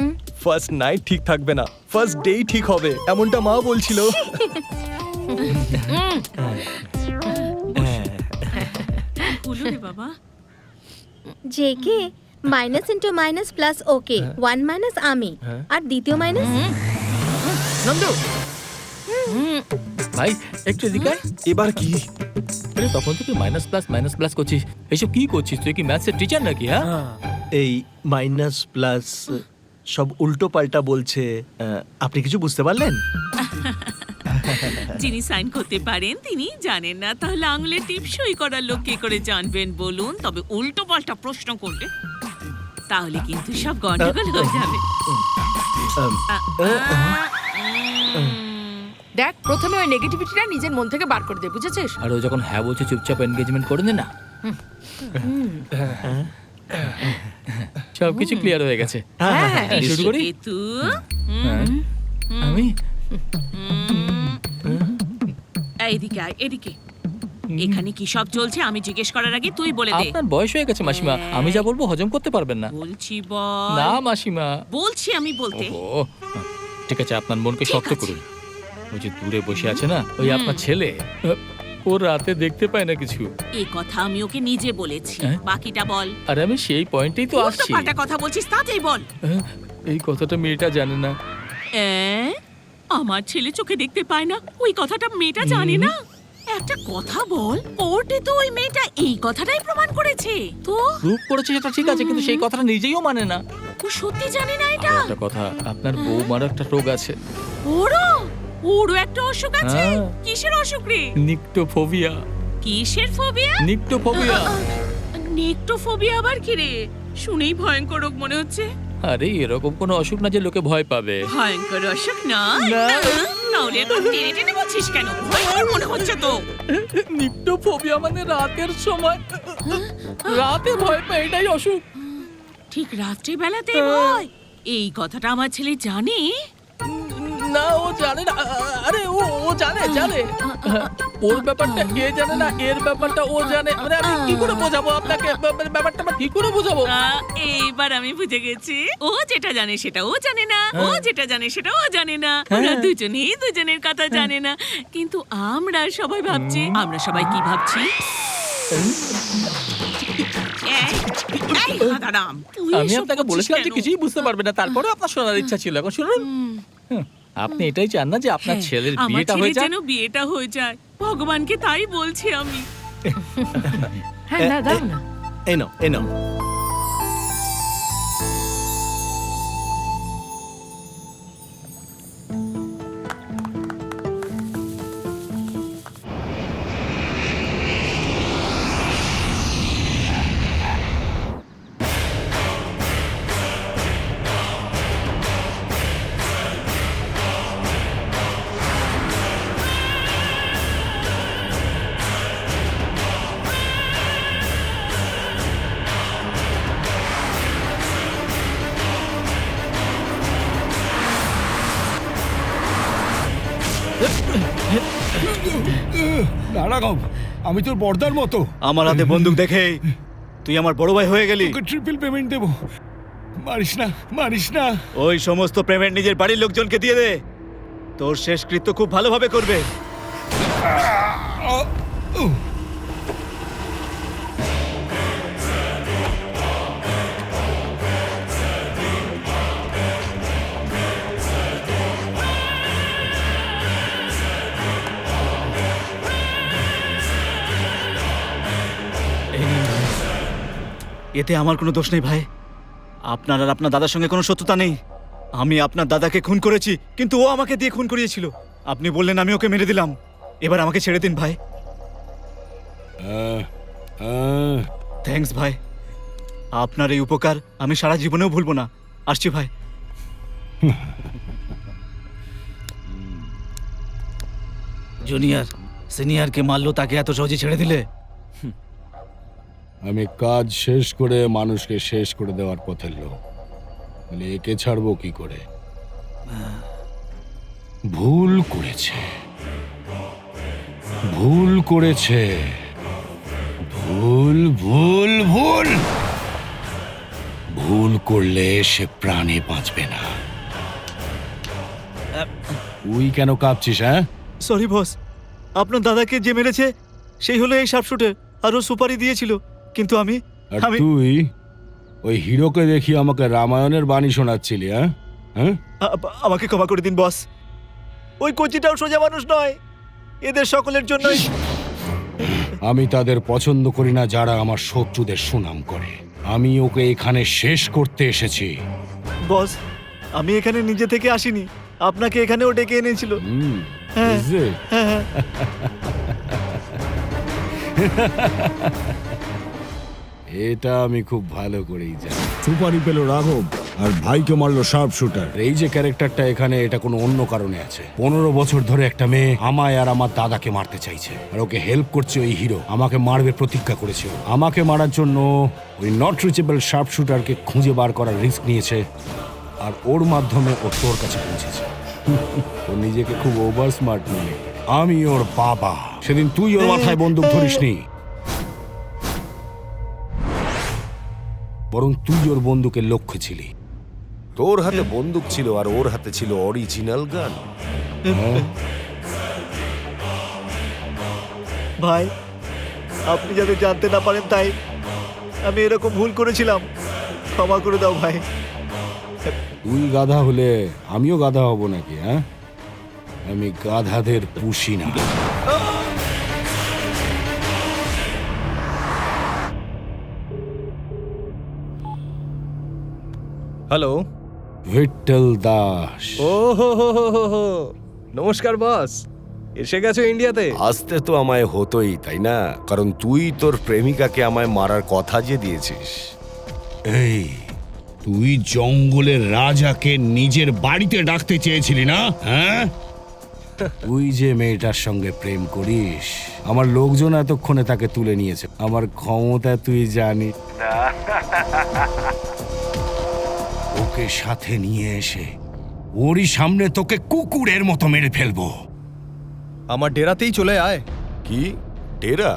ফার্স্ট নাইট ঠিক থাকবে না, ফার্স্ট ডেই ঠিক হবে, এমনটা মা বলছিল। হলো রে বাবা। JK, minus into minus plus okay, 1 minus আমি, আর দ্বিতীয় মাইনাস নন্দু, ভাই একটু এদিকে আয়। এবার কি? আরে তখন থেকে মাইনাস প্লাস করছিস, এইসব কি করছিস তুই? কি ম্যাথসের টিচার নাকি? হ্যাঁ, এই মাইনাস প্লাস সব উল্টো পাল্টা বলছে। আপনি কিছু বুঝতে পারলেন? যিনি সাইন করতে পারেন তিনি জানেন না, তাহলে আঙুলের টিপ সই করার লোক কি করে জানবেন বলুন? তবে উল্টো পাল্টা প্রশ্ন করলে তাহলে কিন্তু সব গন্ডগোল হয়ে যাবে। দেখ, প্রথমে ওই নেগেটিভিটিটা নিজের মন থেকে বার করে দে, বুঝেছিস? আর ও যখন হ্যাঁ বলছে চুপচাপ এনগেজমেন্ট করে নে না। সবকিছু ক্লিয়ার হয়ে গেছে। হ্যাঁ। শুরু করি। কেতু আমি এদিকে আয়, এদিকে। এখানে কি সব চলছে আমি জিজ্ঞেস করার আগে তুই বলে দে। আপনার বয়স হয়ে গেছে মাসিমা, আমি যা বলবো হজম করতে পারবেন না। বলছি বল। না মাসিমা। বলছি আমি বলতে। ও ঠিক আছে, আপনার মনকে ঠিক শক্ত আছে। করুন। ওই যে দূরে বসে আছে না, ওই আপনার ছেলে, ও রাতে দেখতে পায় না কিছু। এই কথা আমি ওকে নিজে বলেছি। হ্যাঁ? বাকিটা বল। আর আমি সেই পয়েন্টেই তো আসছি। পাল্টা কথা বলছিস, তাতেই বল। এই কথাটা মেয়েটা জানে না। আমার ছেলে চোখে দেখতে পায় না, ওই কথাটা মেয়েটা জানে না। একটা কথা বল, কোর্টে তো ওই মেয়েটা এই কথাটাই প্রমাণ করেছে। তো প্রুফ করেছে সেটা ঠিক আছে, কিন্তু সেই কথাটা নিজেও মানে না। ও সত্যি জানে না এটা। একটা কথা, আপনার বৌমার একটা রোগ আছে। ওরও একটা অসুখ আছে। হ্যাঁ। কিসের অসুখ রে? নিক্টোফোবিয়া। কিসের ফোবিয়া? নিক্টোফোবিয়া। নেক্টোফোবিয়া আবার কি রে? শুনেই ভয়ঙ্কর রোগ মনে হচ্ছে। আরে এরকম কোনো অসুখ না যে লোকে ভয় পাবে। ভয়ঙ্কর অসুখ নয়। তাহলে তো টেনে টেনে বলছিস কেন? ভয়ঙ্কর মনে হচ্ছে তো। নিক্টোফোবিয়া মানে রাতের সময় রাতে ভয় পায়, এটাই অসুখ। ঠিক রাত্রি বেলাতে ভয়? এই কথাটা আমার ছেলে জানে? না, ও জানে না। আরে ও জানে। ওর ব্যাপারটা এ জানে না, এর ব্যাপারটা ও জানে। আরে আমি কি করে বোঝাবো আপনাকে ব্যাপারটা, কি করে বোঝাবো? এইবার আমি বুঝে গেছি। ও যেটা জানে সেটা ও জানে না, ও যেটা জানে সেটা ও জানে না। ওরা দুজনেই দুজনের কথা জানে না। কিন্তু আমরা সবাই ভাবছি, আমরা সবাই কি ভাবছি? এই হাদারাম, তুই আমি এসব আপনাকে করছিস বলেছিলাম যে কেন? কিছুই বুঝতে পারবে না, তারপরে আপনার শোনার ইচ্ছা ছিল। এখন শুনুন, আপনি এটাই চান না যে আপনার ছেলের আমার বিয়েটা হয়ে ছেলের যায়? যেন বিয়েটা হয়ে যায়। ভগবানকে তাই বলছি আমি। হ্যাঁ, না দাও না। এই নাও। নারাগম, আমি তোর বর্দার মতো। আমার হাতে বন্দুক দেখে তুই আমার বড় ভাই হয়ে গেলি। ট্রিপল পেমেন্ট দেবো। মারিস না। ওই সমস্ত পেমেন্ট নিজের বাড়ির লোকজনকে দিয়ে দে। তোর শেষকৃত্য খুব ভালোভাবে করবে। এতে আমার কোনো দোষ নেই ভাই। আপনার আর আপনার দাদার সঙ্গে কোনো শত্রুতা নেই। আমি আপনার দাদাকে খুন করেছি, কিন্তু ও আমাকে দিয়ে খুন করিয়েছিল। আপনি বললেন, আমি ওকে মেরে দিলাম। এবার আমাকে ছেড়ে দিন ভাই। থ্যাঙ্কস ভাই, আপনার এই উপকার আমি সারা জীবনেও ভুলবো না। আসছি ভাই। জুনিয়র সিনিয়রকে মারলো, তাকে এত সহজে ছেড়ে দিলে? আমি কাজ শেষ করে মানুষকে শেষ করে দেওয়ার পথের লোক, মানে একে ছাড়বো কি করে? ভুল করেছে। ভুল করলে সে প্রাণে বাঁচবে না। তুই কেন কাঁপছিস? হ্যাঁ, সরি বস, আপনার দাদাকে যে মেরেছে সেই হলো এই শার্পশুটার, আর ও সুপারি দিয়েছিল। কিন্তু আমি আর তুই ওই হিরোকে দেখি আমাকে রামায়ণের বাণী শোনাচ্ছিলি? আমাকে ক্ষমা করে দিন বস। ওই কোচিটাও সোজা মানুষ নয়, এদের সকলের জন্যই। আমি তাদের পছন্দ করি না যারা আমার শত্রুদের সুনাম করে। আমি ওকে এখানে শেষ করতে এসেছি। বস, আমি এখানে নিজে থেকে আসিনি, আপনাকে এখানেও ডেকে এনেছিল। হ্যাঁ, হ্যাঁ। এটা আমি খুব ভালো করেই জানি। সুপারি পেল রাঘব, আর ভাইকে মারলো শার্প শুটার। এই যে ক্যারেক্টারটা এখানে, এটা কোনো অন্য কারণে আছে। 15 বছর ধরে একটা মেয়ে আমায় আর আমার দাদাকে মারতে চাইছে, আর ওকে হেল্প করছে ওই হিরো। আমাকে মারবে প্রতিজ্ঞা করেছিল। আমাকে মারার জন্য ওই নট রিচেবল শার্প শুটারকে খুঁজে বার করার রিস্ক নিয়েছে, আর ওর মাধ্যমে ও তোর কাছে পৌঁছেছে। ও নিজেকে খুব ওভার স্মার্ট মনে। আমি ওর বাবা। সেদিন তুই ওর মাথায় বন্দুক ধরিসনি, বরং তুই ওর বন্দুকের লক্ষ্য ছিলি। তোর হাতে বন্দুক ছিল আর ওর হাতে ছিল অরিজিনাল গান। ভাই, আপনি যাতে জানতে না পারেন তাই আমি এরকম ভুল করেছিলাম, ক্ষমা করে দাও ভাই। তুই গাধা হলে আমিও গাধা হব নাকি? হ্যাঁ, আমি গাধাদের পুষি না। হ্যালো, ভিট্টল দাস। ও হো, নমস্কার বস, এসে গেছো ইন্ডিয়াতে? আসতে তো আমায় হতোই, তাই না? কারণ তুই তোর প্রেমিকাকে আমায় মারার কথা যে দিয়েছিস। এই, তুই জঙ্গলের রাজাকে নিজের বাড়িতে ডাকতে চেয়েছিলি না? হ্যাঁ, তুই যে মেয়েটার সঙ্গে প্রেম করিস, আমার লোকজন এতক্ষণে তাকে তুলে নিয়েছে। আমার ক্ষমতা তুই জানিস না। ওকে সাথে নিয়ে এসে ওরই সামনে তোকে কুকুরের মতো মেরে ফেলবো। আমার ডেরাতেই চলে আয়। কি ডেরা?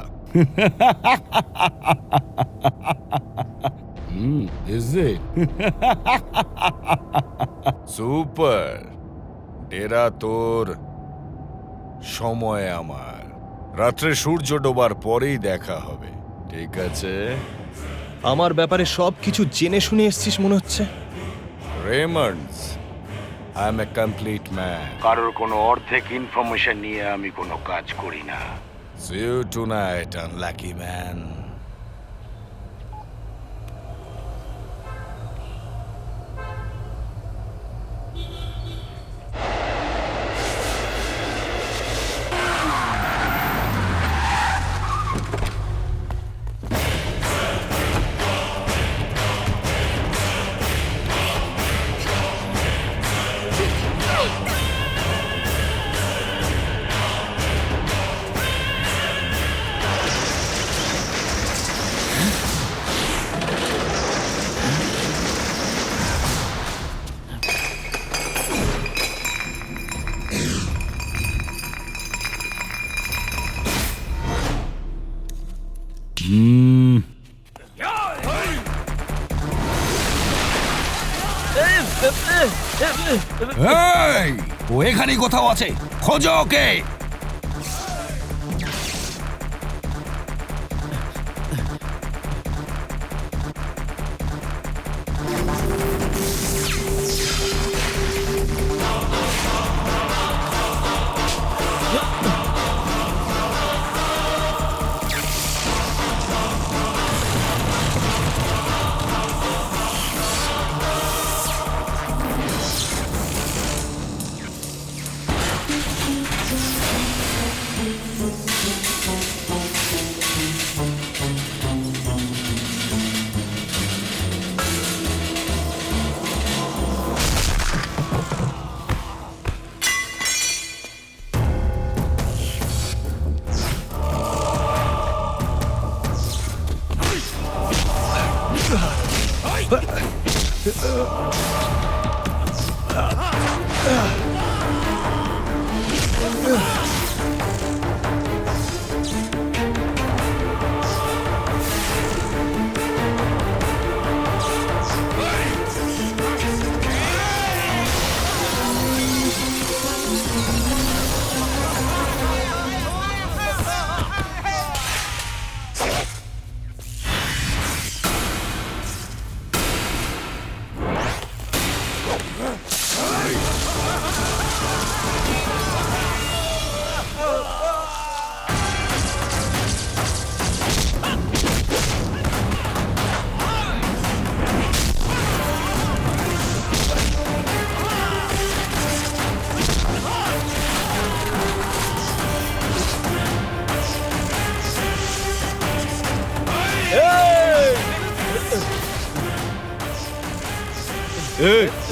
সুপার। ডেরা তোর, সময় আমার। রাত্রে সূর্য ডোবার পরেই দেখা হবে, ঠিক আছে? আমার ব্যাপারে সব কিছু জেনে শুনে এসছিস মনে হচ্ছে। Raymonds, I M A complete man. কারোর কোনো অর্ধেক ইনফরমেশন নিয়ে আমি কোনো কাজ করি না। See you tonight, unlucky man. এই, ও এখানেই কোথাও আছে, খোঁজো ওকে।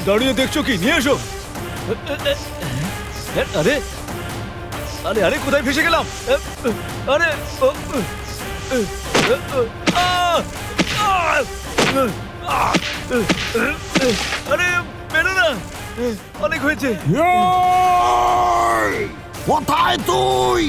দাঁড়িয়ে দেখছো কি? নিয়ে এসো। আরে আরে আরে কোথায় ফেসে গেলাম? আরে আরে বেরো না, অনেক হয়েছে। কোথায় তুই?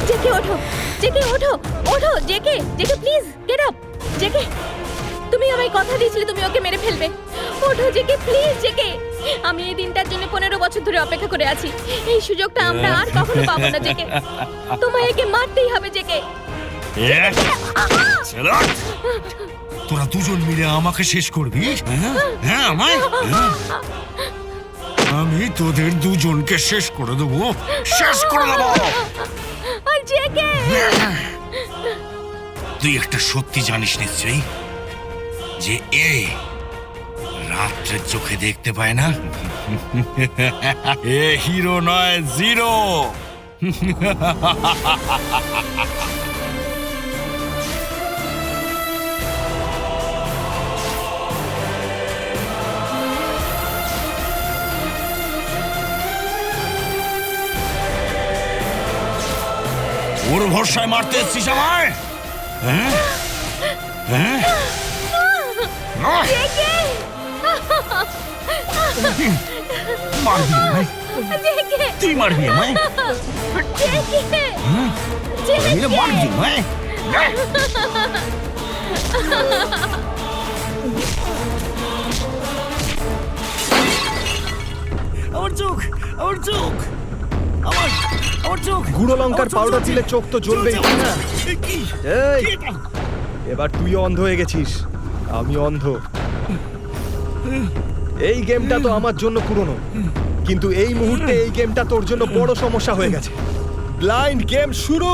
জেকে ওঠো, জেকে ওঠো, ওঠো JK, JK please get up. JK, তুমি আমায় কথা দিয়েছিলে তুমি ওকে মেরে ফেলবে। ওঠো জেকে প্লিজ। জেকে, আমি এই দিনটার জন্য 15 বছর ধরে অপেক্ষা করে আছি। এই সুযোগটা আমরা আর কখনো পাবো না জেকে। তোমায় একে মারতেই হবে জেকে। তোরা দুজন মিলে আমাকে শেষ করবি? হ্যাঁ আমায়? আমি তোদের দুজনকে শেষ করে দেবো, শেষ করে দেবো। জেকে, তুই একটা সত্যি জানিস নিশ্চয়ই, যে এ রাত্রের চোখে দেখতে পায় না। এ হিরো নয়, জিরো। ওর ভরসায় মারতে এসছিস আমায়? হ্যাঁ হ্যাঁ, মারবি আমায়? তুই মারবি আমায়? মারবি আমায়? আমার চোখ, আমার চোখ, আমার চোখ। গুঁড়ো লঙ্কার পাউডার দিলে চোখ তো জ্বলবেই, তাই না? এই, এবার তুইও অন্ধ হয়ে গেছিস। আমি অন্ধ। এই গেমটা তো আমার জন্য পুরনো, কিন্তু এই মুহূর্তে এই গেমটা তোর জন্য বড় সমস্যা হয়ে গেছে। ব্লাইন্ড গেম শুরু।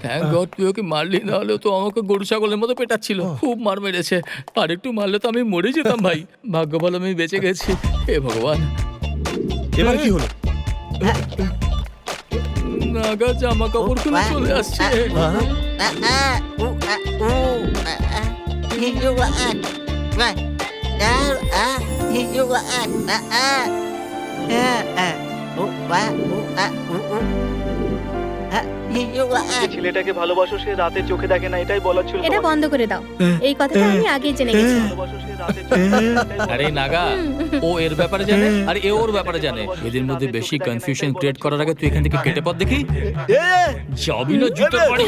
থ্যাংক গড তুই ওকে মারলি, না হলে তো আমাকে গরু ছাগলের মতো পেটাচ্ছিল। খুব মার মেরেছে, আর একটু মারলে তো আমি মরে যেতাম ভাই। ভাগ্য ভালো আমি বেঁচে গেছি, হে ভগবান। এবার কি হলো? নাগা জামা কাপড় খুলে চলে আসছে। ছেলেটাকে ভালোবাসো, সে রাতে চোখে দেখে না, এটাই বলার ছিল। এটা বন্ধ করে দাও, এই কথাটা আমি আগেই জেনে গেছি। আরে নাগা, ও এর ব্যাপারে জানে আর এ ওর ব্যাপারে জানে। এদের মধ্যে বেশি কনফিউশন ক্রিয়েট করার আগে তুই এখান থেকে কেটে পথ দেখি। যাবি না জুতো পরে।